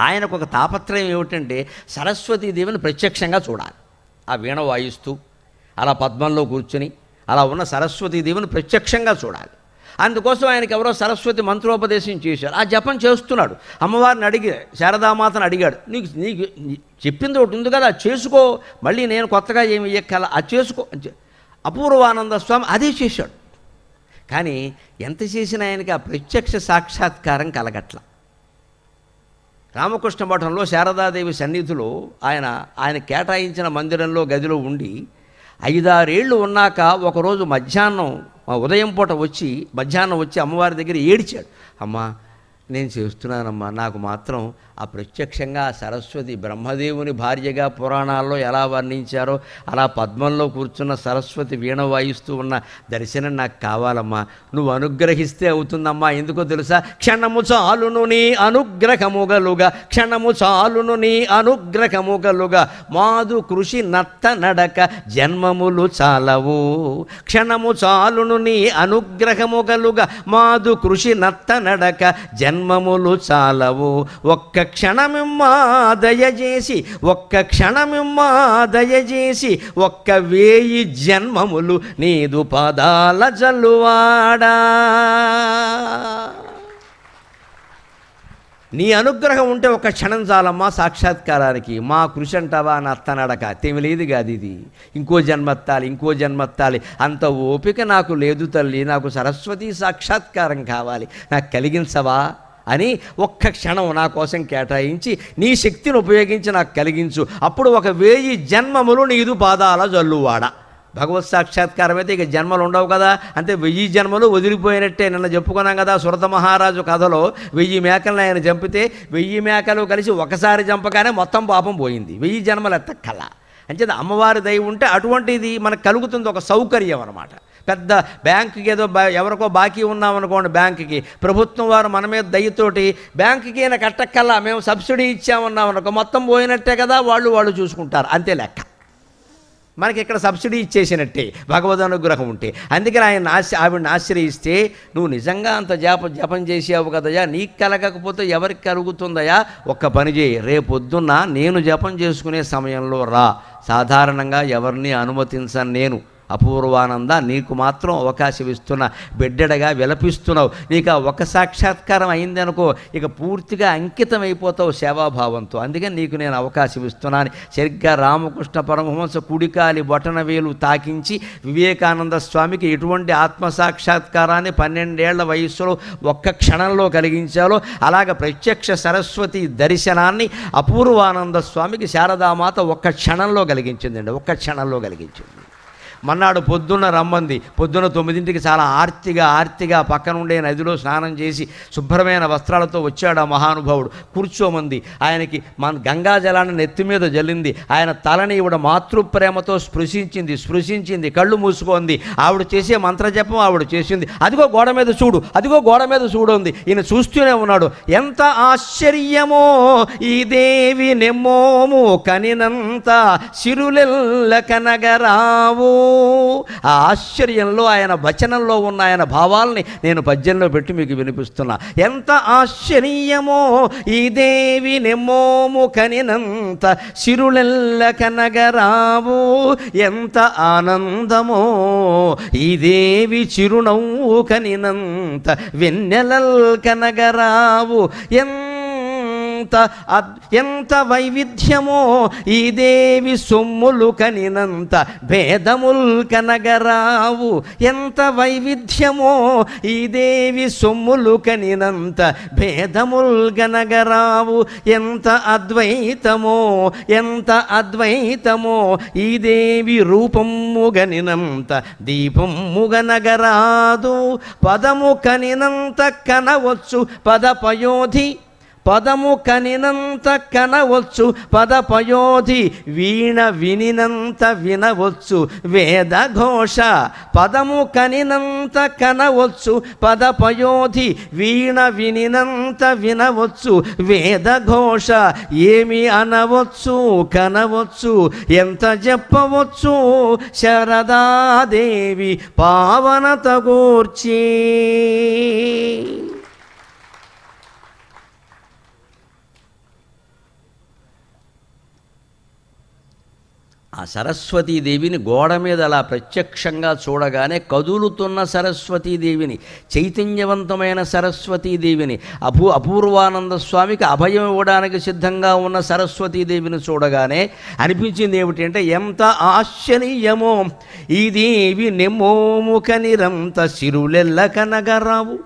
ఆయనకు ఒక తాపత్రయం ఏమిటంటే సరస్వతీదేవిని ప్రత్యక్షంగా చూడాలి. ఆ వీణ వాయిస్తూ అలా పద్మంలో కూర్చొని అలా ఉన్న సరస్వతీదేవిని ప్రత్యక్షంగా చూడాలి. అందుకోసం ఆయనకి ఎవరో సరస్వతి మంత్రోపదేశం చేశారు. ఆ జపం చేస్తున్నాడు. అమ్మవారిని శారదామాతను అడిగాడు, నీకు చెప్పింది ఒకటి ఉంది కదా, చేసుకో, మళ్ళీ నేను కొత్తగా ఏమి ఇయ్యక్కల, అది చేసుకో. అపూర్వానంద స్వామి అదే చేశాడు. కానీ ఎంత చేసినా ఆయనకి ఆ ప్రత్యక్ష సాక్షాత్కారం కలగట్ల. రామకృష్ణ మఠంలో శారదాదేవి సన్నిధిలో ఆయన కేటాయించిన మందిరంలో గదిలో ఉండి 5-6 ఏళ్ళు ఉన్నాక ఒకరోజు ఉదయం పూట మధ్యాహ్నం వచ్చి అమ్మవారి దగ్గర ఏడిచాడు. అమ్మా నేను చేస్తున్నానమ్మా, నాకు మాత్రం ఆ ప్రత్యక్షంగా ఆ సరస్వతి బ్రహ్మదేవుని భార్యగా పురాణాల్లో ఎలా వర్ణించారో అలా పద్మంలో కూర్చున్న సరస్వతి వీణ వాయిస్తూ ఉన్న దర్శనం నాకు కావాలమ్మా, నువ్వు అనుగ్రహిస్తే అవుతుందమ్మా. ఎందుకో తెలుసా? క్షణము చాలును నీ అనుగ్రహముగలుగా, క్షణము చాలును నీ అనుగ్రహముగలుగా, మాదు కృషి నత్త నడక జన్మములు చాలవు. క్షణము చాలును నీ అనుగ్రహముగలుగా, మాదు కృషి నత్త నడక జన్మములు చాలవు. ఒక్క క్షణమిమ్మా దయచేసి, ఒక్క క్షణమిమ్మా దయచేసి, ఒక్క 1000 జన్మములు నీదు పాదాల జల్లువాడా. నీ అనుగ్రహం ఉంటే ఒక క్షణం చాలమ్మా సాక్షాత్కారానికి. మా కృషి అంటావా నా అత్తనడక తెమిలేదు కాదు, ఇది ఇంకో జన్మెత్తాలి, ఇంకో జన్మెత్తాలి, అంత ఓపిక నాకు లేదు తల్లి, నాకు సరస్వతి సాక్షాత్కారం కావాలి, నాకు కలిగించవా అని ఒక్క క్షణం నా కోసం కేటాయించి నీ శక్తిని ఉపయోగించి నాకు కలిగించు. అప్పుడు ఒక 1000 జన్మములు నీదు పాదాల జల్లువాడ. భగవత్ సాక్షాత్కారం అయితే ఇక జన్మలు ఉండవు కదా, అంటే 1000 జన్మలు వదిలిపోయినట్టే. నిన్న చెప్పుకున్నాం కదా సురత మహారాజు కథలో 1000 మేకలను ఆయన చంపితే 1000 మేకలు కలిసి ఒకసారి చంపగానే మొత్తం పాపం పోయింది. 1000 జన్మలు ఎత్తక్కల. అంచేది అమ్మవారి దయ ఉంటే అటువంటిది మనకు కలుగుతుంది, ఒక సౌకర్యం అన్నమాట. పెద్ద బ్యాంకుకి ఏదో ఎవరికో బాకీ ఉన్నామనుకోండి, బ్యాంకుకి ప్రభుత్వం వారు మన మీద దయతోటి బ్యాంకుకి అయినా కట్టక్కల్లా మేము సబ్సిడీ ఇచ్చామన్నామనుకో మొత్తం పోయినట్టే కదా, వాళ్ళు చూసుకుంటారు, అంతే లెక్క. మనకి ఇక్కడ సబ్సిడీ ఇచ్చేసినట్టే భగవద్ అనుగ్రహం ఉంటే. అందుకని ఆవిడని ఆశ్రయిస్తే నువ్వు నిజంగా అంత జపం చేసావు కదయ్యా, నీకు కలగకపోతే ఎవరికి కలుగుతుందయా? ఒక్క పని చేయి, రేపొద్దున్న నేను జపం చేసుకునే సమయంలో రా. సాధారణంగా ఎవరిని అనుమతించను నేను. అపూర్వానంద, నీకు మాత్రం అవకాశం ఇస్తున్నా, బిడ్డడగా విలపిస్తున్నావు. నీకు ఒక సాక్షాత్కారం అయిందనుకో ఇక పూర్తిగా అంకితం అయిపోతావు సేవాభావంతో. అందుకని నీకు నేను అవకాశం ఇస్తున్నాను. సరిగ్గా రామకృష్ణ పరమహంస కుడికాలి బొటన వేలు తాకించి వివేకానంద స్వామికి ఎటువంటి ఆత్మసాక్షాత్కారాన్ని 12 ఏళ్ల వయస్సులో ఒక్క క్షణంలో కలిగించాలో అలాగ ప్రత్యక్ష సరస్వతి దర్శనాన్ని అపూర్వానంద స్వామికి శారదామాత ఒక్క క్షణంలో కలిగించిందండి, ఒక్క క్షణంలో కలిగించింది. మన్నాడు పొద్దున్న రమ్మంది. పొద్దున్న 9ంటికి చాలా ఆర్తిగా పక్కనుండే నదిలో స్నానం చేసి శుభ్రమైన వస్త్రాలతో వచ్చాడు ఆ మహానుభావుడు. కూర్చోమంది. ఆయనకి మన గంగాజలాన్ని నెత్తి మీద జల్లింది. ఆయన తలని ఈవిడ మాతృప్రేమతో స్పృశించింది. కళ్ళు మూసుకోంది. ఆవిడ చేసే మంత్రజపం ఆవిడ చేసింది. అదిగో గోడ మీద చూడు, అదిగో గోడ మీద చూడు ఉంది. ఈయన చూస్తూనే ఉన్నాడు. ఎంత ఆశ్చర్యమో ఈ దేవి నెమ్మోము కనినంత సిరులెల్ల కనగరావు. ఆ ఆశ్చర్యంలో ఆయన వచనంలో ఉన్న ఆయన భావాల్ని నేను పద్యంలో పెట్టి మీకు వినిపిస్తున్నా. ఎంత ఆశ్చర్యమో ఈ దేవి నెమ్మోము కనినంత సిరులెల్ల కనగరావు. ఎంత ఆనందమో ఈ దేవి చిరునవ్వు కనినంత వెన్నెలల్ కనగరావు. ఎంత వైవిధ్యమో ఈ దేవి సొమ్ములు కనినంత భేదముల్ కనగరావు. ఎంత వైవిధ్యమో ఈ దేవి సొమ్ములు కనినంత భేదముల్ కనగరావు. ఎంత అద్వైతమో ఈ దేవి రూపము గనినంత దీపము గనగరాదు. పదము కనినంత కనవచ్చు పదపయోధి, పదము కనినంత కనవచ్చు పదపయోధి, వీణ వినినంత వినవచ్చు వేదఘోష. పదము కనినంత కనవచ్చు పదపయోధి, వీణ వినినంత వినవచ్చు వేదఘోష. ఏమి అనవచ్చు కనవచ్చు ఎంత చెప్పవచ్చు శారదాదేవి పావనత గూర్చి. ఆ సరస్వతీదేవిని గోడ మీద అలా ప్రత్యక్షంగా చూడగానే కదులుతున్న సరస్వతీదేవిని, చైతన్యవంతమైన సరస్వతీదేవిని, అపూర్వానంద స్వామికి అభయం ఇవ్వడానికి సిద్ధంగా ఉన్న సరస్వతీదేవిని చూడగానే అనిపించింది ఏమిటంటే ఎంత ఆశ్చర్యమో ఈ దేవి నెమ్మోము కనిరంత సిరులెల్ల కనగరావు.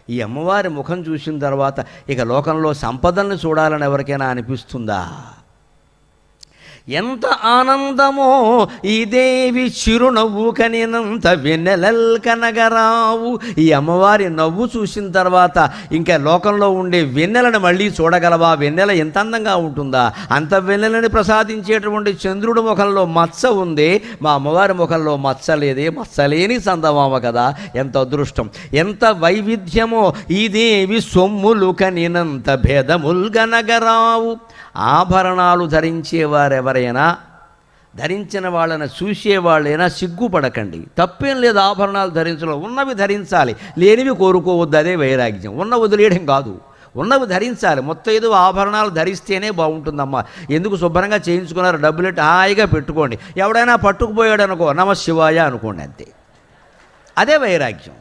ఈ అమ్మవారి ముఖం చూసిన తర్వాత ఇక లోకంలో సంపదల్ని చూడాలని ఎవరికైనా అనిపిస్తుందా? ఎంత ఆనందమో ఈ దేవి చిరునవ్వు కనినంత వెన్నెలల్ కనగరావు. ఈ అమ్మవారి నవ్వు చూసిన తర్వాత ఇంకా లోకంలో ఉండే వెన్నెలను మళ్ళీ చూడగలవా? వెన్నెల ఎంత అందంగా ఉంటుందా? అంత వెన్నెలని ప్రసాదించేటువంటి చంద్రుడి ముఖంలో మచ్చ ఉంది, మా అమ్మవారి ముఖంలో మచ్చ లేదే. మచ్చలేని చందమామ కదా, ఎంత అదృష్టం, ఎంత వైవిధ్యమో ఈ దేవి సొమ్ములు కనినంత భేదముల్ గనగరావు. ఆభరణాలు ధరించేవారెవరైనా, ధరించిన వాళ్ళని చూసేవాళ్ళైనా సిగ్గుపడకండి, తప్పేం లేదు. ఆభరణాలు ధరించడం, ఉన్నవి ధరించాలి, లేనివి కోరుకోవద్దు, అదే వైరాగ్యం. ఉన్న వదిలేయడం కాదు, ఉన్నవి ధరించాలి. మొత్తం ఏదో ఆభరణాలు ధరిస్తేనే బాగుంటుందమ్మా. ఎందుకు శుభ్రంగా చేయించుకున్నారు, డబ్బులెట్టి హాయిగా పెట్టుకోండి. ఎవడైనా పట్టుకుపోయాడు అనుకో, నమ శివాయ అనుకోండి, అంతే. అదే వైరాగ్యం.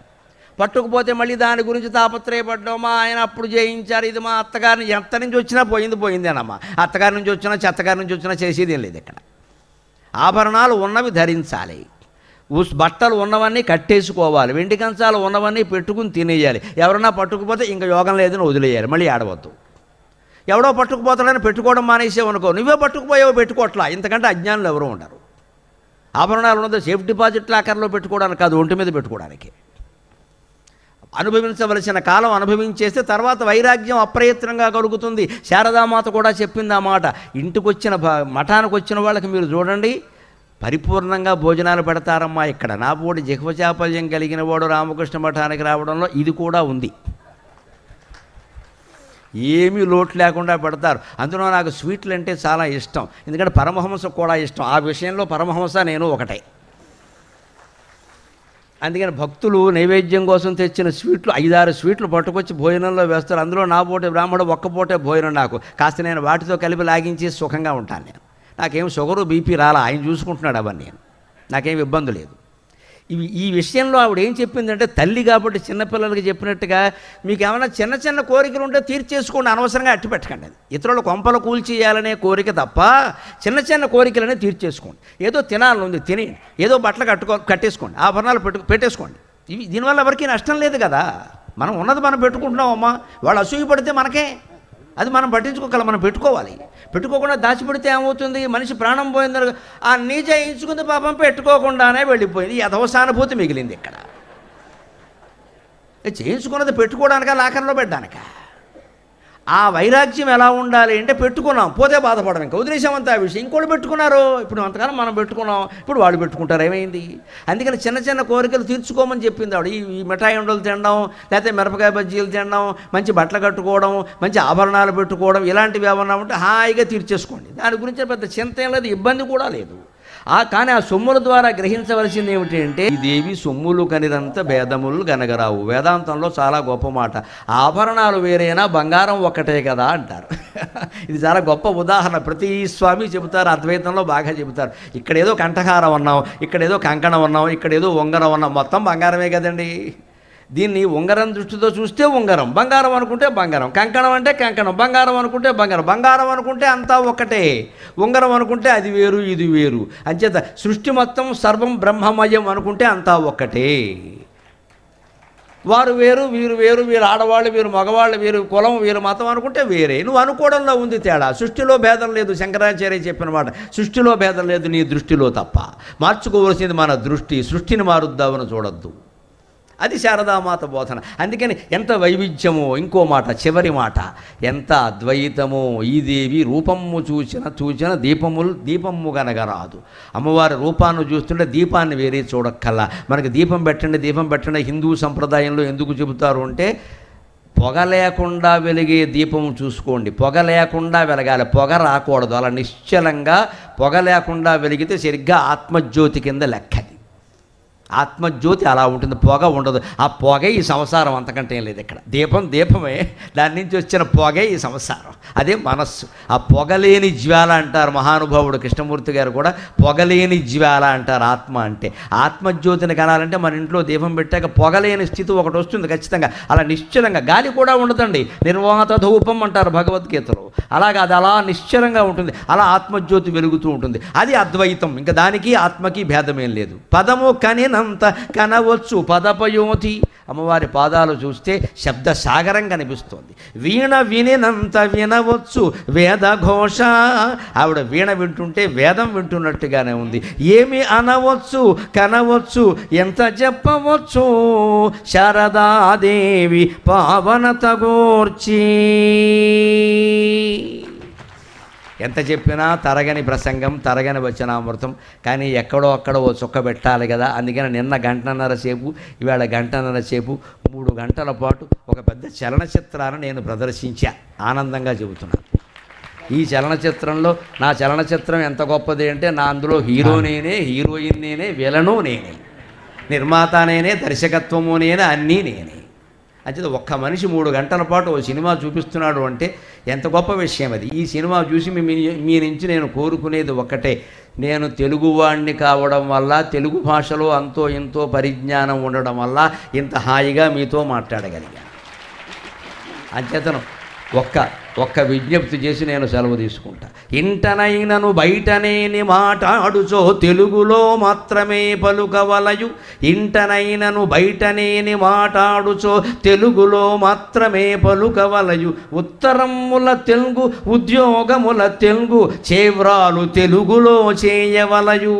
పట్టుకుపోతే మళ్ళీ దాని గురించి తాపత్రయపడ్డాం. మా ఆయన అప్పుడు చేయించారు, ఇది మా అత్తగారిని, ఎంత నుంచి వచ్చినా పోయిందేనమ్మా. అత్తగారి నుంచి వచ్చినా చెత్తగారి నుంచి వచ్చినా చేసేదేం లేదు ఇక్కడ. ఆభరణాలు ఉన్నవి ధరించాలి, బట్టలు ఉన్నవన్నీ కట్టేసుకోవాలి, వెండి కంచాలు ఉన్నవన్నీ పెట్టుకుని తినేయాలి. ఎవరన్నా పట్టుకుపోతే ఇంకా యోగం లేదని వదిలేయాలి, మళ్ళీ ఆడవద్దు. ఎవడో పట్టుకుపోతాడని పెట్టుకోవడం మానేసేవనుకో, నువ్వే పట్టుకుపోయావో పెట్టుకోవట్లా. ఇంతకంటే అజ్ఞానులు ఎవరు ఉండరు. ఆభరణాలు ఉన్నది సేఫ్ డిపాజిట్ లాకర్లో పెట్టుకోవడానికి కాదు, ఒంటి మీద పెట్టుకోవడానికి. అనుభవించవలసిన కాలం అనుభవించేస్తే తర్వాత వైరాగ్యం అప్రయత్నంగా కలుగుతుంది. శారదామాత కూడా చెప్పింది ఆ మాట. ఇంటికి వచ్చిన మఠానికి వచ్చిన వాళ్ళకి మీరు చూడండి, పరిపూర్ణంగా భోజనాలు పెడతారమ్మా. ఇక్కడ నా పోటీ జిహ్వచాపల్యం కలిగిన వాడు రామకృష్ణ మఠానికి రావడంలో ఇది కూడా ఉంది. ఏమీ లోటు లేకుండా పెడతారు. అందులో నాకు స్వీట్లు అంటే చాలా ఇష్టం, ఎందుకంటే పరమహంస కూడా ఇష్టం. ఆ విషయంలో పరమహంస నేను ఒకటే. అందుకని భక్తులు నైవేద్యం కోసం తెచ్చిన స్వీట్లు 5-6 స్వీట్లు పట్టుకొచ్చి భోజనంలో వేస్తారు. అందులో నా పూటే బ్రాహ్మడు ఒక్కపోటే భోజనం నాకు. కాస్త నేను వాటితో కలిపి లాగించి సుఖంగా ఉంటాను. నేను నాకేం షుగరు బీపీ రాలా, ఆయన చూసుకుంటున్నాడు అవన్నీ, నాకేం ఇబ్బంది లేదు. ఈ విషయంలో ఆవిడ ఏం చెప్పిందంటే, తల్లి కాబట్టి చిన్నపిల్లలకి చెప్పినట్టుగా మీకు ఏమైనా చిన్న చిన్న కోరికలు ఉంటే తీర్చేసుకోండి, అనవసరంగా అట్టి పెట్టకండి. అది ఇతరుల కొంపలు కూల్చేయాలనే కోరిక తప్ప చిన్న చిన్న కోరికలనే తీర్చేసుకోండి. ఏదో తినాలనుంది తినేయండి, ఏదో బట్టలు కట్టేసుకోండి, ఆభరణాలు పెట్టేసుకోండి. దీనివల్ల ఎవరికీ నష్టం లేదు కదా. మనం ఉన్నది మనం పెట్టుకుంటున్నామమ్మా. వాళ్ళు అసూయపడితే మనకే, అది మనం పట్టించుకోగలం, మనం పెట్టుకోవాలి. పెట్టుకోకుండా దాచిపెడితే ఏమవుతుంది, మనిషి ప్రాణం పోయిందని ఆ నీజ ఎంచుకుంది పాపం, పెట్టుకోకుండానే వెళ్ళిపోయింది. ఈ అధవసానుభూతి మిగిలింది ఇక్కడ. చేయించుకున్నది పెట్టుకోవడానికా లాకర్లో పెట్టడానికా? ఆ వైరాగ్యం ఎలా ఉండాలి అంటే, పెట్టుకున్నాం పోతే బాధపడడం, ఇంకా వదిలేసామంతా ఆ విషయం. ఇంకోటి పెట్టుకున్నారు, ఇప్పుడు అంతకాలం మనం పెట్టుకున్నాం, ఇప్పుడు వాళ్ళు పెట్టుకుంటారు, ఏమైంది? అందుకని చిన్న చిన్న కోరికలు తీర్చుకోమని చెప్పింది ఆవిడ. ఈ మిఠాయి ఉండలు తినడం, లేకపోతే మిరపకాయ బజ్జీలు తినడం, మంచి బట్టలు కట్టుకోవడం, మంచి ఆభరణాలు పెట్టుకోవడం, ఇలాంటివి ఏమన్నా ఉంటే హాయిగా తీర్చేసుకోండి. దాని గురించి పెద్ద చింత ఏం లేదు, ఇబ్బంది కూడా లేదు. కానీ ఆ సొమ్ముల ద్వారా గ్రహించవలసింది ఏమిటి అంటే, ఈ దేవి సొమ్ములు కనిరంత భేదములు గనగరావు. వేదాంతంలో చాలా గొప్ప మాట. ఆభరణాలు వేరైనా బంగారం ఒక్కటే కదా అంటారు. ఇది చాలా గొప్ప ఉదాహరణ. ప్రతి స్వామి చెబుతారు, అద్వైతంలో బాగా చెబుతారు. ఇక్కడేదో కంఠహారం అన్నాం, ఇక్కడేదో కంకణం అన్నాం, ఇక్కడేదో ఉంగరం అన్నాం, మొత్తం బంగారమే కదండి. దీన్ని ఉంగరం దృష్టితో చూస్తే ఉంగరం, బంగారం అనుకుంటే బంగారం, కంకణం అంటే కంకణం, బంగారం అనుకుంటే బంగారం, బంగారం అనుకుంటే అంతా ఒక్కటే, ఉంగరం అనుకుంటే అది వేరు ఇది వేరు. అంచేత సృష్టి మొత్తం సర్వం బ్రహ్మమయం అనుకుంటే అంతా ఒక్కటే. వారు వేరు వీరు వేరు, వీరు ఆడవాళ్ళు వీరు మగవాళ్ళు, వీరు కులం వీరు మతం అనుకుంటే వేరే. నువ్వు అనుకోవడంలో ఉంది తేడా. సృష్టిలో భేదం లేదు. శంకరాచార్య చెప్పిన మాట, సృష్టిలో భేదం లేదు, నీ దృష్టిలో తప్ప. మార్చుకోవలసింది మన దృష్టి, సృష్టిని మారుద్దామని చూడొద్దు. అది శారదామాత బోధన. అందుకని ఎంత వైవిధ్యమో. ఇంకో మాట, చివరి మాట, ఎంత అద్వైతమో. ఈ దేవి రూపము చూచిన దీపము గనగరాదు. అమ్మవారి రూపాన్ని చూస్తుంటే దీపాన్ని వేరే చూడక్కల్లా. మనకి దీపం పెట్టండి హిందూ సంప్రదాయంలో ఎందుకు చెబుతారు అంటే, పొగ లేకుండా వెలిగే దీపం చూసుకోండి. పొగ లేకుండా వెలగాలి, పొగ రాకూడదు. అలా నిశ్చలంగా పొగ లేకుండా వెలిగితే సరిగ్గా ఆత్మజ్యోతి కింద లెక్కది. ఆత్మజ్యోతి అలా ఉంటుంది, పొగ ఉండదు. ఆ పొగే ఈ సంసారం, అంతకంటే ఏం లేదు ఇక్కడ. దీపమే, దాని నుంచి వచ్చిన పొగే ఈ సంసారం, అదే మనస్సు. ఆ పొగలేని జ్వాల అంటారు మహానుభావుడు కృష్ణమూర్తి గారు కూడా. పొగలేని జ్వాల అంటారు ఆత్మ అంటే. ఆత్మజ్యోతిని కనాలంటే మన ఇంట్లో దీపం పెట్టాక పొగలేని స్థితి ఒకటి వస్తుంది ఖచ్చితంగా. అలా నిశ్చలంగా, గాలి కూడా ఉండదండి, నిర్వాత ధూపం అంటారు భగవద్గీతలో. అలాగా అది అలా నిశ్చలంగా ఉంటుంది, అలా ఆత్మజ్యోతి వెలుగుతూ ఉంటుంది. అది అద్వైతం. ఇంకా దానికి ఆత్మకి భేదమేం లేదు. పదము కనినంత వినినంత కనవచ్చు పదపయోతి. అమ్మవారి పాదాలు చూస్తే శబ్ద సాగరం కనిపిస్తోంది. వీణ వినినంత వినవచ్చు వేదఘోష. ఆవిడ వీణ వింటుంటే వేదం వింటున్నట్టుగానే ఉంది. ఏమి అనవచ్చు కనవచ్చు ఎంత చెప్పవచ్చు శారదాదేవి పావనత గూర్చి. ఎంత చెప్పినా తరగని ప్రసంగం, తరగని వచనామృతం. కానీ ఎక్కడో అక్కడ ఓ చుక్క పెట్టాలి కదా. అందుకని నిన్న గంటన్నర సేపు, ఇవాళ గంటన్నర సేపు, 3 గంటల పాటు ఒక పెద్ద చలనచిత్రాన్ని నేను ప్రదర్శించా. ఆనందంగా చెబుతున్నాను. ఈ చలనచిత్రంలో నా చలనచిత్రం ఎంత గొప్పది అంటే, నా అందులో హీరో నేనే, హీరోయిన్ నేనే, విలను నేనే, నిర్మాత నేనే, దర్శకత్వము నేనే, అన్నీ నేనే. అంచేత ఒక్క మనిషి 3 గంటల పాటు ఓ సినిమా చూపిస్తున్నాడు అంటే ఎంత గొప్ప విషయం అది. ఈ సినిమా చూసి మీ నుంచి నేను కోరుకునేది ఒక్కటే, నేను తెలుగువాణ్ణి కావడం వల్ల, తెలుగు భాషలో అంతో ఎంతో పరిజ్ఞానం ఉండడం వల్ల ఇంత హాయిగా మీతో మాట్లాడగలిగాను. అంచేతను ఒక్క విజ్ఞప్తి చేసి నేను సెలవు తీసుకుంటా. ఇంటనైనను బయటనేని మాటాడుచో తెలుగులో మాత్రమే పలుకవలయు. ఇంటనైనను బయటనేని మాటాడుచో తెలుగులో మాత్రమే పలుకవలయు. ఉత్తరముల తెలుగు ఉద్యోగముల తెలుగు చేవ్రాలు తెలుగులో చేయవలయు.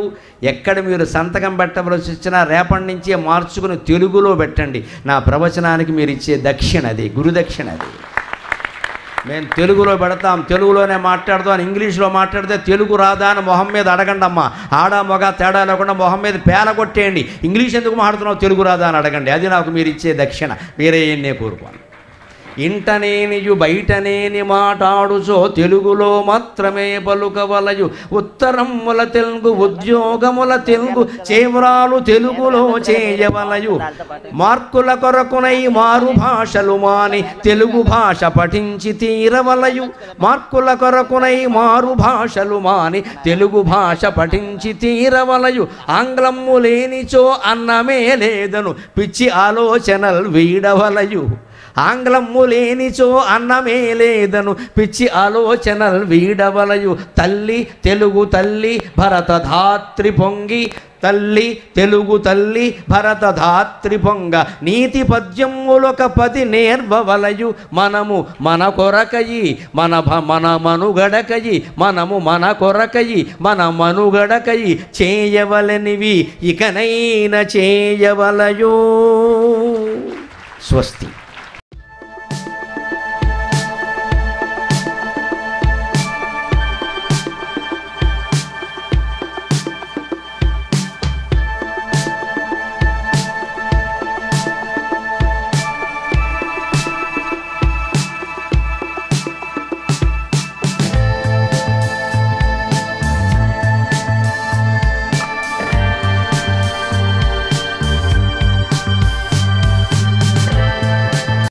ఎక్కడ మీరు సంతకం పెట్టవలసి వచ్చినా రేపటి నుంచే మార్చుకుని తెలుగులో పెట్టండి. నా ప్రవచనానికి మీరు ఇచ్చే దక్షిణ అది, గురుదక్షిణ అది. మేము తెలుగులో పెడతాం, తెలుగులోనే మాట్లాడతాం అని ఇంగ్లీష్లో మాట్లాడితే తెలుగు రాదా అని మొహం మీద అడగండి అమ్మా. ఆడ మగ తేడా లేకుండా మొహం మీద పేల కొట్టేయండి. ఇంగ్లీష్ ఎందుకు మాట్లాడుతున్నావు, తెలుగు రాదా అని అడగండి. అది నాకు మీరు ఇచ్చే దక్షిణ. వేరే ఎన్నే కోరుకోను. ఇంటనేనియు బయటనేని మాటాడుచో తెలుగులో మాత్రమే పలుకవలయు. ఉత్తరముల తెలుగు ఉద్యోగముల తెలుగు చేవ్రాలు తెలుగులో చేయవలయు. మార్కుల కొరకునై మారు భాషలు మాని తెలుగు భాష పఠించి తీరవలయు. మార్కుల కొరకునై మారు భాషలు మాని తెలుగు భాష పఠించి తీరవలయు. ఆంగ్లము లేనిచో అన్నమే లేదను పిచ్చి ఆలోచనలు వీడవలయు. ఆంగ్లము లేనిచో అన్నమే లేదను పిచ్చి ఆలోచనలు వీడవలయు. తల్లి తెలుగు తల్లి భరతధాత్రి పొంగి. తల్లి తెలుగు తల్లి భరతధాత్రి పొంగ. నీతి పద్యములొక 10 నేర్వవలయు. మనము మన కొరకయి మన మనుగడకయి. మనము మన కొరకయి మన మనుగడకయి చేయవలనివి ఇకనైన చేయవలయు. స్వస్తి.